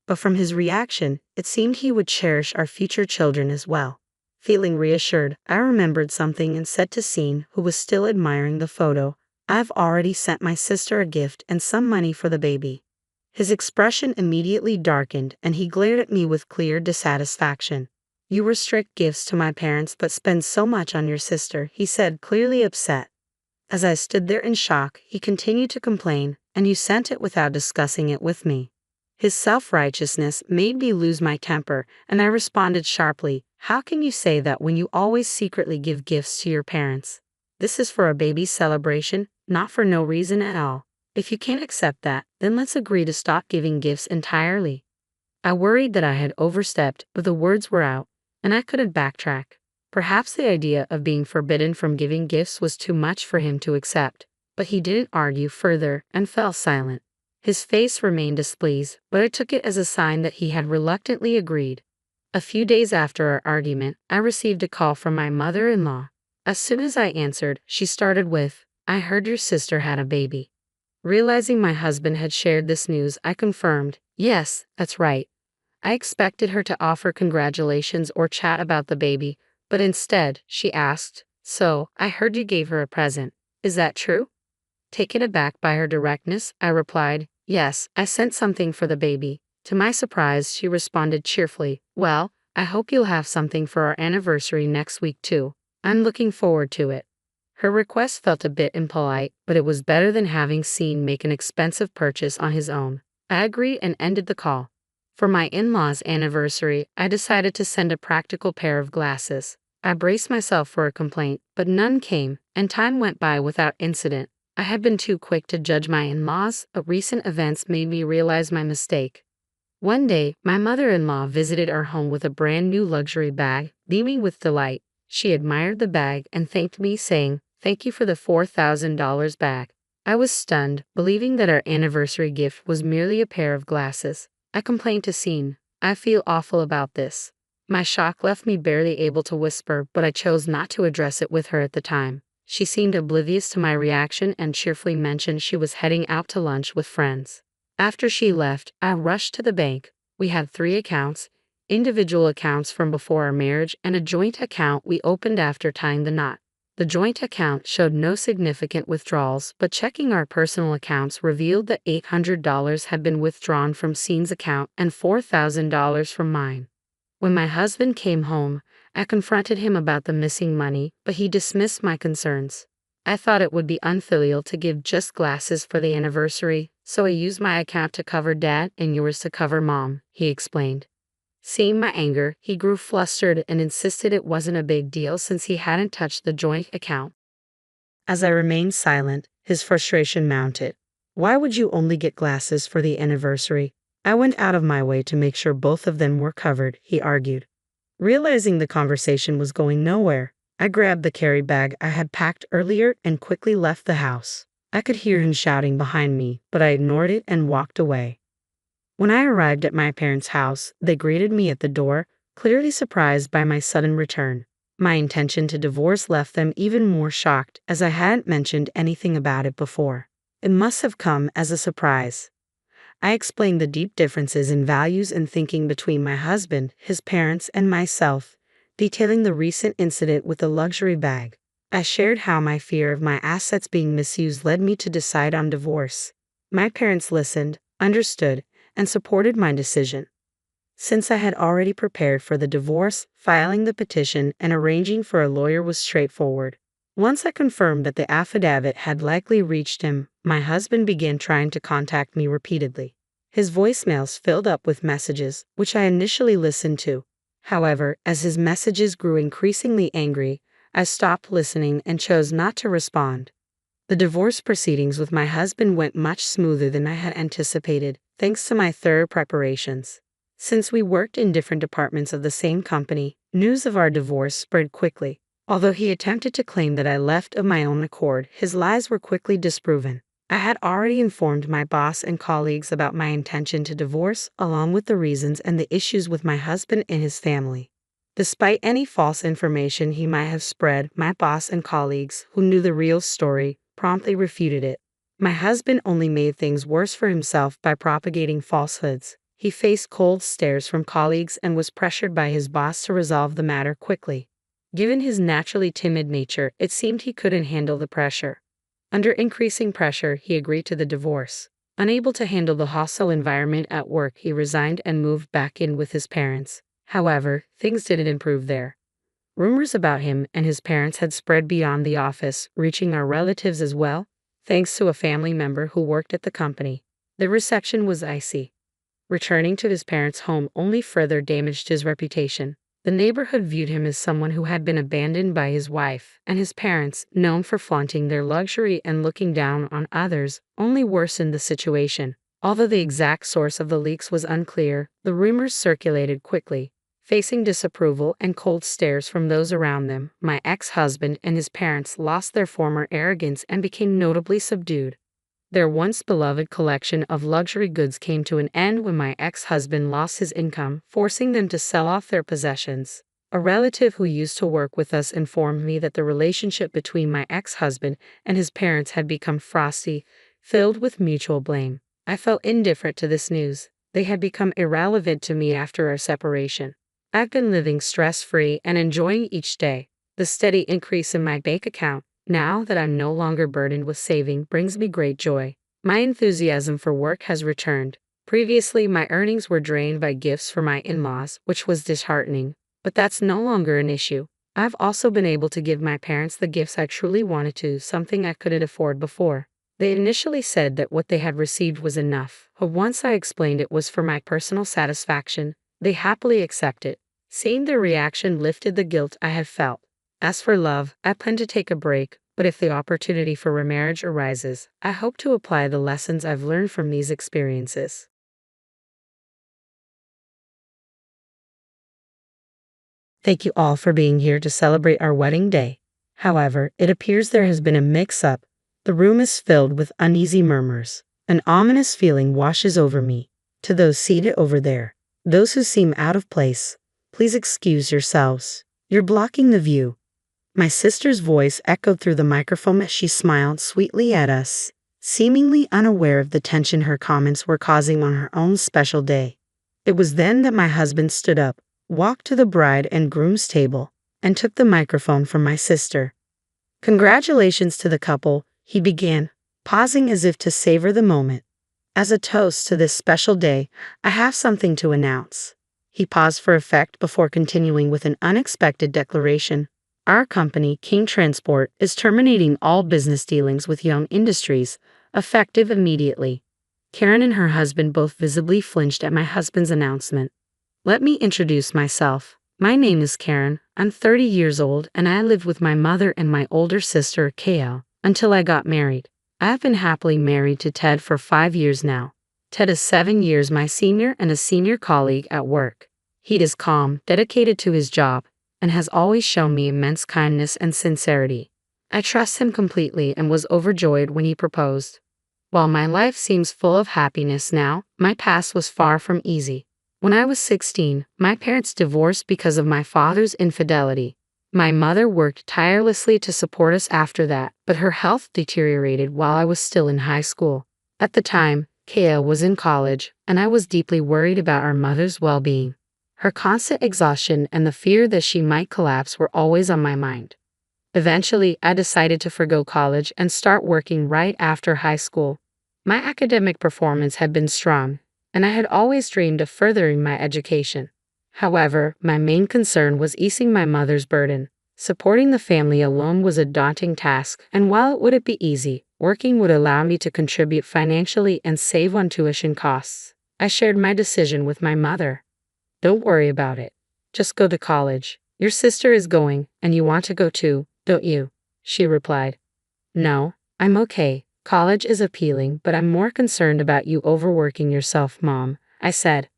But from his reaction, it seemed he would cherish our future children as well. Feeling reassured, I remembered something and said to Scene, who was still admiring the photo, "I've already sent my sister a gift and some money for the baby." His expression immediately darkened and he glared at me with clear dissatisfaction. "You restrict gifts to my parents but spend so much on your sister," he said, clearly upset. As I stood there in shock, he continued to complain, "And you sent it without discussing it with me." His self-righteousness made me lose my temper, and I responded sharply, "How can you say that when you always secretly give gifts to your parents? This is for a baby's celebration, not for no reason at all. If you can't accept that, then let's agree to stop giving gifts entirely." I worried that I had overstepped, but the words were out, and I couldn't backtrack. Perhaps the idea of being forbidden from giving gifts was too much for him to accept, but he didn't argue further and fell silent. His face remained displeased, but I took it as a sign that he had reluctantly agreed. A few days after our argument, I received a call from my mother-in-law. As soon as I answered, she started with, "I heard your sister had a baby." Realizing my husband had shared this news, I confirmed, "Yes, that's right." I expected her to offer congratulations or chat about the baby, but instead, she asked, "So, I heard you gave her a present. Is that true?" Taken aback by her directness, I replied, "Yes, I sent something for the baby." To my surprise, she responded cheerfully, "Well, I hope you'll have something for our anniversary next week too. I'm looking forward to it." Her request felt a bit impolite, but it was better than having Scene make an expensive purchase on his own. I agreed and ended the call. For my in-laws' anniversary, I decided to send a practical pair of glasses. I braced myself for a complaint, but none came, and time went by without incident. I had been too quick to judge my in-laws, but recent events made me realize my mistake. One day, my mother-in-law visited our home with a brand new luxury bag, beaming with delight. She admired the bag and thanked me, saying, "Thank you for the $4,000 bag." I was stunned, believing that our anniversary gift was merely a pair of glasses. I complained to Scene, "I feel awful about this." My shock left me barely able to whisper, but I chose not to address it with her at the time. She seemed oblivious to my reaction and cheerfully mentioned she was heading out to lunch with friends. After she left, I rushed to the bank. We had 3 accounts, individual accounts from before our marriage and a joint account we opened after tying the knot. The joint account showed no significant withdrawals, but checking our personal accounts revealed that $800 had been withdrawn from Scene's account and $4,000 from mine. When my husband came home, I confronted him about the missing money, but he dismissed my concerns. I thought it would be unfilial to give just glasses for the anniversary, so I used my account to cover Dad and yours to cover Mom, he explained. Seeing my anger, he grew flustered and insisted it wasn't a big deal since he hadn't touched the joint account. As I remained silent, his frustration mounted. "Why would you only get glasses for the anniversary? I went out of my way to make sure both of them were covered," he argued. Realizing the conversation was going nowhere, I grabbed the carry bag I had packed earlier and quickly left the house. I could hear him shouting behind me, but I ignored it and walked away. When I arrived at my parents' house, they greeted me at the door, clearly surprised by my sudden return. My intention to divorce left them even more shocked, as I hadn't mentioned anything about it before. It must have come as a surprise. I explained the deep differences in values and thinking between my husband, his parents, and myself, detailing the recent incident with the luxury bag. I shared how my fear of my assets being misused led me to decide on divorce. My parents listened, understood, and supported my decision. Since I had already prepared for the divorce, filing the petition and arranging for a lawyer was straightforward. Once I confirmed that the affidavit had likely reached him, my husband began trying to contact me repeatedly. His voicemails filled up with messages, which I initially listened to. However, as his messages grew increasingly angry, I stopped listening and chose not to respond. The divorce proceedings with my husband went much smoother than I had anticipated, thanks to my thorough preparations. Since we worked in different departments of the same company, news of our divorce spread quickly. Although he attempted to claim that I left of my own accord, his lies were quickly disproven. I had already informed my boss and colleagues about my intention to divorce, along with the reasons and the issues with my husband and his family. Despite any false information he might have spread, my boss and colleagues, who knew the real story, promptly refuted it. My husband only made things worse for himself by propagating falsehoods. He faced cold stares from colleagues and was pressured by his boss to resolve the matter quickly. Given his naturally timid nature, it seemed he couldn't handle the pressure. Under increasing pressure, he agreed to the divorce. Unable to handle the hostile environment at work, he resigned and moved back in with his parents. However, things didn't improve there. Rumors about him and his parents had spread beyond the office, reaching our relatives as well, thanks to a family member who worked at the company. The reception was icy. Returning to his parents' home only further damaged his reputation. The neighborhood viewed him as someone who had been abandoned by his wife, and his parents, known for flaunting their luxury and looking down on others, only worsened the situation. Although the exact source of the leaks was unclear, the rumors circulated quickly. Facing disapproval and cold stares from those around them, my ex-husband and his parents lost their former arrogance and became notably subdued. Their once beloved collection of luxury goods came to an end when my ex-husband lost his income, forcing them to sell off their possessions. A relative who used to work with us informed me that the relationship between my ex-husband and his parents had become frosty, filled with mutual blame. I felt indifferent to this news. They had become irrelevant to me after our separation. I've been living stress-free and enjoying each day. The steady increase in my bank account, now that I'm no longer burdened with saving, brings me great joy. My enthusiasm for work has returned. Previously, my earnings were drained by gifts for my in-laws, which was disheartening, but that's no longer an issue. I've also been able to give my parents the gifts I truly wanted to, something I couldn't afford before. They initially said that what they had received was enough, but once I explained it was for my personal satisfaction, they happily accepted. Seeing their reaction lifted the guilt I had felt. As for love, I plan to take a break, but if the opportunity for remarriage arises, I hope to apply the lessons I've learned from these experiences. Thank you all for being here to celebrate our wedding day. However, it appears there has been a mix-up. The room is filled with uneasy murmurs. An ominous feeling washes over me. To those seated over there, those who seem out of place, please excuse yourselves. You're blocking the view. My sister's voice echoed through the microphone as she smiled sweetly at us, seemingly unaware of the tension her comments were causing on her own special day. It was then that my husband stood up, walked to the bride and groom's table, and took the microphone from my sister. "Congratulations to the couple," he began, pausing as if to savor the moment. "As a toast to this special day, I have something to announce." He paused for effect before continuing with an unexpected declaration. "Our company, King Transport, is terminating all business dealings with Young Industries, effective immediately." Karen and her husband both visibly flinched at my husband's announcement. Let me introduce myself. My name is Karen. I'm 30 years old and I lived with my mother and my older sister, Kale, until I got married. I've been happily married to Ted for 5 years now. Ted is 7 years my senior and a senior colleague at work. He is calm, dedicated to his job, and has always shown me immense kindness and sincerity. I trust him completely and was overjoyed when he proposed. While my life seems full of happiness now, my past was far from easy. When I was 16, my parents divorced because of my father's infidelity. My mother worked tirelessly to support us after that, but her health deteriorated while I was still in high school. At the time, Kaya was in college, and I was deeply worried about our mother's well-being. Her constant exhaustion and the fear that she might collapse were always on my mind. Eventually, I decided to forgo college and start working right after high school. My academic performance had been strong, and I had always dreamed of furthering my education. However, my main concern was easing my mother's burden. Supporting the family alone was a daunting task, and while it wouldn't be easy, working would allow me to contribute financially and save on tuition costs. I shared my decision with my mother. Don't worry about it. Just go to college. Your sister is going, and you want to go too, don't you? She replied. No, I'm okay. College is appealing, but I'm more concerned about you overworking yourself, Mom, I said.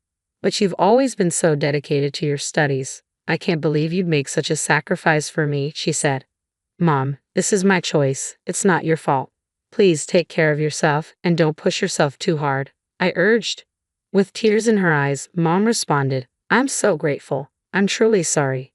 But you've always been so dedicated to your studies. I can't believe you'd make such a sacrifice for me, she said. Mom, this is my choice. It's not your fault. Please take care of yourself and don't push yourself too hard, I urged. With tears in her eyes, Mom responded, I'm so grateful. I'm truly sorry.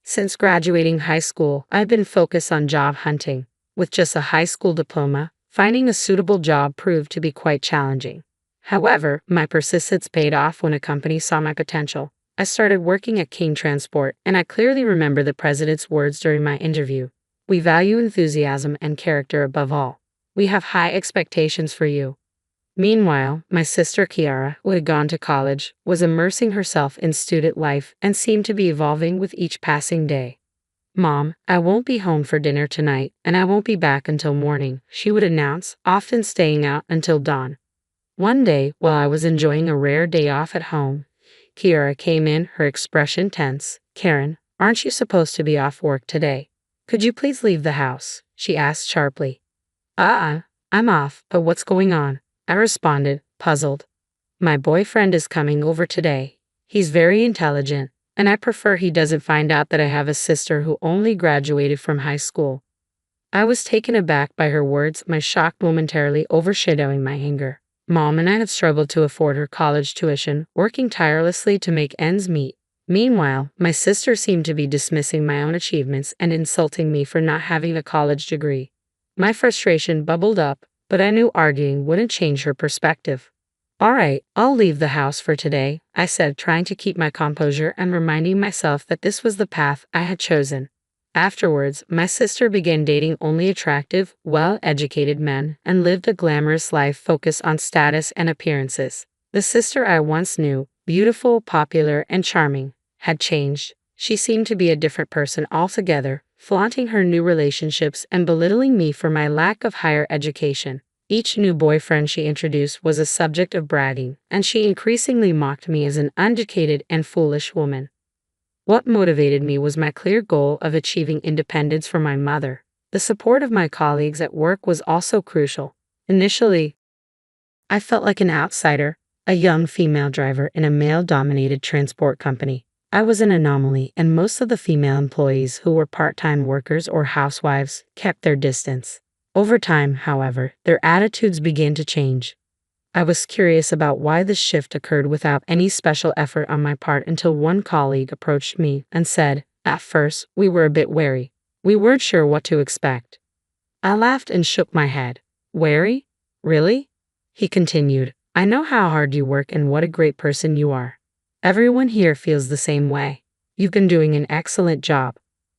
Since graduating high school, I've been focused on job hunting. With just a high school diploma, finding a suitable job proved to be quite challenging. However, my persistence paid off when a company saw my potential. I started working at King Transport, and I clearly remember the president's words during my interview. We value enthusiasm and character above all. We have high expectations for you. Meanwhile, my sister Kiara, who had gone to college, was immersing herself in student life and seemed to be evolving with each passing day. Mom, I won't be home for dinner tonight, and I won't be back until morning, she would announce, often staying out until dawn. One day, while I was enjoying a rare day off at home, Kiara came in, her expression tense. Karen, aren't you supposed to be off work today? Could you please leave the house? She asked sharply. I'm off, but what's going on? I responded, puzzled. My boyfriend is coming over today. He's very intelligent, and I prefer he doesn't find out that I have a sister who only graduated from high school. I was taken aback by her words, my shock momentarily overshadowing my anger. Mom and I had struggled to afford her college tuition, working tirelessly to make ends meet. Meanwhile, my sister seemed to be dismissing my own achievements and insulting me for not having a college degree. My frustration bubbled up, but I knew arguing wouldn't change her perspective. All right, I'll leave the house for today, I said, trying to keep my composure and reminding myself that this was the path I had chosen. Afterwards, my sister began dating only attractive, well-educated men and lived a glamorous life focused on status and appearances. The sister I once knew, beautiful, popular, and charming, had changed. She seemed to be a different person altogether, flaunting her new relationships and belittling me for my lack of higher education. Each new boyfriend she introduced was a subject of bragging, and she increasingly mocked me as an uneducated and foolish woman. What motivated me was my clear goal of achieving independence for my mother. The support of my colleagues at work was also crucial. Initially, I felt like an outsider, a young female driver in a male-dominated transport company. I was an anomaly, and most of the female employees who were part-time workers or housewives kept their distance. Over time, however, their attitudes began to change. I was curious about why this shift occurred without any special effort on my part until one colleague approached me and said, at first, we were a bit wary. We weren't sure what to expect. I laughed and shook my head. Wary? Really? He continued, I know how hard you work and what a great person you are. Everyone here feels the same way. You've been doing an excellent job.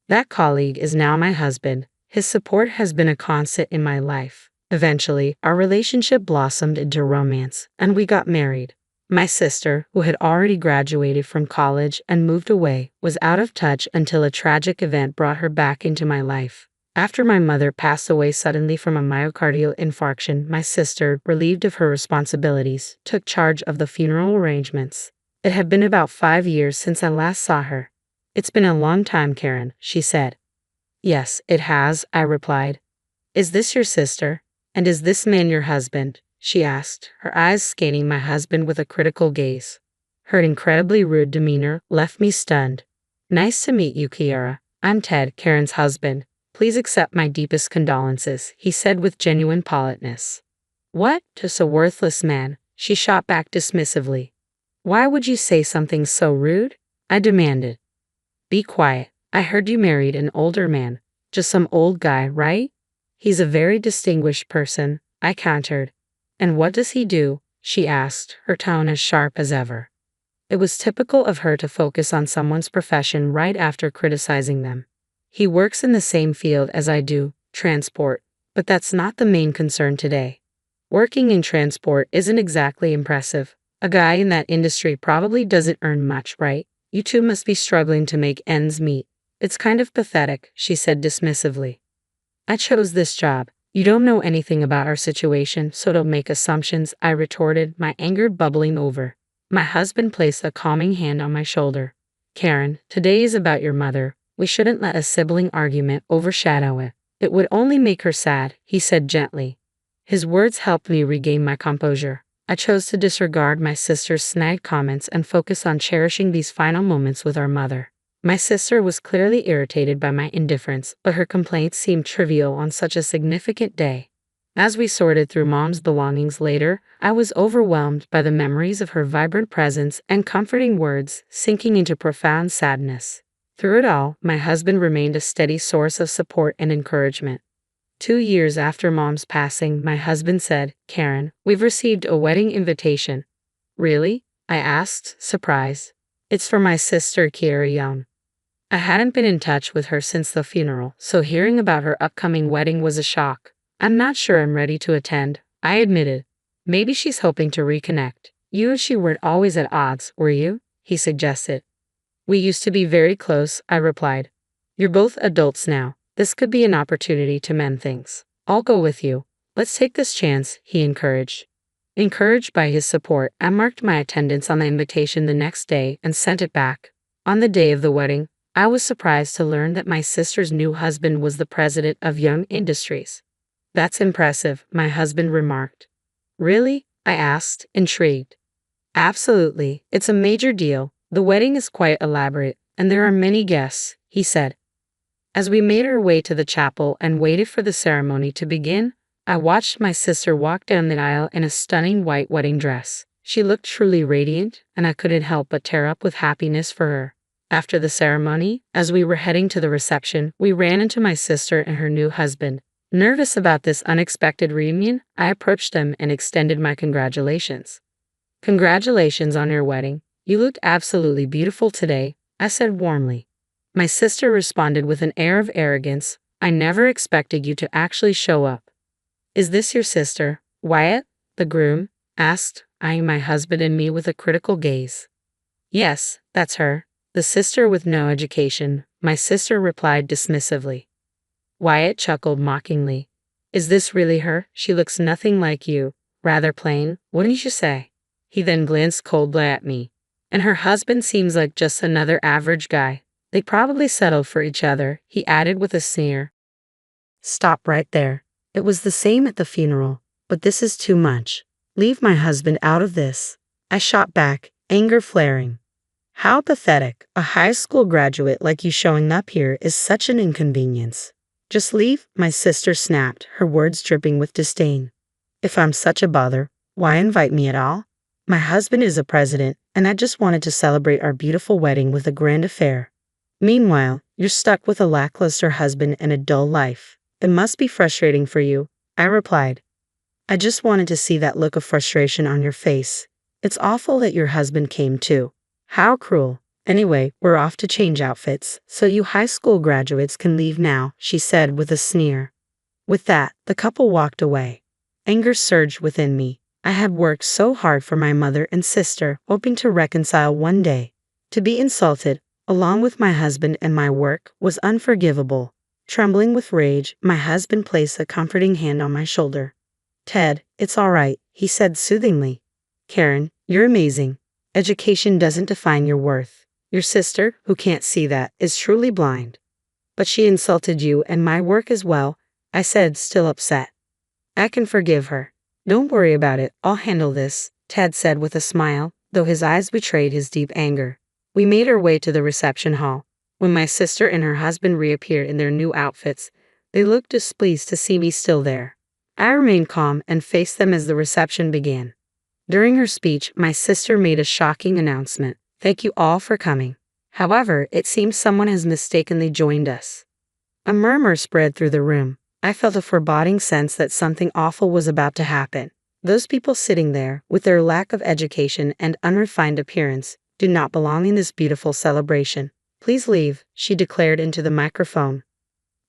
That colleague is now my husband. His support has been a constant in my life. Eventually, our relationship blossomed into romance, and we got married. My sister, who had already graduated from college and moved away, was out of touch until a tragic event brought her back into my life. After my mother passed away suddenly from a myocardial infarction, my sister, relieved of her responsibilities, took charge of the funeral arrangements. It had been about 5 years since I last saw her. It's been a long time, Karen, she said. Yes, it has, I replied. Is this your sister? And is this man your husband? She asked, her eyes scanning my husband with a critical gaze. Her incredibly rude demeanor left me stunned. Nice to meet you, Kiara. I'm Ted, Karen's husband. Please accept my deepest condolences, he said with genuine politeness. What? Just a worthless man, she shot back dismissively. Why would you say something so rude? I demanded. Be quiet. I heard you married an older man. Just some old guy, right? He's a very distinguished person, I countered. And what does he do? She asked, her tone as sharp as ever. It was typical of her to focus on someone's profession right after criticizing them. He works in the same field as I do, transport, but that's not the main concern today. Working in transport isn't exactly impressive. A guy in that industry probably doesn't earn much, right? You two must be struggling to make ends meet. It's kind of pathetic, she said dismissively. I chose this job. You don't know anything about our situation, so don't make assumptions, I retorted, my anger bubbling over. My husband placed a calming hand on my shoulder. Karen, today is about your mother. We shouldn't let a sibling argument overshadow it. It would only make her sad, he said gently. His words helped me regain my composure. I chose to disregard my sister's snide comments and focus on cherishing these final moments with our mother. My sister was clearly irritated by my indifference, but her complaints seemed trivial on such a significant day. As we sorted through Mom's belongings later, I was overwhelmed by the memories of her vibrant presence and comforting words, sinking into profound sadness. Through it all, my husband remained a steady source of support and encouragement. 2 years after Mom's passing, my husband said, Karen, we've received a wedding invitation. Really? I asked, surprised. It's for my sister, Kiara Young. I hadn't been in touch with her since the funeral, so hearing about her upcoming wedding was a shock. I'm not sure I'm ready to attend, I admitted. Maybe she's hoping to reconnect. You and she weren't always at odds, were you? He suggested. We used to be very close, I replied. You're both adults now. This could be an opportunity to mend things. I'll go with you. Let's take this chance, he encouraged. Encouraged by his support, I marked my attendance on the invitation the next day and sent it back. On the day of the wedding, I was surprised to learn that my sister's new husband was the president of Young Industries. That's impressive, my husband remarked. Really? I asked, intrigued. Absolutely. It's a major deal. The wedding is quite elaborate, and there are many guests, he said. As we made our way to the chapel and waited for the ceremony to begin, I watched my sister walk down the aisle in a stunning white wedding dress. She looked truly radiant, and I couldn't help but tear up with happiness for her. After the ceremony, as we were heading to the reception, we ran into my sister and her new husband. Nervous about this unexpected reunion, I approached them and extended my congratulations. Congratulations on your wedding. You look absolutely beautiful today, I said warmly. My sister responded with an air of arrogance. I never expected you to actually show up. Is this your sister, Wyatt? The groom asked, eyeing my husband and me with a critical gaze. Yes, that's her. The sister with no education, my sister replied dismissively. Wyatt chuckled mockingly. Is this really her? She looks nothing like you. Rather plain, wouldn't you say? He then glanced coldly at me. And her husband seems like just another average guy. They probably settled for each other, he added with a sneer. Stop right there. It was the same at the funeral, but this is too much. Leave my husband out of this. I shot back, anger flaring. How pathetic. A high school graduate like you showing up here is such an inconvenience. Just leave, my sister snapped, her words dripping with disdain. If I'm such a bother, why invite me at all? My husband is a president, and I just wanted to celebrate our beautiful wedding with a grand affair. Meanwhile, you're stuck with a lackluster husband and a dull life. It must be frustrating for you, I replied. I just wanted to see that look of frustration on your face. It's awful that your husband came too. How cruel. Anyway, we're off to change outfits, so you high school graduates can leave now, she said with a sneer. With that, the couple walked away. Anger surged within me. I had worked so hard for my mother and sister, hoping to reconcile one day. To be insulted, along with my husband and my work, was unforgivable. Trembling with rage, my husband placed a comforting hand on my shoulder. Ted, it's all right, he said soothingly. Karen, you're amazing. Education doesn't define your worth. Your sister, who can't see that, is truly blind. But she insulted you and my work as well, I said, still upset. I can forgive her. Don't worry about it, I'll handle this, Ted said with a smile, though his eyes betrayed his deep anger. We made our way to the reception hall. When my sister and her husband reappeared in their new outfits, they looked displeased to see me still there. I remained calm and faced them as the reception began. During her speech, my sister made a shocking announcement. Thank you all for coming. However, it seems someone has mistakenly joined us. A murmur spread through the room. I felt a foreboding sense that something awful was about to happen. Those people sitting there, with their lack of education and unrefined appearance, do not belong in this beautiful celebration. Please leave, she declared into the microphone.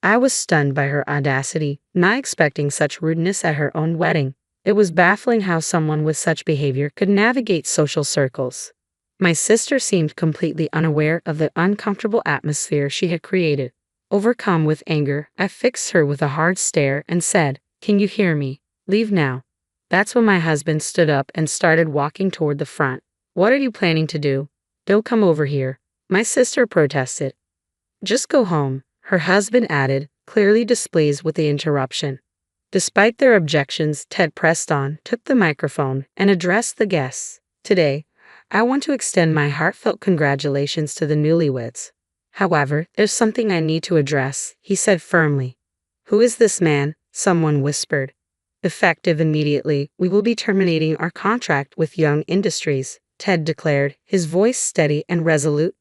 I was stunned by her audacity, not expecting such rudeness at her own wedding. It was baffling how someone with such behavior could navigate social circles. My sister seemed completely unaware of the uncomfortable atmosphere she had created. Overcome with anger, I fixed her with a hard stare and said, "Can you hear me? Leave now." That's when my husband stood up and started walking toward the front. "What are you planning to do? Don't come over here," my sister protested. "Just go home," her husband added, clearly displeased with the interruption. Despite their objections, Ted pressed on, took the microphone, and addressed the guests. "Today, I want to extend my heartfelt congratulations to the newlyweds. However, there's something I need to address," he said firmly. "Who is this man?" someone whispered. "Effective immediately, we will be terminating our contract with Young Industries," Ted declared, his voice steady and resolute.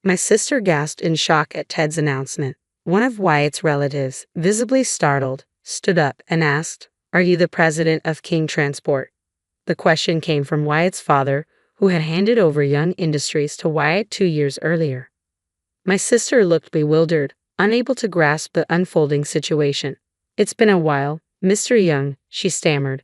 My sister gasped in shock at Ted's announcement. One of Wyatt's relatives, visibly startled, stood up and asked, "Are you the president of King Transport?" The question came from Wyatt's father, who had handed over Young Industries to Wyatt 2 years earlier. My sister looked bewildered, unable to grasp the unfolding situation. "It's been a while, Mr. Young," she stammered.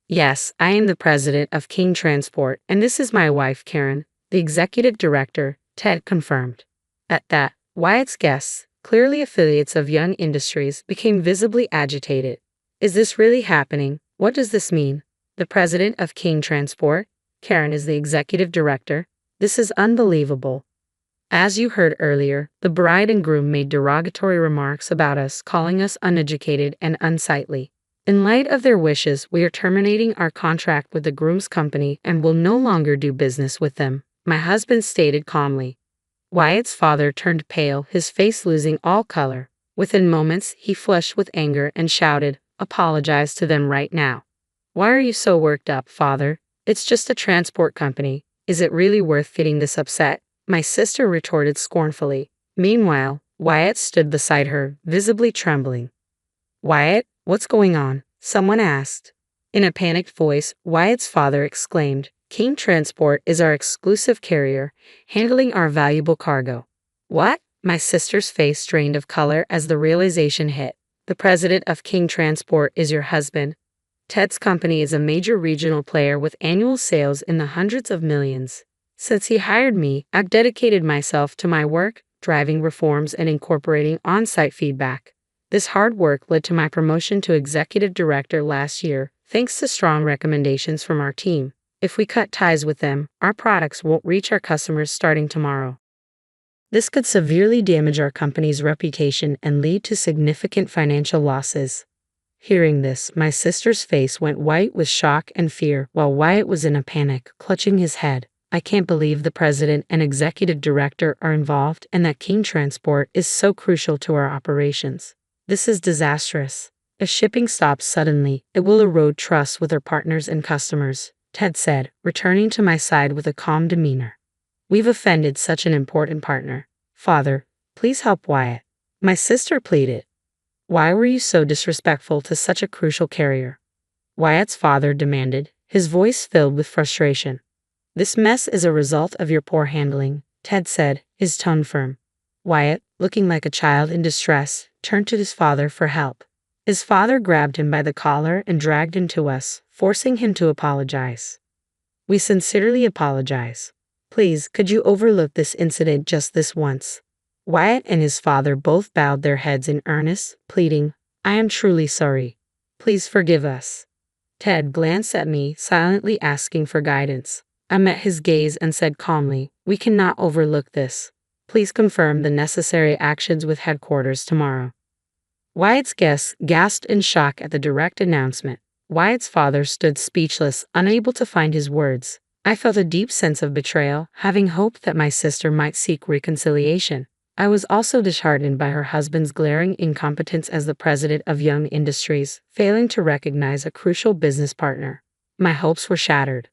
"Yes, I am the president of King Transport, and this is my wife, Karen, the executive director," Ted confirmed. At that, Wyatt's guests, clearly affiliates of Young Industries, became visibly agitated. "Is this really happening? What does this mean? The president of King Transport? Karen is the executive director? This is unbelievable." As you heard earlier, the bride and groom made derogatory remarks about us, calling us uneducated and unsightly. In light of their wishes, we are terminating our contract with the groom's company and will no longer do business with them, my husband stated calmly. Wyatt's father turned pale, his face losing all color. Within moments, he flushed with anger and shouted, "Apologize to them right now." "Why are you so worked up, father? It's just a transport company. Is it really worth getting this upset?" my sister retorted scornfully. Meanwhile, Wyatt stood beside her, visibly trembling. "Wyatt, what's going on?" someone asked. In a panicked voice, Wyatt's father exclaimed, "King Transport is our exclusive carrier, handling our valuable cargo." "What?" My sister's face drained of color as the realization hit. "The president of King Transport is your husband. Ted's company is a major regional player with annual sales in the hundreds of millions. Since he hired me, I've dedicated myself to my work, driving reforms and incorporating on-site feedback. This hard work led to my promotion to executive director last year, thanks to strong recommendations from our team. If we cut ties with them, our products won't reach our customers starting tomorrow. This could severely damage our company's reputation and lead to significant financial losses." Hearing this, my sister's face went white with shock and fear, while Wyatt was in a panic, clutching his head. "I can't believe the president and executive director are involved and that King Transport is so crucial to our operations. This is disastrous. If shipping stops suddenly, it will erode trust with our partners and customers," Ted said, returning to my side with a calm demeanor. "We've offended such an important partner. Father, please help Wyatt," my sister pleaded. "Why were you so disrespectful to such a crucial carrier?" Wyatt's father demanded, his voice filled with frustration. "This mess is a result of your poor handling," Ted said, his tone firm. Wyatt, looking like a child in distress, turned to his father for help. His father grabbed him by the collar and dragged him to us, forcing him to apologize. "We sincerely apologize. Please, could you overlook this incident just this once?" Wyatt and his father both bowed their heads in earnest, pleading, "I am truly sorry. Please forgive us." Ted glanced at me, silently asking for guidance. I met his gaze and said calmly, "We cannot overlook this. Please confirm the necessary actions with headquarters tomorrow." Wyatt's guests gasped in shock at the direct announcement. Wyatt's father stood speechless, unable to find his words. I felt a deep sense of betrayal, having hoped that my sister might seek reconciliation. I was also disheartened by her husband's glaring incompetence as the president of Young Industries, failing to recognize a crucial business partner. My hopes were shattered.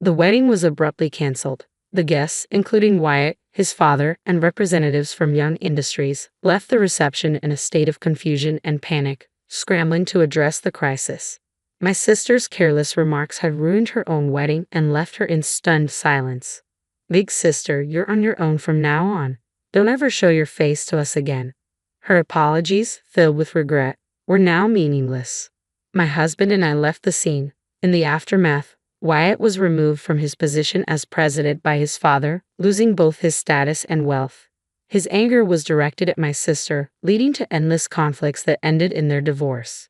The wedding was abruptly canceled. The guests, including Wyatt, his father, and representatives from Young Industries, left the reception in a state of confusion and panic, scrambling to address the crisis. My sister's careless remarks had ruined her own wedding and left her in stunned silence. "Big sister, you're on your own from now on. Don't ever show your face to us again." Her apologies, filled with regret, were now meaningless. My husband and I left the scene. In the aftermath, Wyatt was removed from his position as president by his father, losing both his status and wealth. His anger was directed at my sister, leading to endless conflicts that ended in their divorce.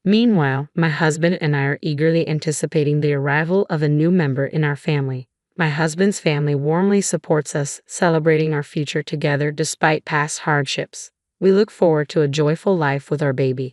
Meanwhile, my husband and I are eagerly anticipating the arrival of a new member in our family. My husband's family warmly supports us, celebrating our future together despite past hardships. We look forward to a joyful life with our baby.